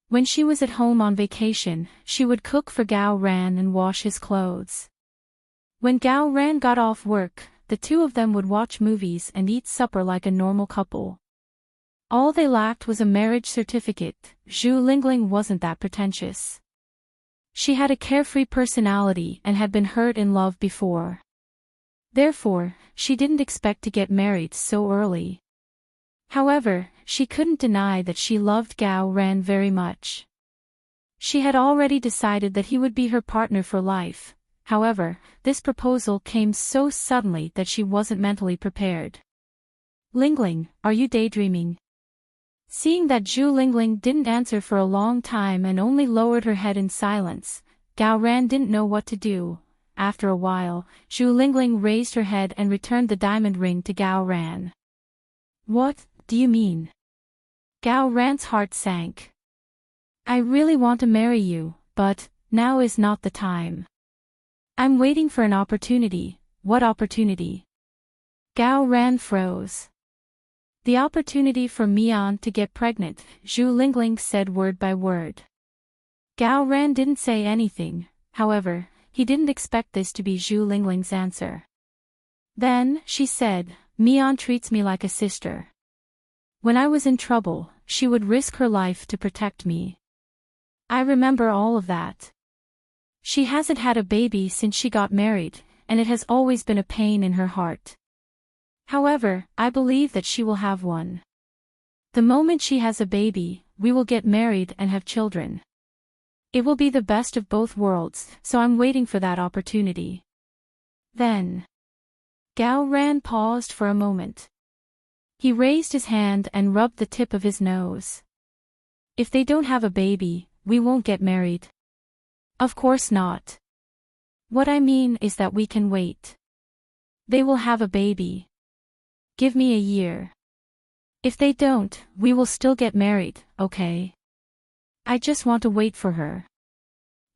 Speaker 1: When she was at home on vacation, she would cook for Gao Ran and wash his clothes. When Gao Ran got off work, the two of them would watch movies and eat supper like a normal couple. All they lacked was a marriage certificate. Zhu Lingling wasn't that pretentious. She had a carefree personality and had been hurt in love before. Therefore, she didn't expect to get married so early. However, she couldn't deny that she loved Gao Ran very much. She had already decided that he would be her partner for life. However, this proposal came so suddenly that she wasn't mentally prepared. Lingling, are you daydreaming? Seeing that Zhu Lingling didn't answer for a long time and only lowered her head in silence, Gao Ran didn't know what to do. After a while, Zhu Lingling raised her head and returned the diamond ring to Gao Ran. What do you mean? Gao Ran's heart sank. I really want to marry you, but now is not the time. I'm waiting for an opportunity. What opportunity? Gao Ran froze. The opportunity for Mian to get pregnant, Zhu Lingling said word by word. Gao Ran didn't say anything, however, he didn't expect this to be Zhu Lingling's answer. Then, she said, Mian treats me like a sister. When I was in trouble, she would risk her life to protect me. I remember all of that. She hasn't had a baby since she got married, and it has always been a pain in her heart. However, I believe that she will have one. The moment she has a baby, we will get married and have children. It will be the best of both worlds, so I'm waiting for that opportunity. Then. Gao Ran paused for a moment. He raised his hand and rubbed the tip of his nose. If they don't have a baby, we won't get married. Of course not. What I mean is that we can wait. They will have a baby. Give me a year. If they don't, we will still get married, okay? I just want to wait for her.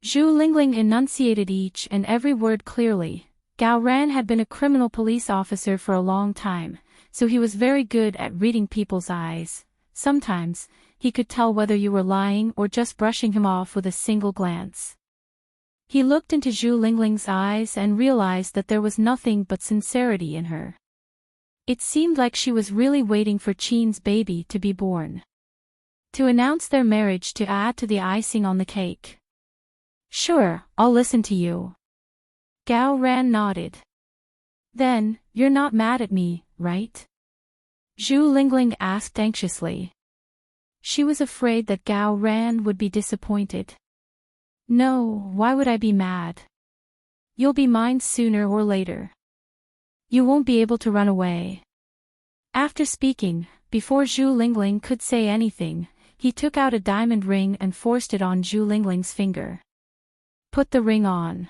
Speaker 1: Zhu Lingling enunciated each and every word clearly. Gao Ran had been a criminal police officer for a long time, so he was very good at reading people's eyes. Sometimes, he could tell whether you were lying or just brushing him off with a single glance. He looked into Zhu Lingling's eyes and realized that there was nothing but sincerity in her. It seemed like she was really waiting for Qin's baby to be born. To announce their marriage to add to the icing on the cake. Sure, I'll listen to you. Gao Ran nodded. Then, you're not mad at me, right? Zhu Lingling asked anxiously. She was afraid that Gao Ran would be disappointed. No, why would I be mad? You'll be mine sooner or later. You won't be able to run away. After speaking, before Zhu Lingling could say anything, he took out a diamond ring and forced it on Zhu Lingling's finger. Put the ring on.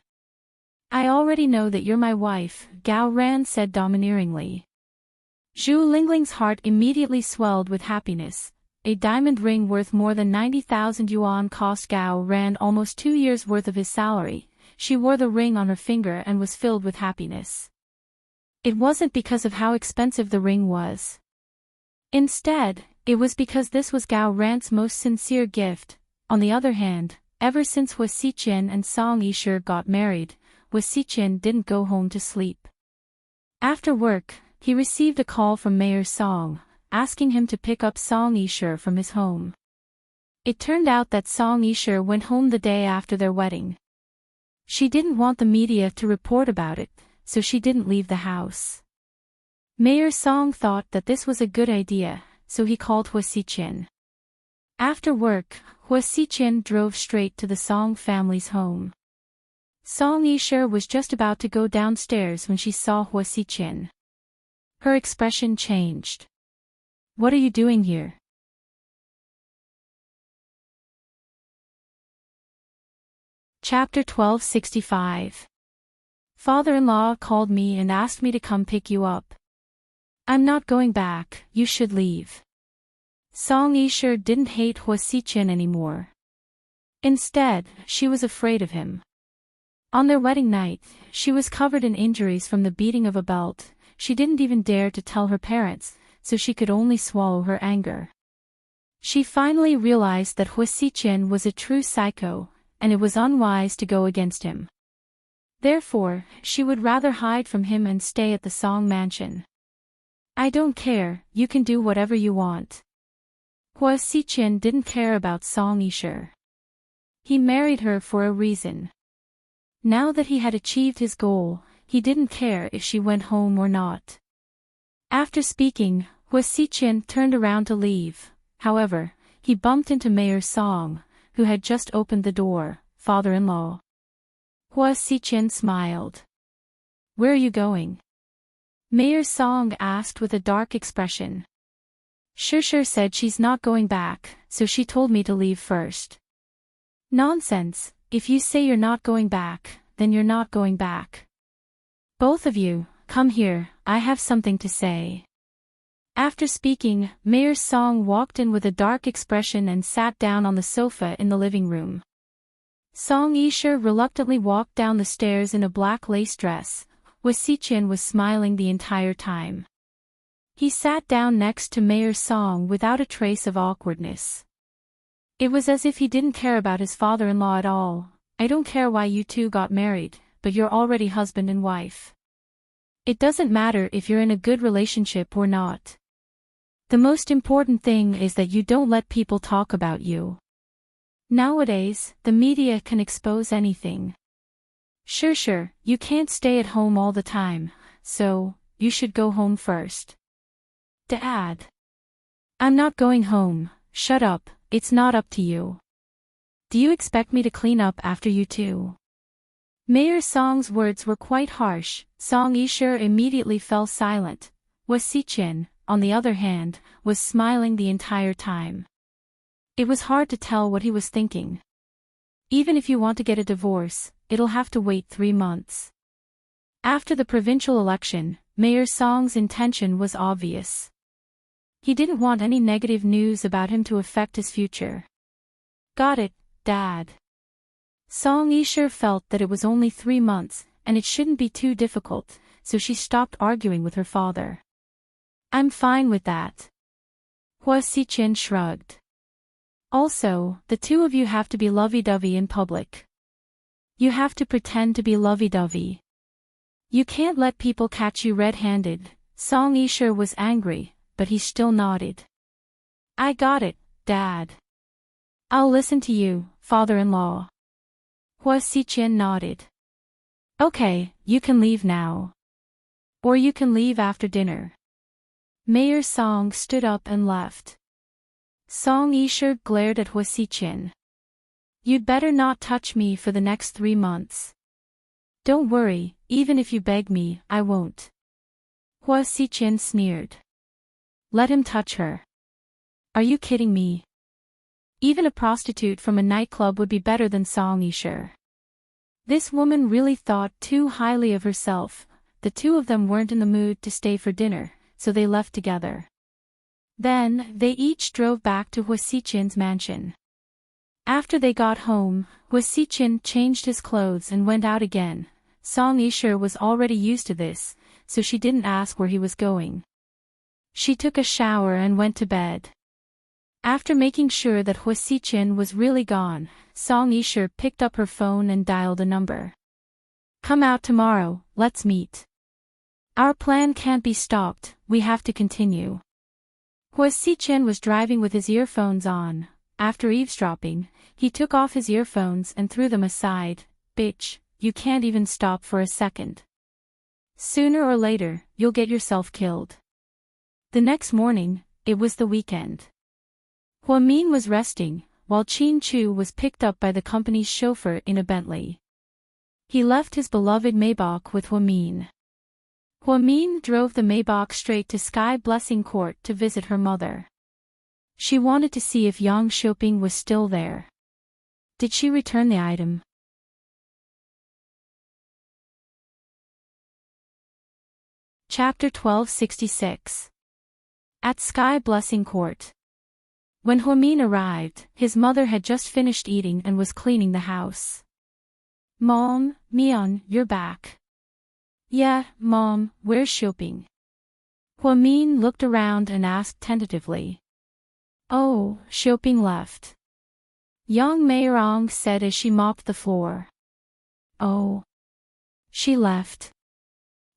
Speaker 1: I already know that you're my wife, Gao Ran said domineeringly. Zhu Lingling's heart immediately swelled with happiness. A diamond ring worth more than 90,000 yuan cost Gao Ran almost 2 years' worth of his salary. She wore the ring on her finger and was filled with happiness. It wasn't because of how expensive the ring was. Instead, it was because this was Gao Ran's most sincere gift. On the other hand, ever since Hua Xiqian and Song Yishe got married, Hua Xiqian didn't go home to sleep. After work, he received a call from Mayor Song, asking him to pick up Song Yishe from his home. It turned out that Song Yishe went home the day after their wedding. She didn't want the media to report about it, so she didn't leave the house. Mayor Song thought that this was a good idea, so he called Hua Xiqian. After work, Hua Xiqian drove straight to the Song family's home. Song Yishe was just about to go downstairs when she saw Hua Xiqian. Her expression changed. What are you doing here? Chapter 1265. Father-in-law called me and asked me to come pick you up. I'm not going back, you should leave. Song Yishe didn't hate Hua Xiqian anymore. Instead, she was afraid of him. On their wedding night, she was covered in injuries from the beating of a belt. She didn't even dare to tell her parents, so she could only swallow her anger. She finally realized that Hua Xiqian was a true psycho, and it was unwise to go against him. Therefore, she would rather hide from him and stay at the Song mansion. I don't care, you can do whatever you want. Hua Xiqian didn't care about Song Yishe. He married her for a reason. Now that he had achieved his goal, he didn't care if she went home or not. After speaking, Hua Xiqian turned around to leave. However, he bumped into Mayor Song, who had just opened the door. Father-in-law. Hua Xiqian smiled. Where are you going? Mayor Song asked with a dark expression. Shusher said she's not going back, so she told me to leave first. Nonsense, if you say you're not going back, then you're not going back. Both of you, come here, I have something to say. After speaking, Mayor Song walked in with a dark expression and sat down on the sofa in the living room. Song Yishe reluctantly walked down the stairs in a black lace dress. Hua Xiqian was smiling the entire time. He sat down next to Mayor Song without a trace of awkwardness. It was as if he didn't care about his father-in-law at all. I don't care why you two got married, but you're already husband and wife. It doesn't matter if you're in a good relationship or not. The most important thing is that you don't let people talk about you. Nowadays, the media can expose anything. Sure, you can't stay at home all the time, so, you should go home first. Dad. I'm not going home, shut up, it's not up to you. Do you expect me to clean up after you too? Mayor Song's words were quite harsh. Song Yisha immediately fell silent. Hua Xichen, on the other hand, was smiling the entire time. It was hard to tell what he was thinking. Even if you want to get a divorce, it'll have to wait 3 months. After the provincial election, Mayor Song's intention was obvious. He didn't want any negative news about him to affect his future. Got it, Dad. Song Yisha felt that it was only 3 months, and it shouldn't be too difficult, so she stopped arguing with her father. I'm fine with that. Hua Xichen shrugged. Also, the two of you have to be lovey-dovey in public. You have to pretend to be lovey-dovey. You can't let people catch you red-handed. Song Yisha was angry, but he still nodded. I got it, Dad. I'll listen to you, father-in-law. Hua Xichen nodded. Okay, you can leave now. Or you can leave after dinner. Mayor Song stood up and left. Song Yisha glared at Hua Xichen. You'd better not touch me for the next 3 months. Don't worry, even if you beg me, I won't. Hua Xichen sneered. Let him touch her. Are you kidding me? Even a prostitute from a nightclub would be better than Song Yisha. This woman really thought too highly of herself. The two of them weren't in the mood to stay for dinner, so they left together. Then, they each drove back to Hua Xichen's mansion. After they got home, Hua Xichen changed his clothes and went out again. Song Yisha was already used to this, so she didn't ask where he was going. She took a shower and went to bed. After making sure that Hua Xichen was really gone, Song Yisha picked up her phone and dialed a number. Come out tomorrow, let's meet. Our plan can't be stopped, we have to continue. Hua Xichen was driving with his earphones on. After eavesdropping, he took off his earphones and threw them aside. Bitch, you can't even stop for a second. Sooner or later, you'll get yourself killed. The next morning, it was the weekend. Hua Min was resting, while Qin Chu was picked up by the company's chauffeur in a Bentley. He left his beloved Maybach with Hua Min. Hua Min drove the Maybach straight to Sky Blessing Court to visit her mother. She wanted to see if Yang Xiaoping was still there. Did she return the item? Chapter 1266. At Sky Blessing Court. When Hua Min arrived, his mother had just finished eating and was cleaning the house. Mom, Mian, you're back. Yeah, Mom, where's Xiaoping? Hua Min looked around and asked tentatively. Oh, Xiaoping left. Yang Meirong said as she mopped the floor. Oh. She left.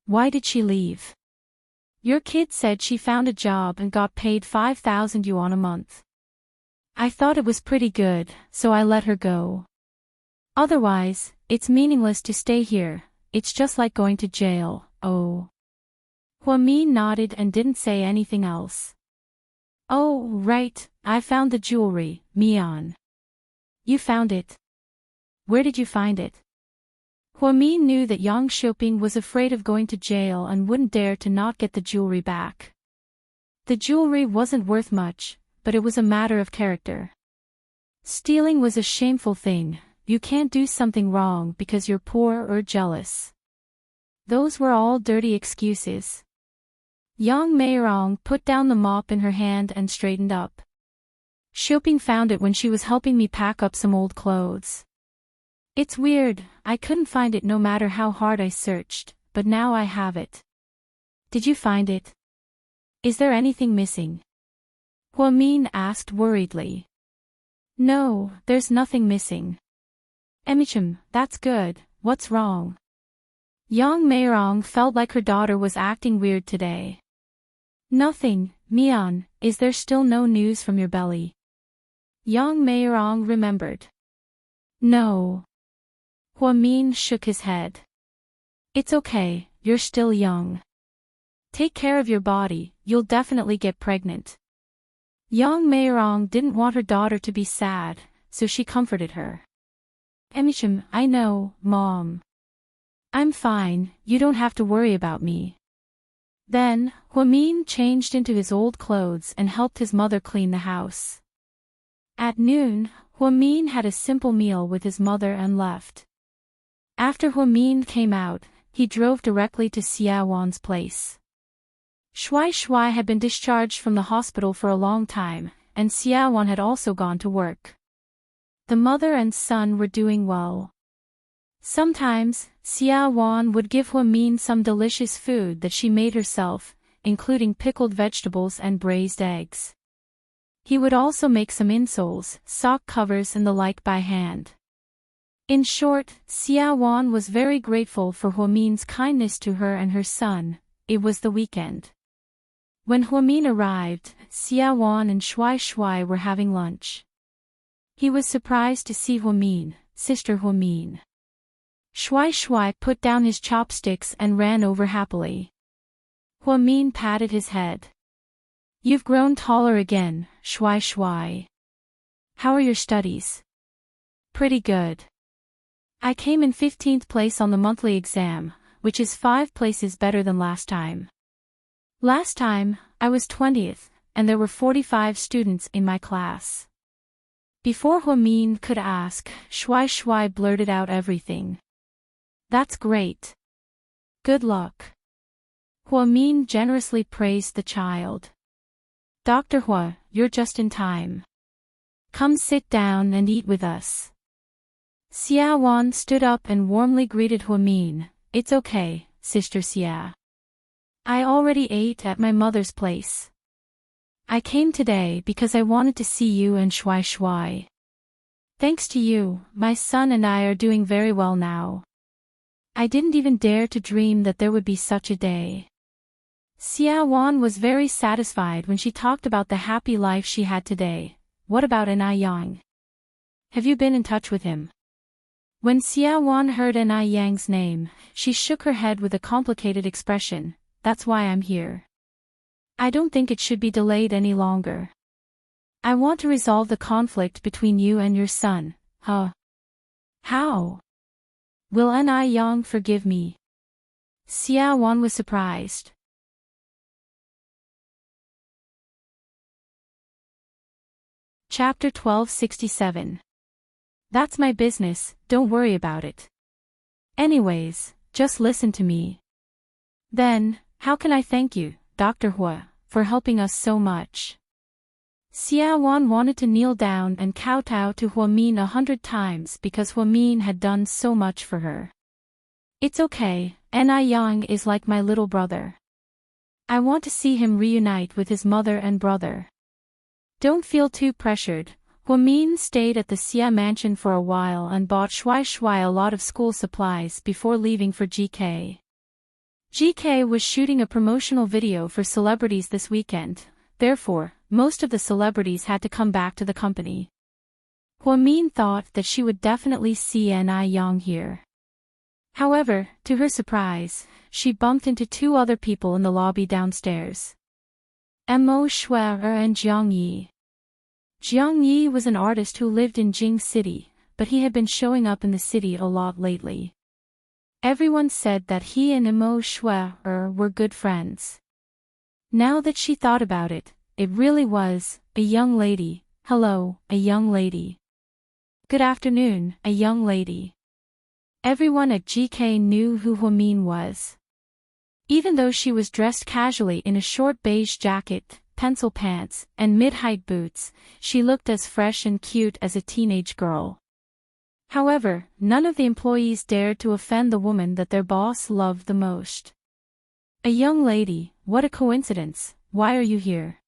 Speaker 1: Why did she leave? Your kid said she found a job and got paid 5,000 yuan a month. I thought it was pretty good, so I let her go. Otherwise, it's meaningless to stay here, it's just like going to jail, oh. Hua Min nodded and didn't say anything else. Oh, right, I found the jewelry, Mian. You found it? Where did you find it? Hua Min knew that Yang Xiaoping was afraid of going to jail and wouldn't dare to not get the jewelry back. The jewelry wasn't worth much, but it was a matter of character. Stealing was a shameful thing. You can't do something wrong because you're poor or jealous. Those were all dirty excuses. Yang Meirong put down the mop in her hand and straightened up. Xiaoping found it when she was helping me pack up some old clothes. It's weird, I couldn't find it no matter how hard I searched, but now I have it. Did you find it? Is there anything missing? Hua Min asked worriedly. No, there's nothing missing. Emichim, that's good, what's wrong? Yang Meirong felt like her daughter was acting weird today. Nothing, Mian, is there still no news from your belly? Yang Meirong remembered. No. Huamin shook his head. It's okay, you're still young. Take care of your body, you'll definitely get pregnant. Yang Meirong didn't want her daughter to be sad, so she comforted her. Emichim, I know, Mom. I'm fine, you don't have to worry about me. Then, Huamin changed into his old clothes and helped his mother clean the house. At noon, Huamin had a simple meal with his mother and left. After Huamin came out, he drove directly to Xiaowan's place. Shui Shui had been discharged from the hospital for a long time, and Xiaowan had also gone to work. The mother and son were doing well. Sometimes, Xiaowan would give Huamin some delicious food that she made herself, including pickled vegetables and braised eggs. He would also make some insoles, sock covers and the like by hand. In short, Xiaowan was very grateful for Huamin's kindness to her and her son. It was the weekend. When Huamin arrived, Xiaowan and Shui Shui were having lunch. He was surprised to see Huamin, Sister Huamin. Shui Shui put down his chopsticks and ran over happily. Huamin patted his head. You've grown taller again, Shui Shui. How are your studies? Pretty good. I came in 15th place on the monthly exam, which is 5 places better than last time. Last time, I was 20th, and there were 45 students in my class. Before Huamin could ask, Shui Shui blurted out everything. That's great. Good luck. Huamin generously praised the child. Dr. Hua, you're just in time. Come sit down and eat with us. Xiaowan stood up and warmly greeted Huamin. It's okay, Sister Xia. I already ate at my mother's place. I came today because I wanted to see you and Shui Shui. Thanks to you, my son and I are doing very well now. I didn't even dare to dream that there would be such a day. Xiaowan was very satisfied when she talked about the happy life she had today. What about Enai Yang? Have you been in touch with him? When Xiaowan heard Enai Yang's name, she shook her head with a complicated expression. That's why I'm here. I don't think it should be delayed any longer. I want to resolve the conflict between you and your son, huh? How? Will Enai Yang forgive me? Xiaowan was surprised. Chapter 1267. That's my business, don't worry about it. Anyways, just listen to me. Then, how can I thank you, Dr. Hua, for helping us so much? Xiaowan wanted to kneel down and kowtow to Huamin 100 times because Huamin had done so much for her. It's okay, Enai Yang is like my little brother. I want to see him reunite with his mother and brother. Don't feel too pressured. Huamin stayed at the Xia mansion for a while and bought Shui Shui a lot of school supplies before leaving for GK. GK was shooting a promotional video for celebrities this weekend, therefore, most of the celebrities had to come back to the company. Huamin thought that she would definitely see Enai Yang here. However, to her surprise, she bumped into 2 other people in the lobby downstairs. Mo Shuer and Jiang Yi. Jiang Yi was an artist who lived in Jing City, but he had been showing up in the city a lot lately. Everyone said that he and Mo Shuer were good friends. Now that she thought about it, it really was, a young lady. Hello, a young lady. Good afternoon, a young lady. Everyone at GK knew who Huamin was. Even though she was dressed casually in a short beige jacket, pencil pants, and mid-height boots, she looked as fresh and cute as a teenage girl. However, none of the employees dared to offend the woman that their boss loved the most. A young lady, what a coincidence, why are you here?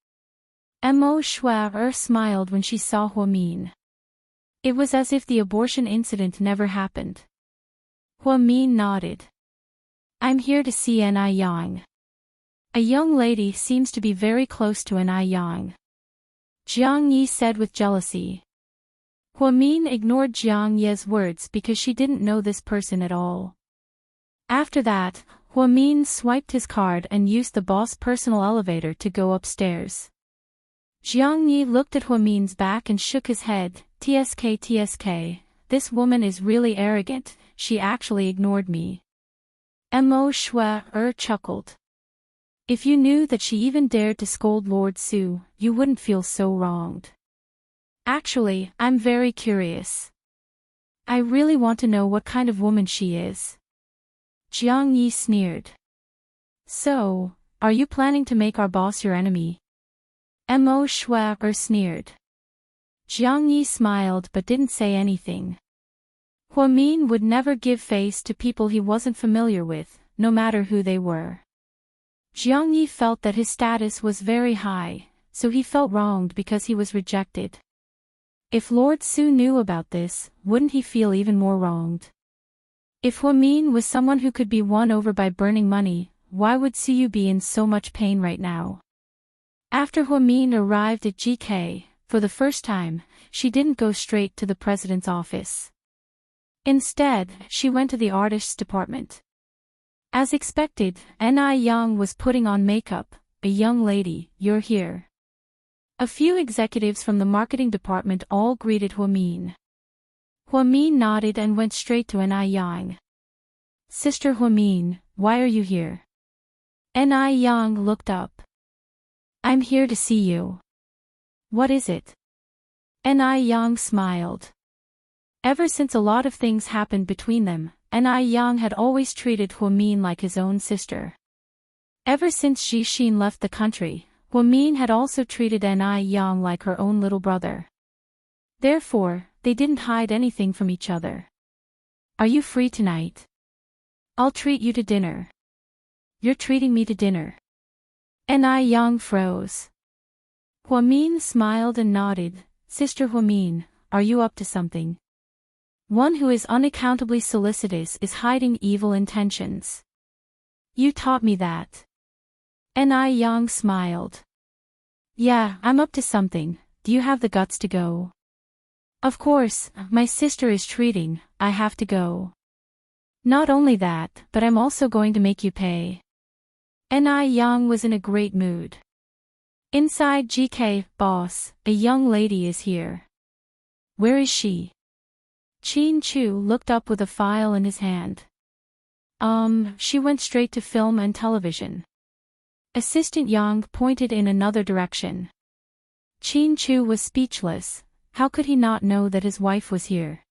Speaker 1: Mo Shuer smiled when she saw Huamin. It was as if the abortion incident never happened. Huamin nodded. I'm here to see Ni Yang. A young lady seems to be very close to Ni Yang. Jiang Yi said with jealousy. Huamin ignored Jiang Ye's words because she didn't know this person at all. After that, Huamin swiped his card and used the boss' personal elevator to go upstairs. Jiang Yi looked at Huamin's back and shook his head. TSK, this woman is really arrogant, she actually ignored me. Mo Shui chuckled. If you knew that she even dared to scold Lord Su, you wouldn't feel so wronged. Actually, I'm very curious. I really want to know what kind of woman she is. Jiang Yi sneered. So, are you planning to make our boss your enemy? Mo Shui sneered. Jiang Yi smiled but didn't say anything. Huamin would never give face to people he wasn't familiar with, no matter who they were. Jiang Yi felt that his status was very high, so he felt wronged because he was rejected. If Lord Su knew about this, wouldn't he feel even more wronged? If Huamin was someone who could be won over by burning money, why would Su be in so much pain right now? After Huamin arrived at GK, for the first time, she didn't go straight to the president's office. Instead, she went to the artist's department. As expected, Ni Yang was putting on makeup. A young lady, you're here. A few executives from the marketing department all greeted Huamin. Huamin nodded and went straight to Ni Yang. Sister Huamin, why are you here? Ni Yang looked up. I'm here to see you. What is it? Ni Yang smiled. Ever since a lot of things happened between them, Ni Yang had always treated Huamin like his own sister. Ever since Ji Xin left the country, Huamin had also treated Ni Yang like her own little brother. Therefore, they didn't hide anything from each other. Are you free tonight? I'll treat you to dinner. You're treating me to dinner. Ni Yang froze. Huamin smiled and nodded. Sister Huamin, are you up to something? One who is unaccountably solicitous is hiding evil intentions. You taught me that. Ni Yang smiled. Yeah, I'm up to something. Do you have the guts to go? Of course, my sister is treating, I have to go. Not only that, but I'm also going to make you pay. Ni Yang was in a great mood. Inside GK, boss, a young lady is here. Where is she? Qin Chu looked up with a file in his hand. She went straight to film and television. Assistant Yang pointed in another direction. Qin Chu was speechless. How could he not know that his wife was here?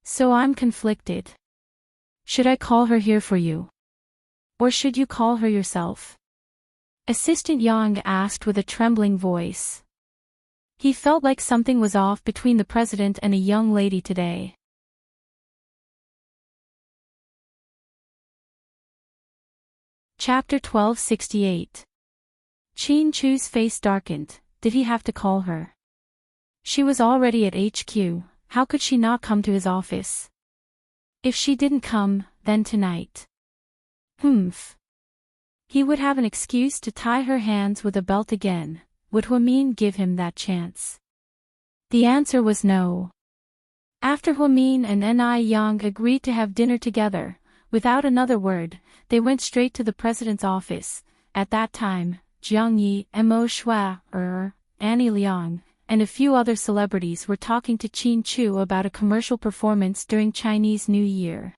Speaker 1: So I'm conflicted. Should I call her here for you? Or should you call her yourself? Assistant Yang asked with a trembling voice. He felt like something was off between the president and a young lady today. Chapter 1268. Qin Chu's face darkened. Did he have to call her? She was already at HQ, how could she not come to his office? If she didn't come, then tonight. He would have an excuse to tie her hands with a belt again. Would Huamin give him that chance? The answer was no. After Huamin and Ni Yang agreed to have dinner together, without another word, they went straight to the president's office. At that time, Jiang Yi, Mo Shui, Annie Liang, and a few other celebrities were talking to Qin Chu about a commercial performance during Chinese New Year.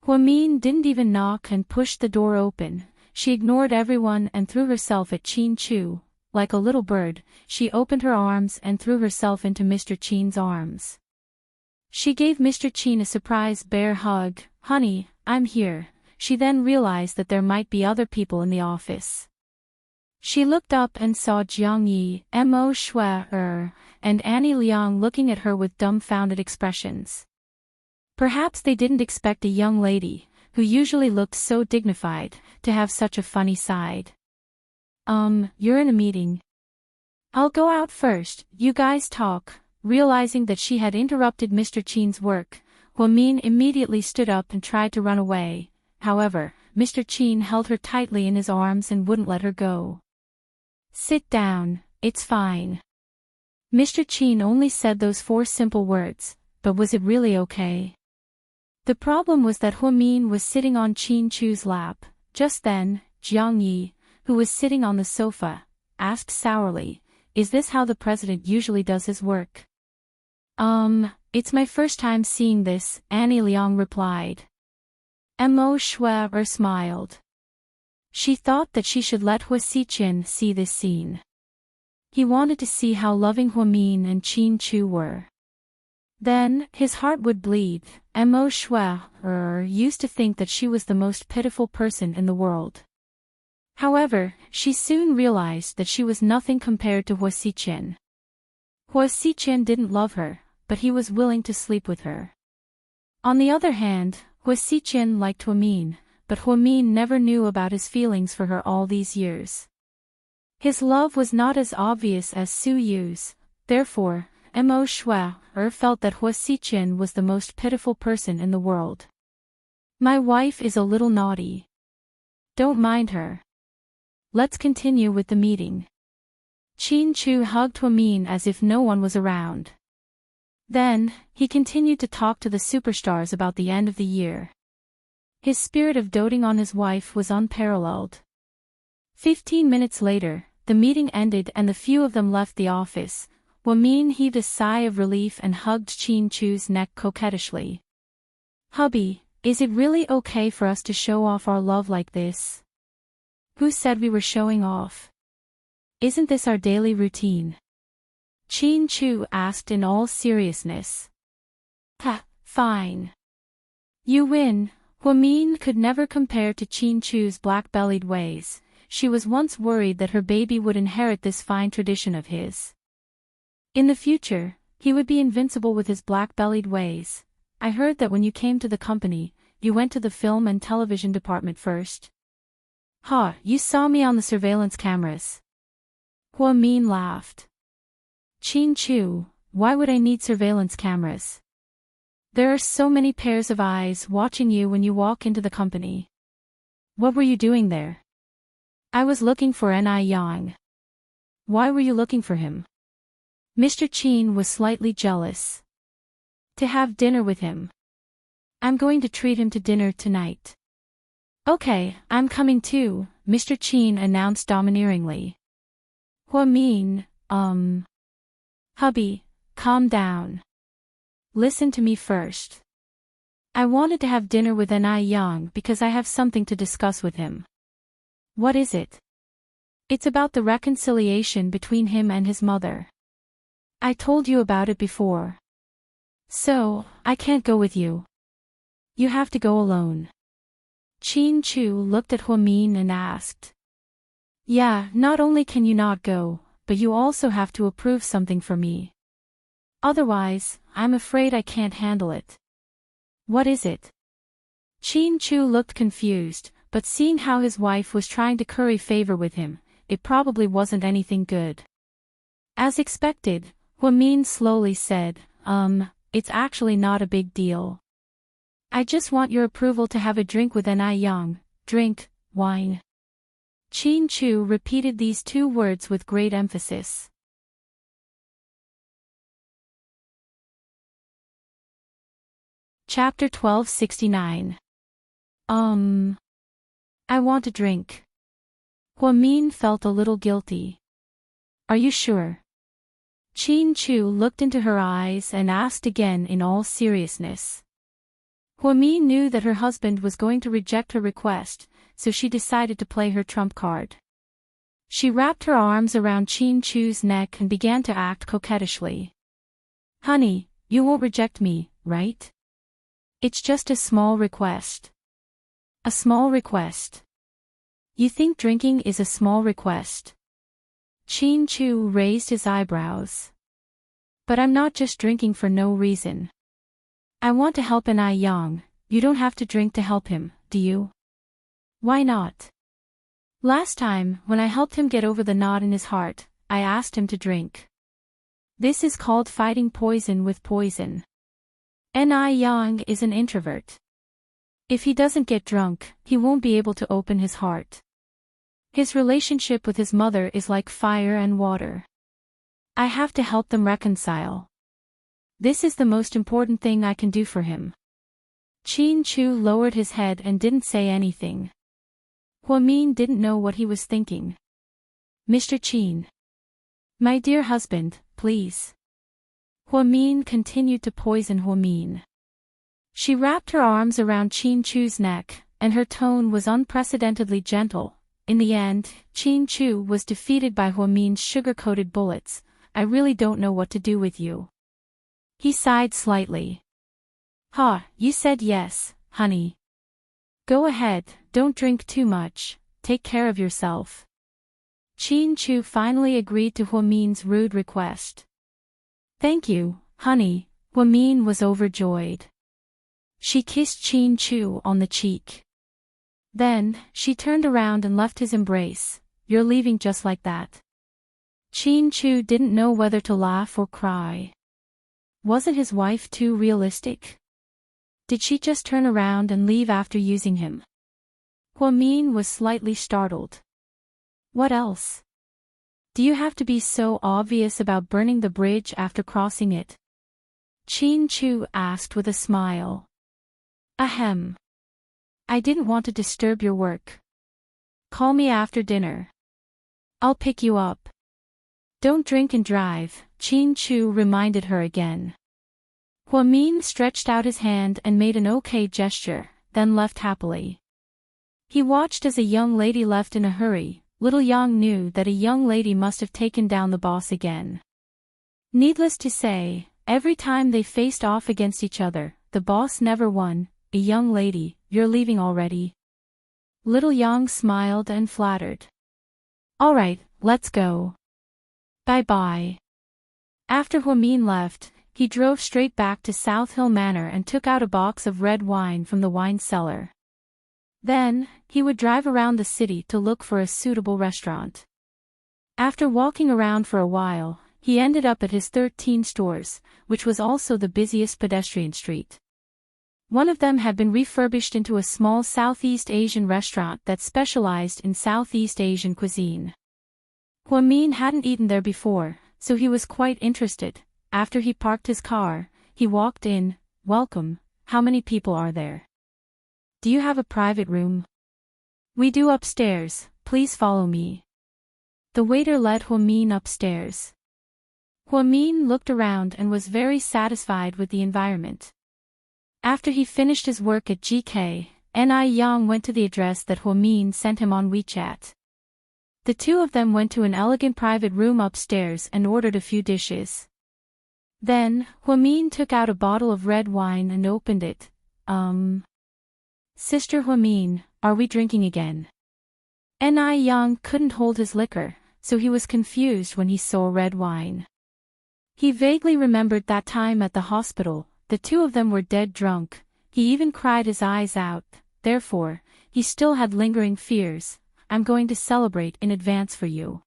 Speaker 1: Huamin didn't even knock and pushed the door open. She ignored everyone and threw herself at Qin Chu. Like a little bird, she opened her arms and threw herself into Mr. Qin's arms. She gave Mr. Qin a surprise bear hug. Honey, I'm here. She then realized that there might be other people in the office. She looked up and saw Jiang Yi, Mo Shui, and Annie Liang looking at her with dumbfounded expressions. Perhaps they didn't expect a young lady, who usually looked so dignified, to have such a funny side. You're in a meeting. I'll go out first, you guys talk. Realizing that she had interrupted Mr. Qin's work, Huamin immediately stood up and tried to run away. However, Mr. Chin held her tightly in his arms and wouldn't let her go. "Sit down, it's fine." Mr. Chin only said those 4 simple words, but was it really okay? The problem was that Huamin was sitting on Chin Chu's lap. Just then, Jiang Yi, who was sitting on the sofa, asked sourly, "Is this how the president usually does his work?" It's my first time seeing this," Annie Liang replied. Mo Shui smiled. She thought that she should let Hua Xichen see this scene. He wanted to see how loving Huamin and Chin Chu were. Then, his heart would bleed. Mo Shui used to think that she was the most pitiful person in the world. However, she soon realized that she was nothing compared to Hua Xichen. Hua Xichen didn't love her, but he was willing to sleep with her. On the other hand, Hua Xichen liked Huamin, but Huamin never knew about his feelings for her all these years. His love was not as obvious as Su Yu's, therefore, Mo Shui felt that Hua Xichen was the most pitiful person in the world. "My wife is a little naughty. Don't mind her. Let's continue with the meeting." Chin Chu hugged Huamin as if no one was around. Then, he continued to talk to the superstars about the end of the year. His spirit of doting on his wife was unparalleled. 15 minutes later, the meeting ended and the few of them left the office. Huamin heaved a sigh of relief and hugged Chin Chu's neck coquettishly. "Hubby, is it really okay for us to show off our love like this?" "Who said we were showing off? Isn't this our daily routine?" Chin Chu asked in all seriousness. "Ha, fine. You win." Huamin could never compare to Chin Chu's black-bellied ways. She was once worried that her baby would inherit this fine tradition of his. In the future, he would be invincible with his black-bellied ways. "I heard that when you came to the company, you went to the film and television department first." "Ha, you saw me on the surveillance cameras." Huamin laughed. "Chin Chu, why would I need surveillance cameras? There are so many pairs of eyes watching you when you walk into the company. What were you doing there?" "I was looking for Ni Yang." "Why were you looking for him?" Mr. Chin was slightly jealous. "To have dinner with him. I'm going to treat him to dinner tonight." "Okay, I'm coming too," Mr. Chin announced domineeringly. Huamin, "Hubby, calm down. Listen to me first. I wanted to have dinner with Ni Yang because I have something to discuss with him." "What is it?" "It's about the reconciliation between him and his mother. I told you about it before. So, I can't go with you. You have to go alone." Chin Chu looked at Huamin and asked. "Yeah, not only can you not go, but you also have to approve something for me. Otherwise, I'm afraid I can't handle it." "What is it?" Chin Chu looked confused, but seeing how his wife was trying to curry favor with him, it probably wasn't anything good. As expected, Huamin slowly said, "It's actually not a big deal. I just want your approval to have a drink with Ni Yang." "Drink, wine." Chin Chu repeated these 2 words with great emphasis. Chapter 1269. I want a drink. Huamin felt a little guilty. "Are you sure?" Chin Chu looked into her eyes and asked again in all seriousness. Huamin knew that her husband was going to reject her request, so she decided to play her trump card. She wrapped her arms around Chin Chu's neck and began to act coquettishly. "Honey, you won't reject me, right? It's just a small request." "A small request? You think drinking is a small request?" Chin Chu raised his eyebrows. "But I'm not just drinking for no reason. I want to help Ni Yang. You don't have to drink to help him, do you?" "Why not? Last time, when I helped him get over the knot in his heart, I asked him to drink. This is called fighting poison with poison. Ni Yang is an introvert. If he doesn't get drunk, he won't be able to open his heart. His relationship with his mother is like fire and water. I have to help them reconcile. This is the most important thing I can do for him. Chin Chu lowered his head and didn't say anything. Huamin didn't know what he was thinking. Mr. Chin. My dear husband, please. Huamin continued to poison Huamin. She wrapped her arms around Chin Chu's neck, and her tone was unprecedentedly gentle. In the end, Chin Chu was defeated by Huamin's sugar-coated bullets. I really don't know what to do with you. He sighed slightly. You said yes, honey. Go ahead, don't drink too much, take care of yourself. Chin Chu finally agreed to Huamin's rude request. Thank you, honey. Huamin was overjoyed. She kissed Chin Chu on the cheek. Then, she turned around and left his embrace. You're leaving just like that. Chin Chu didn't know whether to laugh or cry. Wasn't his wife too realistic? Did she just turn around and leave after using him? Huamin was slightly startled. What else? Do you have to be so obvious about burning the bridge after crossing it? Chin Chu asked with a smile. Ahem. I didn't want to disturb your work. Call me after dinner. I'll pick you up. Don't drink and drive, Chin Chu reminded her again. Huamin stretched out his hand and made an okay gesture, then left happily. He watched as a young lady left in a hurry. Little Yang knew that a young lady must have taken down the boss again. Needless to say, every time they faced off against each other, the boss never won. A young lady, you're leaving already? Little Yang smiled and flattered. All right, let's go. Bye-bye. After Huamin left, he drove straight back to South Hill Manor and took out a box of red wine from the wine cellar. Then, he would drive around the city to look for a suitable restaurant. After walking around for a while, he ended up at his 13 stores, which was also the busiest pedestrian street. One of them had been refurbished into a small Southeast Asian restaurant that specialized in Southeast Asian cuisine. Huamin hadn't eaten there before, so he was quite interested. After he parked his car, he walked in. Welcome, how many people are there? Do you have a private room? We do upstairs, please follow me. The waiter led Huamin upstairs. Huamin looked around and was very satisfied with the environment. After he finished his work at GK, Yang went to the address that Huamin sent him on WeChat. The two of them went to an elegant private room upstairs and ordered a few dishes. Then, Huamin took out a bottle of red wine and opened it. Sister Huamin, are we drinking again? Yang couldn't hold his liquor, so he was confused when he saw red wine. He vaguely remembered that time at the hospital. The two of them were dead drunk. He even cried his eyes out. Therefore, he still had lingering fears. I'm going to celebrate in advance for you.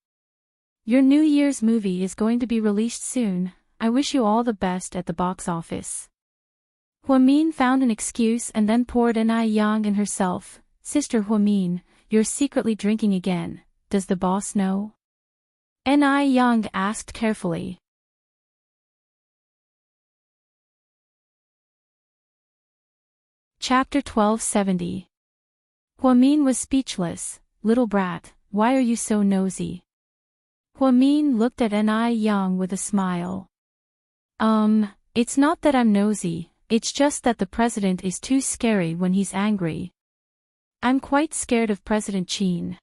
Speaker 1: Your New Year's movie is going to be released soon. I wish you all the best at the box office. Huamin found an excuse and then poured Yang and herself. Sister Huamin, you're secretly drinking again. Does the boss know? Yang asked carefully. Chapter 1270. Huamin was speechless. Little brat, why are you so nosy? Huamin looked at Yang with a smile. It's not that I'm nosy, it's just that the president is too scary when he's angry. I'm quite scared of President Chin.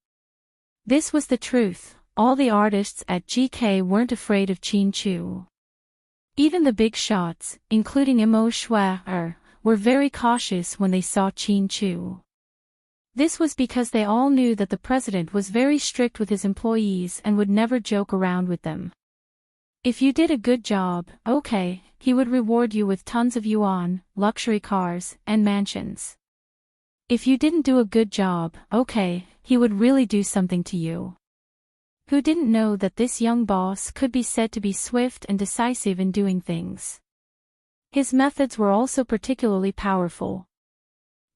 Speaker 1: This was the truth. All the artists at GK weren't afraid of Chin Chu. Even the big shots, including Immerse, were very cautious when they saw Chin Chu. This was because they all knew that the president was very strict with his employees and would never joke around with them. If you did a good job, okay, he would reward you with tons of yuan, luxury cars, and mansions. If you didn't do a good job, okay, he would really do something to you. Who didn't know that this young boss could be said to be swift and decisive in doing things? His methods were also particularly powerful.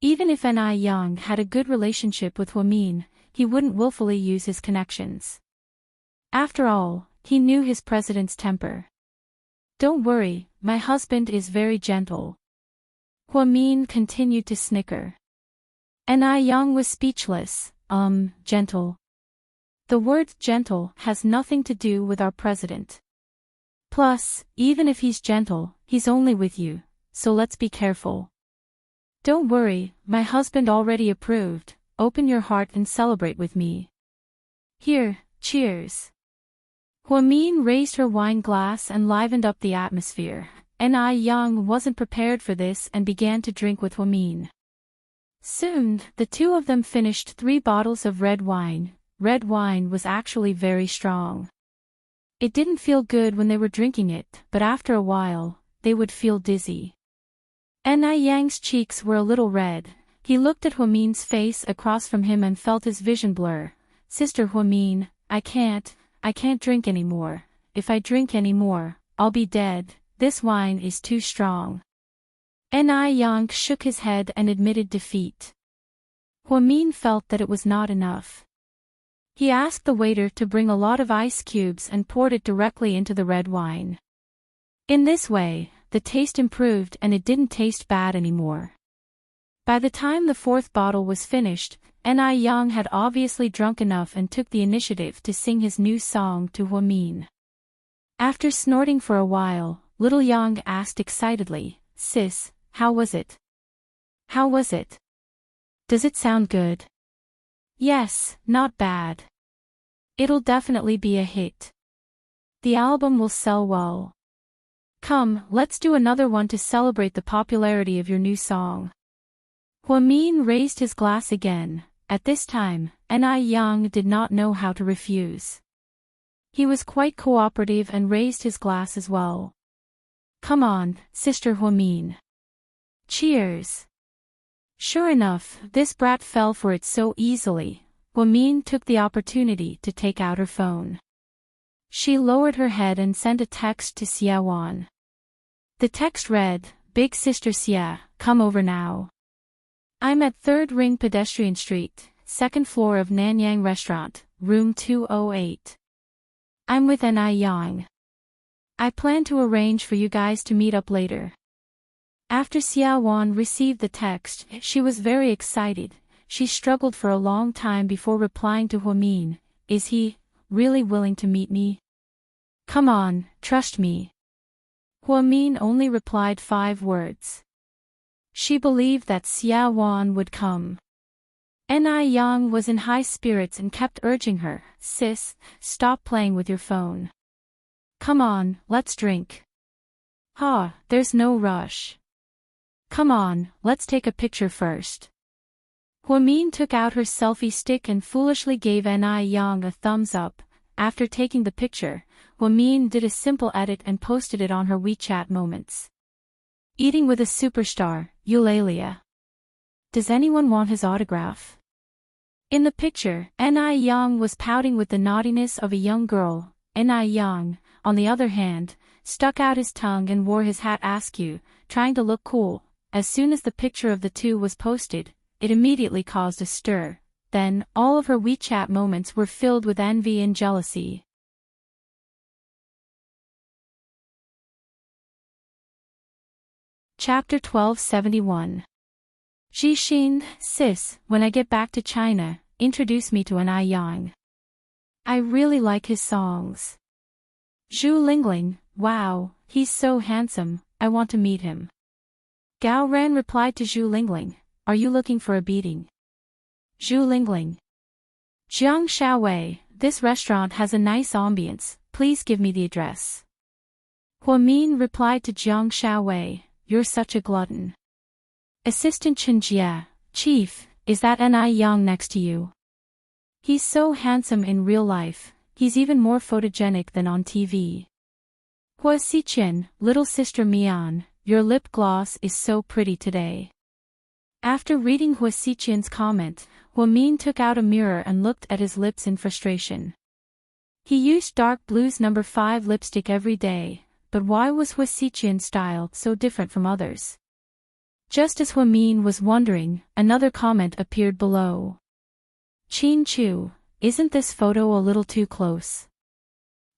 Speaker 1: Even if Ni Yang had a good relationship with Huamin, he wouldn't willfully use his connections. After all, he knew his president's temper. Don't worry, my husband is very gentle. Huamin continued to snicker. Ni Yang was speechless. Gentle. The word gentle has nothing to do with our president. Plus, even if he's gentle, he's only with you, so let's be careful. Don't worry, my husband already approved. Open your heart and celebrate with me. Here, cheers. Huamin raised her wine glass and livened up the atmosphere. Ni Yang wasn't prepared for this and began to drink with Huamin. Soon, the two of them finished 3 bottles of red wine. Red wine was actually very strong. It didn't feel good when they were drinking it, but after a while, they would feel dizzy. Ni Yang's cheeks were a little red. He looked at Huamin's face across from him and felt his vision blur. Sister Huamin, I can't drink anymore. If I drink anymore, I'll be dead. This wine is too strong. Ni Yang shook his head and admitted defeat. Huamin felt that it was not enough. He asked the waiter to bring a lot of ice cubes and poured it directly into the red wine. In this way, the taste improved and it didn't taste bad anymore. By the time the 4th bottle was finished, Ni Yang had obviously drunk enough and took the initiative to sing his new song to Huamin. After snorting for a while, little Yang asked excitedly, Sis, how was it? How was it? Does it sound good? Yes, not bad. It'll definitely be a hit. The album will sell well. Come, let's do another one to celebrate the popularity of your new song. Huamin raised his glass again. At this time, Ni Yang did not know how to refuse. He was quite cooperative and raised his glass as well. Come on, Sister Huamin. Cheers. Sure enough, this brat fell for it so easily. Huamin took the opportunity to take out her phone. She lowered her head and sent a text to Xia Wan. The text read, Big Sister Xia, come over now. I'm at 3rd Ring Pedestrian Street, 2nd floor of Nanyang Restaurant, room 208. I'm with Ni Yang. I plan to arrange for you guys to meet up later. After Xia Wan received the text, she was very excited. She struggled for a long time before replying to Huamin, Is he really willing to meet me? Come on, trust me. Huamin only replied 5 words. She believed that Xia Wan would come. Ni Yang was in high spirits and kept urging her, Sis, stop playing with your phone. Come on, let's drink. There's no rush. Come on, let's take a picture first. Huamin took out her selfie stick and foolishly gave Ni Yang a thumbs up. After taking the picture, Huamin did a simple edit and posted it on her WeChat moments. Eating with a superstar, Eulalia. Does anyone want his autograph? In the picture, Ni Yang was pouting with the naughtiness of a young girl. Ni Yang, on the other hand, stuck out his tongue and wore his hat askew, trying to look cool. As soon as the picture of the two was posted, it immediately caused a stir. Then, all of her WeChat moments were filled with envy and jealousy. Chapter 1271. Jixin, sis, when I get back to China, introduce me to Ni Yang. I really like his songs. Zhu Lingling, wow, he's so handsome, I want to meet him. Gao Ran replied to Zhu Lingling, are you looking for a beating? Zhu Lingling. Jiang Xiaowei, this restaurant has a nice ambience, please give me the address. Huamin replied to Jiang Xiaowei, you're such a glutton. Assistant Chen Jia, Chief, is that Ni Yang next to you? He's so handsome in real life, he's even more photogenic than on TV. Hua Xiqian, little sister Mian, your lip gloss is so pretty today. After reading Hua Xiqian's comment, Huamin took out a mirror and looked at his lips in frustration. He used dark blues No. 5 lipstick every day, but why was Hua Xiqian's style so different from others? Just as Huamin was wondering, another comment appeared below. Chin Chu, isn't this photo a little too close?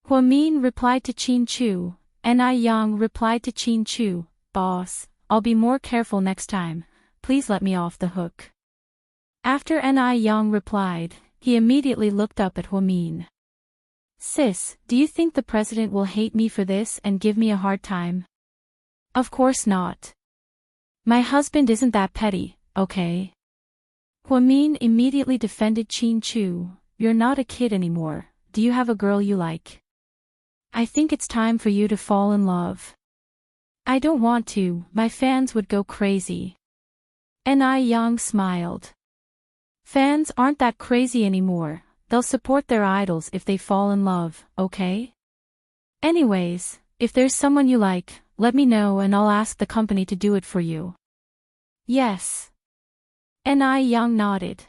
Speaker 1: Huamin replied to Chin Chu, and I Yang replied to Chin Chu, boss, I'll be more careful next time, please let me off the hook. After Ni Yang replied, he immediately looked up at Huamin. Sis, do you think the president will hate me for this and give me a hard time? Of course not. My husband isn't that petty, okay? Huamin immediately defended Chin Chu, you're not a kid anymore, do you have a girl you like? I think it's time for you to fall in love. I don't want to, my fans would go crazy. Ni Yang smiled. Fans aren't that crazy anymore, they'll support their idols if they fall in love, okay? Anyways, if there's someone you like, let me know and I'll ask the company to do it for you. Yes. Ni Yang nodded.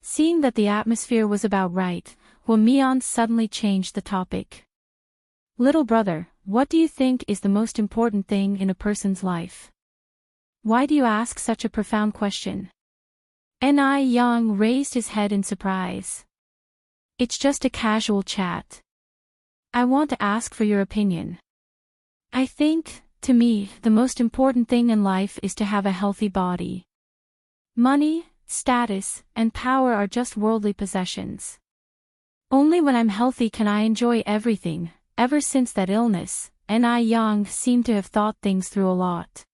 Speaker 1: Seeing that the atmosphere was about right, Huamian suddenly changed the topic. Little brother, what do you think is the most important thing in a person's life? Why do you ask such a profound question? Ni Yang raised his head in surprise. It's just a casual chat. I want to ask for your opinion. I think, to me, the most important thing in life is to have a healthy body. Money, status, and power are just worldly possessions. Only when I'm healthy can I enjoy everything. Ever since that illness, Ni Yang seemed to have thought things through a lot.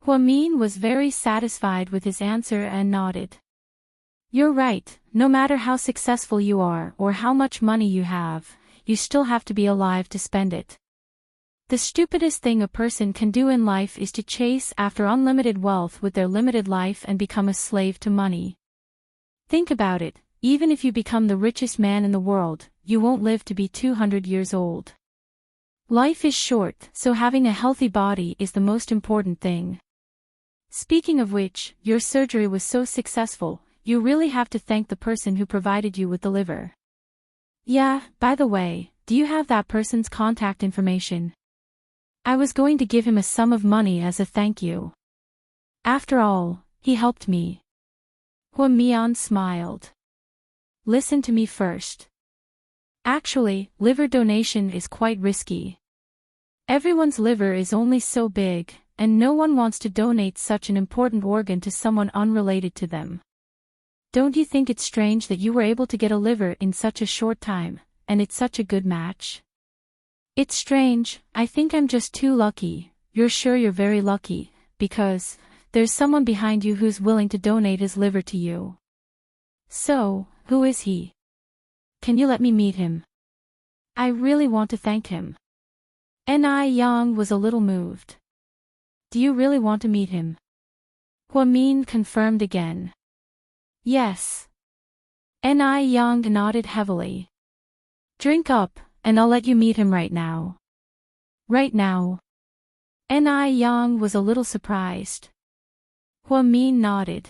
Speaker 1: Huamin was very satisfied with his answer and nodded. You're right, no matter how successful you are or how much money you have, you still have to be alive to spend it. The stupidest thing a person can do in life is to chase after unlimited wealth with their limited life and become a slave to money. Think about it, even if you become the richest man in the world, you won't live to be 200 years old. Life is short, so having a healthy body is the most important thing. Speaking of which, your surgery was so successful, you really have to thank the person who provided you with the liver. Yeah, by the way, do you have that person's contact information? I was going to give him a sum of money as a thank you. After all, he helped me. Huamian smiled. Listen to me first. Actually, liver donation is quite risky. Everyone's liver is only so big, and no one wants to donate such an important organ to someone unrelated to them. Don't you think it's strange that you were able to get a liver in such a short time, and it's such a good match? It's strange, I think I'm just too lucky. You're sure you're very lucky, because there's someone behind you who's willing to donate his liver to you. So, who is he? Can you let me meet him? I really want to thank him. Ni Yang was a little moved. Do you really want to meet him? Huamin confirmed again. Yes. Ni Yang nodded heavily. Drink up, and I'll let you meet him right now. Right now? Ni Yang was a little surprised. Huamin nodded.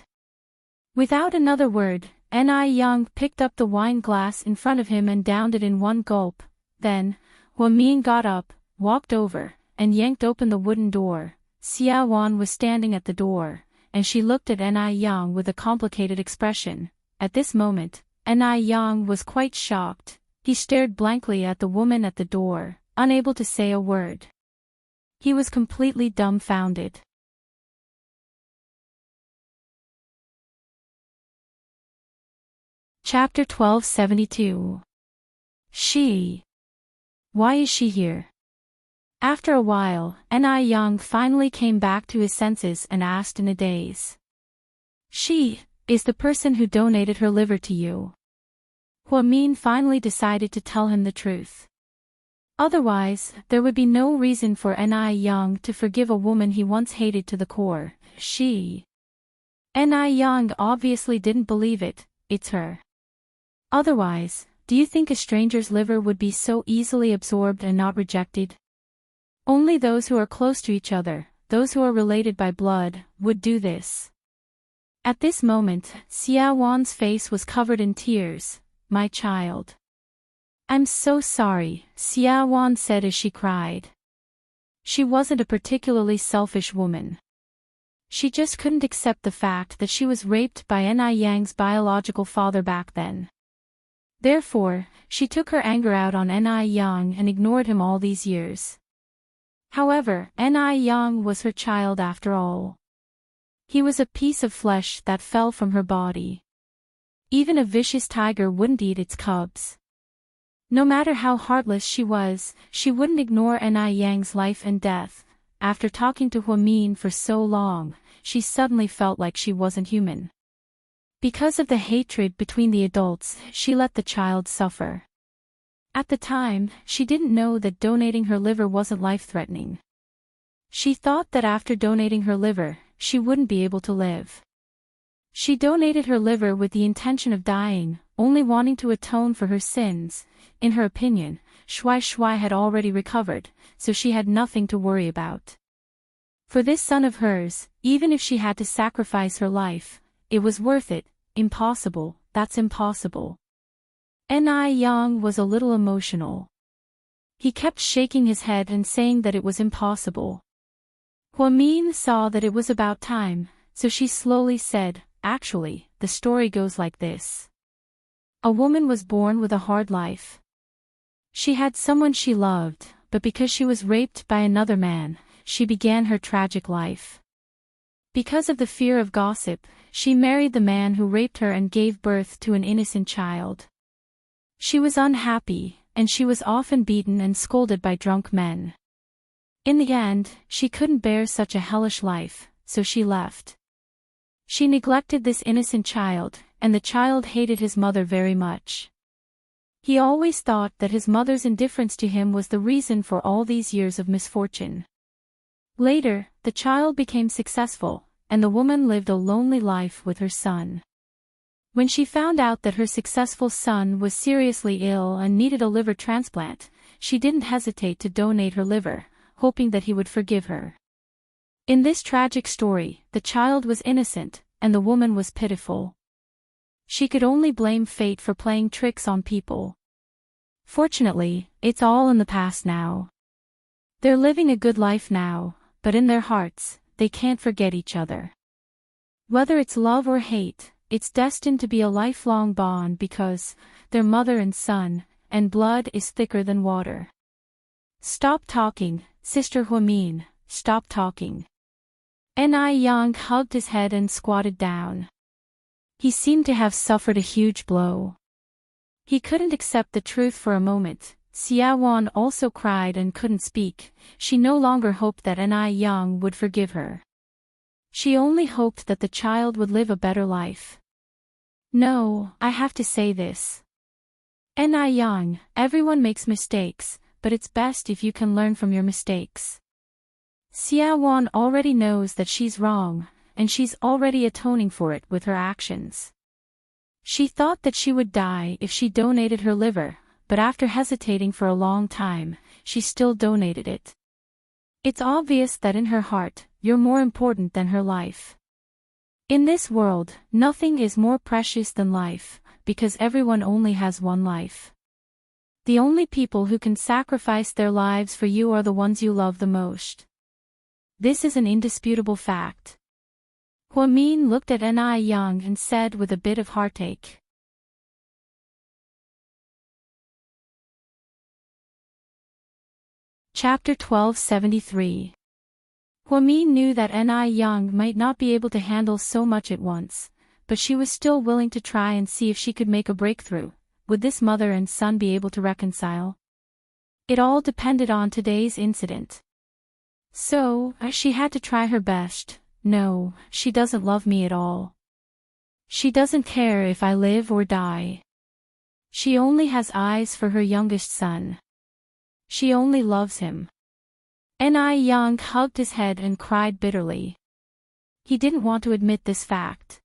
Speaker 1: Without another word, Ni Yang picked up the wine glass in front of him and downed it in one gulp. Then, Huamin got up, walked over, and yanked open the wooden door. Xia Wan was standing at the door, and she looked at Ni Yang with a complicated expression. At this moment, Ni Yang was quite shocked. He stared blankly at the woman at the door, unable to say a word. He was completely dumbfounded. Chapter 1272. She. Why is she here? After a while, Ni Yang finally came back to his senses and asked in a daze. She is the person who donated her liver to you. Huamin finally decided to tell him the truth. Otherwise, there would be no reason for Ni Yang to forgive a woman he once hated to the core. She. Ni Yang obviously didn't believe it, it's her. Otherwise, do you think a stranger's liver would be so easily absorbed and not rejected? Only those who are close to each other, those who are related by blood, would do this. At this moment, Xia Wan's face was covered in tears. My child. I'm so sorry, Xia Wan said as she cried. She wasn't a particularly selfish woman. She just couldn't accept the fact that she was raped by Ni Yang's biological father back then. Therefore, she took her anger out on Ni Yang and ignored him all these years. However, Ni Yang was her child after all. He was a piece of flesh that fell from her body. Even a vicious tiger wouldn't eat its cubs. No matter how heartless she was, she wouldn't ignore Ni Yang's life and death. After talking to Huamin for so long, she suddenly felt like she wasn't human. Because of the hatred between the adults, she let the child suffer. At the time, she didn't know that donating her liver wasn't life-threatening. She thought that after donating her liver, she wouldn't be able to live. She donated her liver with the intention of dying, only wanting to atone for her sins. In her opinion, Shui had already recovered, so she had nothing to worry about. For this son of hers, even if she had to sacrifice her life, it was worth it. Impossible, that's impossible. Ni Yang was a little emotional. He kept shaking his head and saying that it was impossible. Huamin saw that it was about time, so she slowly said, "Actually, the story goes like this. A woman was born with a hard life. She had someone she loved, but because she was raped by another man, she began her tragic life. Because of the fear of gossip, she married the man who raped her and gave birth to an innocent child. She was unhappy, and she was often beaten and scolded by drunk men. In the end, she couldn't bear such a hellish life, so she left. She neglected this innocent child, and the child hated his mother very much. He always thought that his mother's indifference to him was the reason for all these years of misfortune. Later, the child became successful, and the woman lived a lonely life with her son. When she found out that her successful son was seriously ill and needed a liver transplant, she didn't hesitate to donate her liver, hoping that he would forgive her. In this tragic story, the child was innocent, and the woman was pitiful. She could only blame fate for playing tricks on people. Fortunately, it's all in the past now. They're living a good life now, but in their hearts, they can't forget each other. Whether it's love or hate, it's destined to be a lifelong bond because they're mother and son, and blood is thicker than water. Stop talking, Sister Huamin, stop talking. Ni Yang hugged his head and squatted down. He seemed to have suffered a huge blow. He couldn't accept the truth for a moment. Xiaowan also cried and couldn't speak. She no longer hoped that Ni Yang would forgive her. She only hoped that the child would live a better life. No, I have to say this. Ni Yang, everyone makes mistakes, but it's best if you can learn from your mistakes. Xiaowan already knows that she's wrong, and she's already atoning for it with her actions. She thought that she would die if she donated her liver, but after hesitating for a long time, she still donated it. It's obvious that in her heart, you're more important than her life. In this world, nothing is more precious than life, because everyone only has one life. The only people who can sacrifice their lives for you are the ones you love the most. This is an indisputable fact. Huamin looked at Ni Yang and said with a bit of heartache. Chapter 1273. Huamin knew that Ni Yang might not be able to handle so much at once, but she was still willing to try and see if she could make a breakthrough. Would this mother and son be able to reconcile? It all depended on today's incident. So, she had to try her best. No, she doesn't love me at all. She doesn't care if I live or die. She only has eyes for her youngest son. She only loves him. Ni Yang hugged his head and cried bitterly. He didn't want to admit this fact.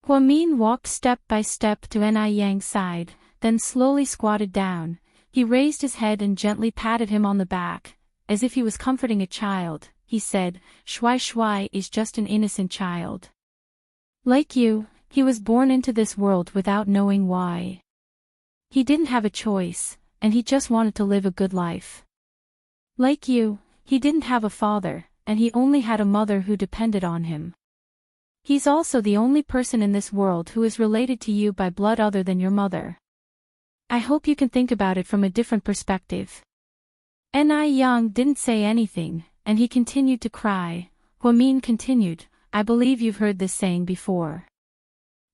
Speaker 1: Huamin walked step by step to Ni Yang's side, then slowly squatted down. He raised his head and gently patted him on the back, as if he was comforting a child. He said, Shui is just an innocent child. Like you, he was born into this world without knowing why. He didn't have a choice, and he just wanted to live a good life. Like you, he didn't have a father, and he only had a mother who depended on him. He's also the only person in this world who is related to you by blood other than your mother. I hope you can think about it from a different perspective. Yang didn't say anything, and he continued to cry. Huamin continued, I believe you've heard this saying before.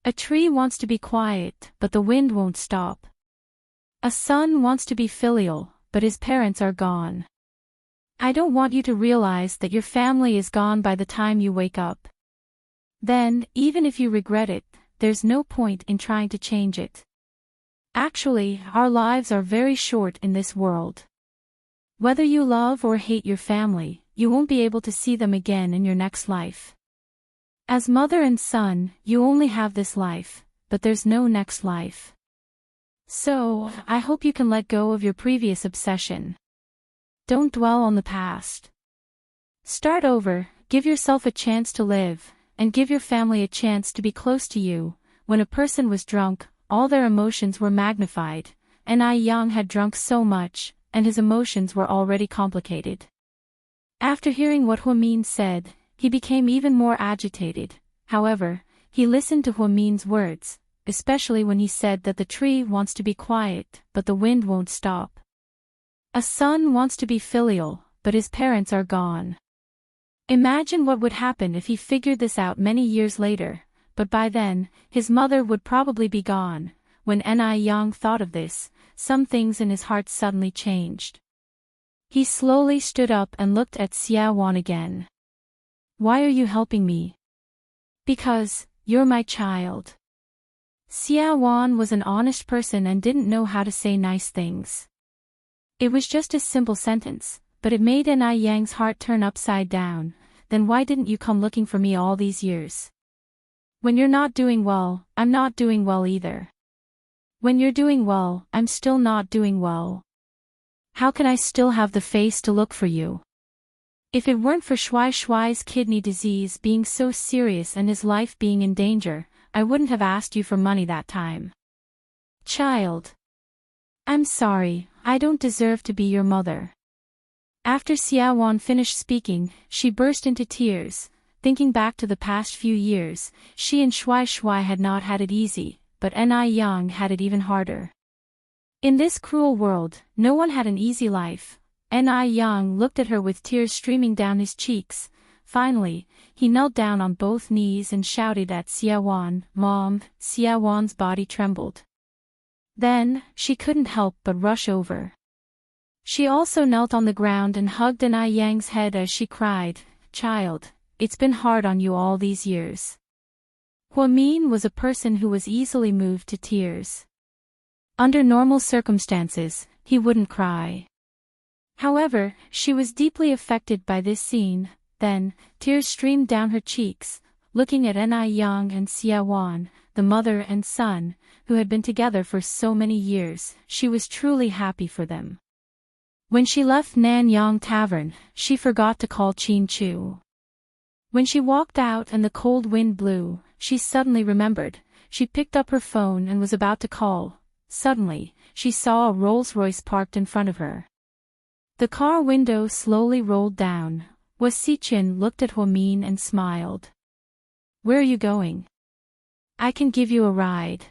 Speaker 1: A tree wants to be quiet, but the wind won't stop. A son wants to be filial, but his parents are gone. I don't want you to realize that your family is gone by the time you wake up. Then, even if you regret it, there's no point in trying to change it. Actually, our lives are very short in this world. Whether you love or hate your family, you won't be able to see them again in your next life. As mother and son, you only have this life, but there's no next life. So, I hope you can let go of your previous obsession. Don't dwell on the past. Start over, give yourself a chance to live, and give your family a chance to be close to you. When a person was drunk, all their emotions were magnified, and Yang had drunk so much, and his emotions were already complicated. After hearing what Huamin said, he became even more agitated. However, he listened to Huamin's words, especially when he said that the tree wants to be quiet, but the wind won't stop. A son wants to be filial, but his parents are gone. Imagine what would happen if he figured this out many years later, but by then, his mother would probably be gone. When Yang thought of this, some things in his heart suddenly changed. He slowly stood up and looked at Xiaowan again. Why are you helping me? Because, you're my child. Xiaowan was an honest person and didn't know how to say nice things. It was just a simple sentence, but it made Yang's heart turn upside down. Then why didn't you come looking for me all these years? When you're not doing well, I'm not doing well either. When you're doing well, I'm still not doing well. How can I still have the face to look for you? If it weren't for Shuai's kidney disease being so serious and his life being in danger, I wouldn't have asked you for money that time. Child. I'm sorry, I don't deserve to be your mother. After Xiaowan finished speaking, she burst into tears. Thinking back to the past few years, she and Shuai had not had it easy, but Yang had it even harder. In this cruel world, no one had an easy life. Yang looked at her with tears streaming down his cheeks. Finally, he knelt down on both knees and shouted at Xiaowan, Mom. Xiaowan's body trembled. Then, she couldn't help but rush over. She also knelt on the ground and hugged Yang's head as she cried, Child, it's been hard on you all these years. Huamin was a person who was easily moved to tears. Under normal circumstances, he wouldn't cry. However, she was deeply affected by this scene. Then, tears streamed down her cheeks, looking at Yang and Xiaowan, the mother and son, who had been together for so many years. She was truly happy for them. When she left Nanyang Tavern, she forgot to call Qin Chu. When she walked out and the cold wind blew, she suddenly remembered. She picked up her phone and was about to call. Suddenly, she saw a Rolls-Royce parked in front of her. The car window slowly rolled down. Wasichen looked at Huamin and smiled. Where are you going? I can give you a ride.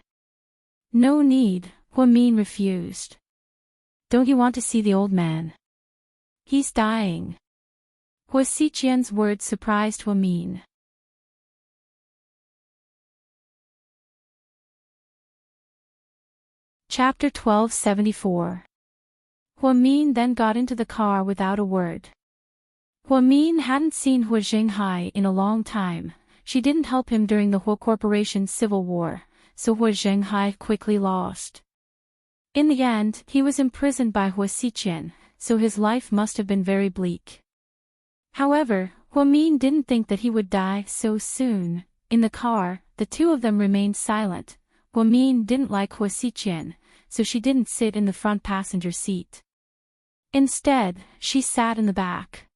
Speaker 1: No need, Huamin refused. Don't you want to see the old man? He's dying. Huasichen's words surprised Huamin. Chapter 1274. Huamin then got into the car without a word. Huamin hadn't seen Hua Zhenghai in a long time. She didn't help him during the Hua Corporation's civil war, so Hua Zhenghai quickly lost. In the end, he was imprisoned by Huasichen, so his life must have been very bleak. However, Huamin didn't think that he would die so soon. In the car, the two of them remained silent. Huamin didn't like Huasichen, so she didn't sit in the front passenger seat. Instead, she sat in the back.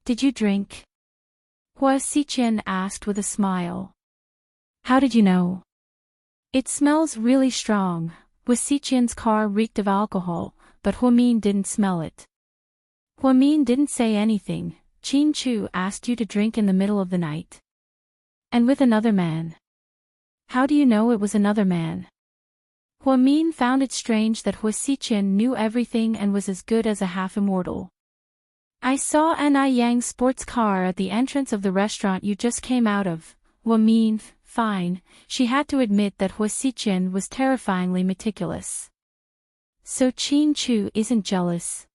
Speaker 1: Did you drink? Huasichen asked with a smile. How did you know? It smells really strong. Huasichen's car reeked of alcohol, but Huamin didn't smell it. Huamin didn't say anything, Qin Chu asked you to drink in the middle of the night. And with another man. How do you know it was another man? Hua Min found it strange that Hua Xiqian knew everything and was as good as a half-immortal. I saw Anai Yang's sports car at the entrance of the restaurant you just came out of. Hua Min, fine, she had to admit that Hua Xiqian was terrifyingly meticulous. So Qin Chu isn't jealous.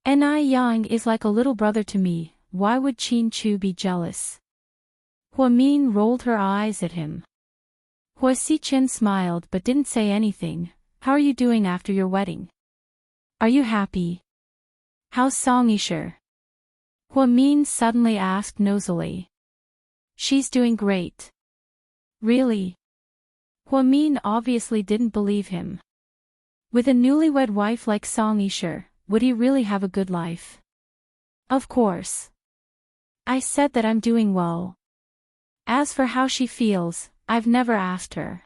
Speaker 1: Anai Yang is like a little brother to me, why would Qin Chu be jealous? Hua Min rolled her eyes at him. Hua Xiqian smiled but didn't say anything. How are you doing after your wedding? Are you happy? How's Song Yisher? Hua Min suddenly asked nosily. She's doing great. Really? Hua Min obviously didn't believe him. With a newlywed wife like Song Yisher, would he really have a good life? Of course. I said that I'm doing well. As for how she feels, I've never asked her.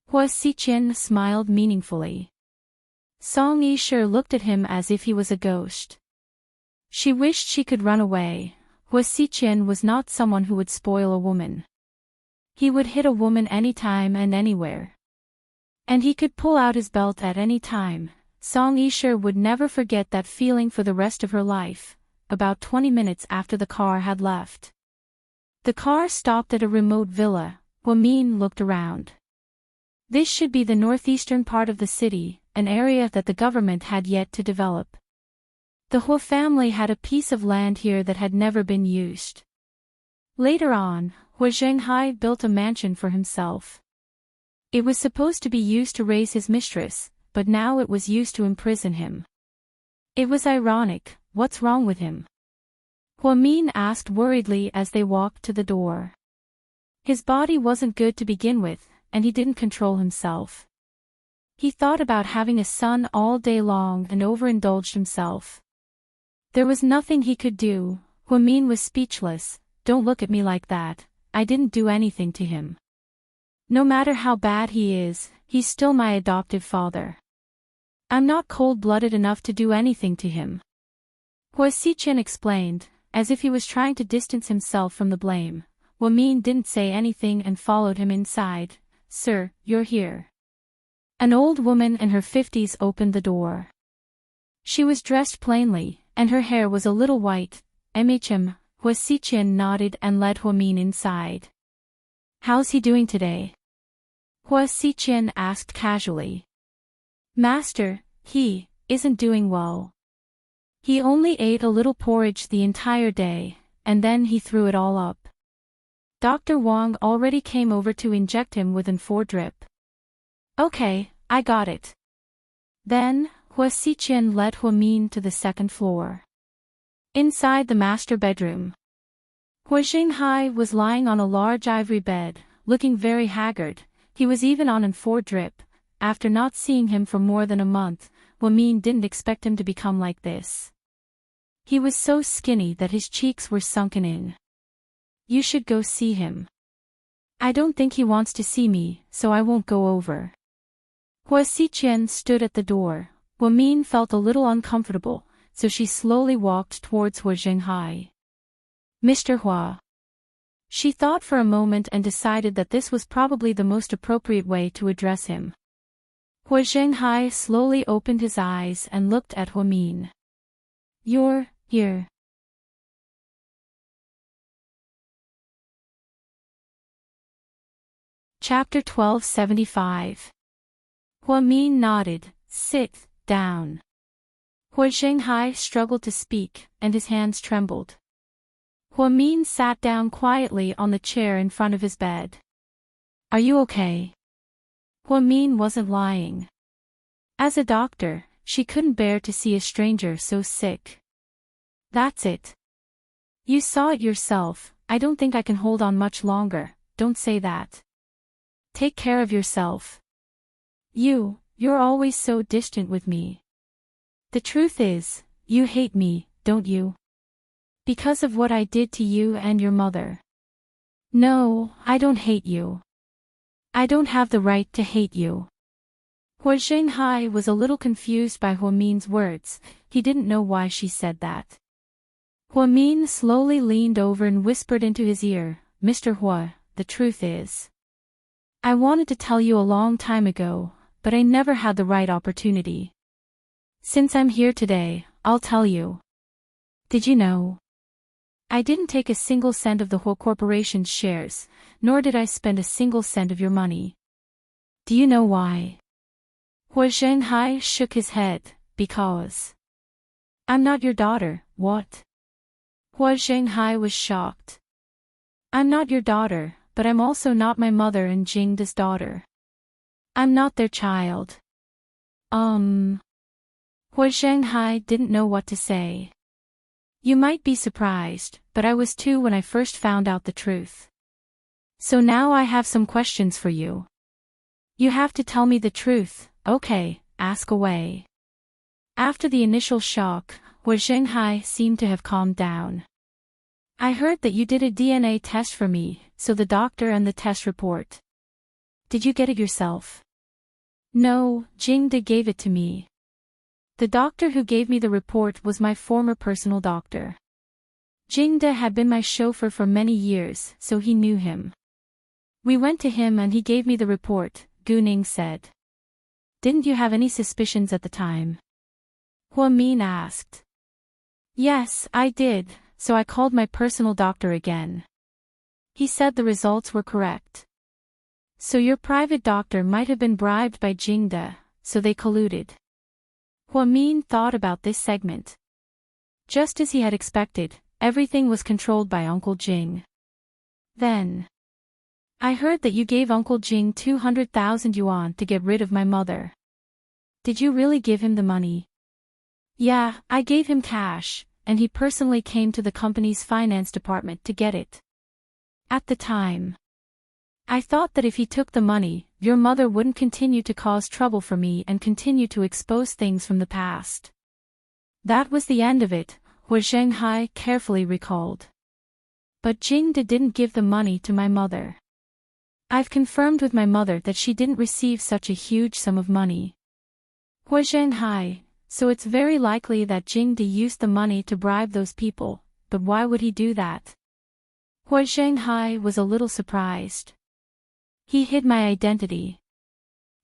Speaker 1: Hua Xiqian smiled meaningfully. Song Yisher looked at him as if he was a ghost. She wished she could run away. Hua Xiqian was not someone who would spoil a woman. He would hit a woman anytime and anywhere. And he could pull out his belt at any time. Song Yisher would never forget that feeling for the rest of her life. About 20 minutes after the car had left. The car stopped at a remote villa. Hua Min looked around. This should be the northeastern part of the city, an area that the government had yet to develop. The Hua family had a piece of land here that had never been used. Later on, Hua Zhenghai built a mansion for himself. It was supposed to be used to raise his mistress, but now it was used to imprison him. It was ironic. What's wrong with him? Hua Min asked worriedly as they walked to the door. His body wasn't good to begin with, and he didn't control himself. He thought about having a son all day long and overindulged himself. There was nothing he could do. Hua Min was speechless. Don't look at me like that, I didn't do anything to him. No matter how bad he is, he's still my adoptive father. I'm not cold-blooded enough to do anything to him. Hua Xiqian explained, as if he was trying to distance himself from the blame. Hua Min didn't say anything and followed him inside. Sir, you're here. An old woman in her 50s opened the door. She was dressed plainly, and her hair was a little white. Hua Xiqian nodded and led Hua Min inside. How's he doing today? Hua Xiqian asked casually. Master, he isn't doing well. He only ate a little porridge the entire day, and then he threw it all up. Dr. Wang already came over to inject him with an 4 drip. Okay, I got it. Then, Hua Xiqian led Hua Min to the second floor. Inside the master bedroom, Hua Zhenghai was lying on a large ivory bed, looking very haggard. He was even on an 4 drip. After not seeing him for more than a month, Hua Min didn't expect him to become like this. He was so skinny that his cheeks were sunken in. You should go see him. I don't think he wants to see me, so I won't go over. Hua Xiqian stood at the door. Hua Min felt a little uncomfortable, so she slowly walked towards Hua Zhenghai. Mr. Hua. She thought for a moment and decided that this was probably the most appropriate way to address him. Hua Zhenghai slowly opened his eyes and looked at Hua Min. You're here. Chapter 1275. Hua Min nodded. Sit down. Hua Zhenghai struggled to speak, and his hands trembled. Hua Min sat down quietly on the chair in front of his bed. Are you okay? Hua Min wasn't lying. As a doctor, she couldn't bear to see a stranger so sick. That's it. You saw it yourself. I don't think I can hold on much longer. Don't say that. Take care of yourself. You're always so distant with me. The truth is, you hate me, don't you? Because of what I did to you and your mother. No, I don't hate you. I don't have the right to hate you. Hua Zhenghai was a little confused by Hua Min's words. He didn't know why she said that. Hua Min slowly leaned over and whispered into his ear, Mr. Hua, the truth is, I wanted to tell you a long time ago, but I never had the right opportunity. Since I'm here today, I'll tell you. Did you know? I didn't take a single cent of the Hua Corporation's shares, nor did I spend a single cent of your money. Do you know why? Hua Zhenghai shook his head, because I'm not your daughter, what? Hua Zhenghai was shocked. I'm not your daughter, but I'm also not my mother and Jingda's daughter. I'm not their child. Hua Zhenghai didn't know what to say. You might be surprised, but I was too when I first found out the truth. So now I have some questions for you. You have to tell me the truth, okay, ask away. After the initial shock, Hua Zhenghai seemed to have calmed down. I heard that you did a DNA test for me, so the doctor and the test report. Did you get it yourself? No, Jingda gave it to me. The doctor who gave me the report was my former personal doctor. Jingda had been my chauffeur for many years, so he knew him. We went to him and he gave me the report, Gu Ning said. Didn't you have any suspicions at the time? Hua Min asked. Yes, I did, so I called my personal doctor again. He said the results were correct. So your private doctor might have been bribed by Jingda, so they colluded. Hua Min thought about this segment. Just as he had expected, everything was controlled by Uncle Jing. Then, I heard that you gave Uncle Jing 200,000 yuan to get rid of my mother. Did you really give him the money? Yeah, I gave him cash, and he personally came to the company's finance department to get it. At the time, I thought that if he took the money, your mother wouldn't continue to cause trouble for me and continue to expose things from the past. That was the end of it, Hua Zhenghai carefully recalled. But Jingda didn't give the money to my mother. I've confirmed with my mother that she didn't receive such a huge sum of money. Hua Zhenghai, so it's very likely that Jingda used the money to bribe those people, but why would he do that? Hua Zhenghai was a little surprised. He hid my identity.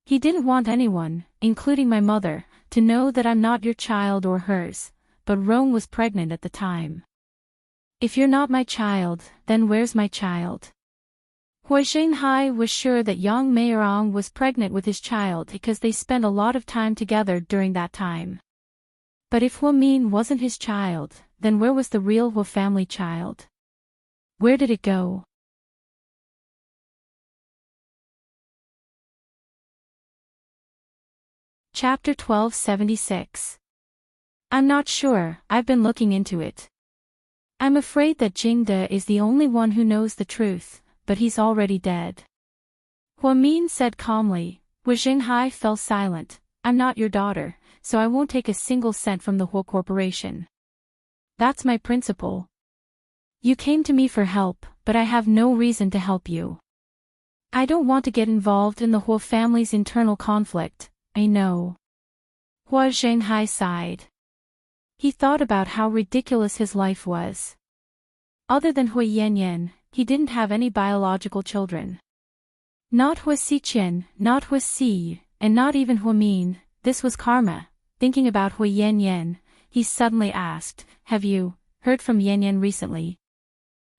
Speaker 1: He didn't want anyone, including my mother, to know that I'm not your child or hers, but Rong was pregnant at the time. If you're not my child, then where's my child? Hua Zhenghai was sure that Yang Meirong was pregnant with his child because they spent a lot of time together during that time. But if Hua Min wasn't his child, then where was the real Hua family child? Where did it go? Chapter 1276. I'm not sure, I've been looking into it. I'm afraid that Jingda is the only one who knows the truth, but he's already dead. Hua Min said calmly. Hua Zhenghai fell silent. I'm not your daughter, so I won't take a single cent from the Hua Corporation. That's my principle. You came to me for help, but I have no reason to help you. I don't want to get involved in the Hua family's internal conflict, I know. Hua Zhenghai sighed. He thought about how ridiculous his life was. Other than Hua Yanyan, he didn't have any biological children. Not Hua Xiqian, not Hua Si, and not even Hua Min. This was karma. Thinking about Hua Yanyan, he suddenly asked, have you heard from Yanyan recently?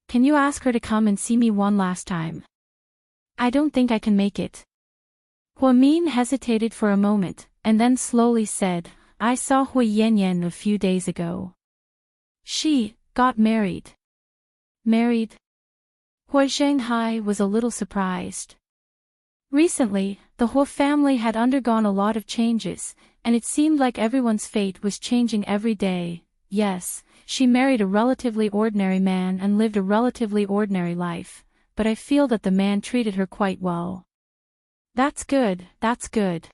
Speaker 1: Can you ask her to come and see me one last time? I don't think I can make it. Hua Min hesitated for a moment, and then slowly said, I saw Hua Yanyan a few days ago. She got married. Married? Hua Zhenghai was a little surprised. Recently, the Hua family had undergone a lot of changes, and it seemed like everyone's fate was changing every day. Yes, she married a relatively ordinary man and lived a relatively ordinary life, but I feel that the man treated her quite well. That's good, that's good.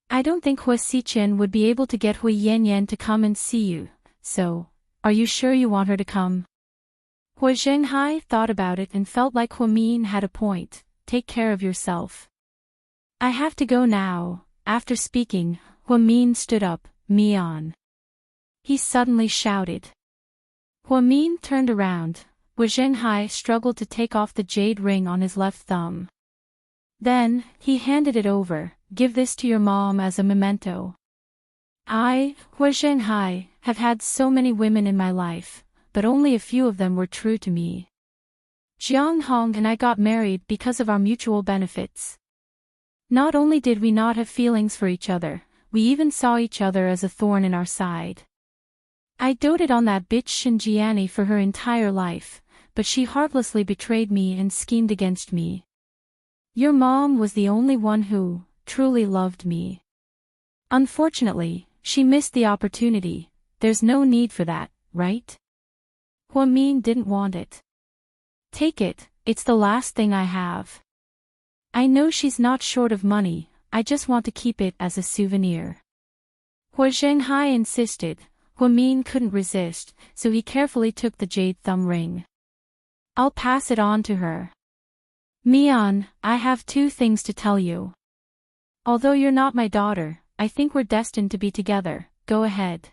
Speaker 1: I don't think Hua Xiqian would be able to get Hua Yanyan to come and see you, so, are you sure you want her to come? Hua Zhenghai thought about it and felt like Hua Min had a point. Take care of yourself. I have to go now. After speaking, Hua Min stood up, Mian. He suddenly shouted. Min turned around. Hua Zhenghai struggled to take off the jade ring on his left thumb. Then, he handed it over. Give this to your mom as a memento. I, Hua Zhenghai, have had so many women in my life, but only a few of them were true to me. Jiang Hong and I got married because of our mutual benefits. Not only did we not have feelings for each other, we even saw each other as a thorn in our side. I doted on that bitch Xinjiani for her entire life, but she heartlessly betrayed me and schemed against me. Your mom was the only one who truly loved me. Unfortunately, she missed the opportunity. There's no need for that, right? Hua Min didn't want it. Take it, it's the last thing I have. I know she's not short of money, I just want to keep it as a souvenir. Hua Zhenghai insisted. Hua Min couldn't resist, so he carefully took the jade thumb ring. I'll pass it on to her. Mian, I have 2 things to tell you. Although you're not my daughter, I think we're destined to be together. Go ahead.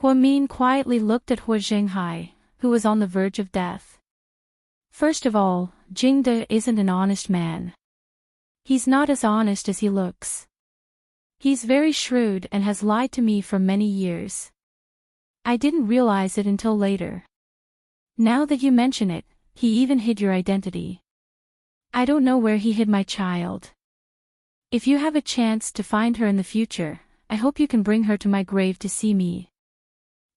Speaker 1: Hua Min quietly looked at Hua Zhenghai, who was on the verge of death. First of all, Jingde isn't an honest man. He's not as honest as he looks. He's very shrewd and has lied to me for many years. I didn't realize it until later. Now that you mention it, he even hid your identity. I don't know where he hid my child. If you have a chance to find her in the future, I hope you can bring her to my grave to see me.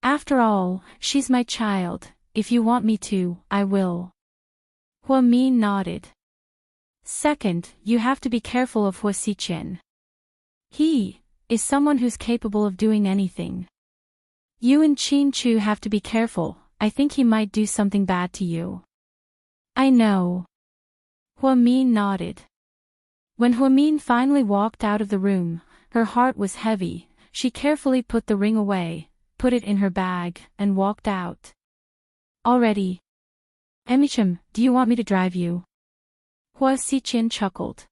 Speaker 1: After all, she's my child. If you want me to, I will. Hua Min nodded. Second, you have to be careful of Hua Xiqian. He is someone who's capable of doing anything. You and Qin Chu have to be careful. I think he might do something bad to you. I know. Hua Min nodded. When Hua Min finally walked out of the room, her heart was heavy. She carefully put the ring away, put it in her bag, and walked out. Already? Emicham, do you want me to drive you? Hua Xiqian chuckled.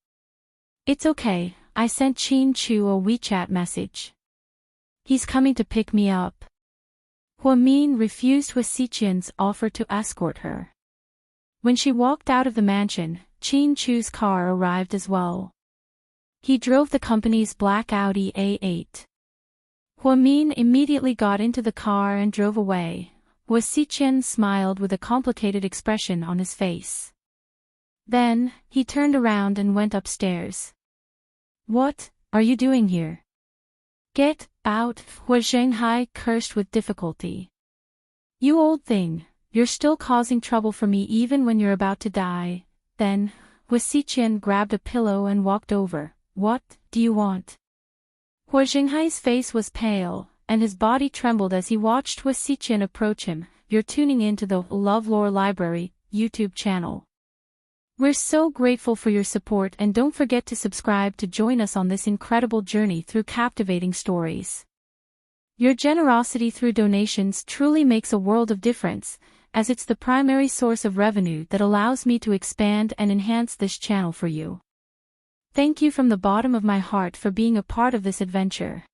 Speaker 1: It's okay, I sent Qin Chu a WeChat message. He's coming to pick me up. Hua Min refused Hua Xiqian's offer to escort her. When she walked out of the mansion, Qin Chu's car arrived as well. He drove the company's black Audi A8. Hua Min immediately got into the car and drove away. Hua Xiqian smiled with a complicated expression on his face. Then, he turned around and went upstairs. What are you doing here? Get out, Hua Zhenghai cursed with difficulty. You old thing, you're still causing trouble for me even when you're about to die. Then, Hua Xiqian grabbed a pillow and walked over. What do you want? Hua Zhenghai's face was pale, and his body trembled as he watched Hua Xiqian approach him. You're tuning in to the LoveLore Library YouTube channel. We're so grateful for your support, and don't forget to subscribe to join us on this incredible journey through captivating stories. Your generosity through donations truly makes a world of difference, as it's the primary source of revenue that allows me to expand and enhance this channel for you. Thank you from the bottom of my heart for being a part of this adventure.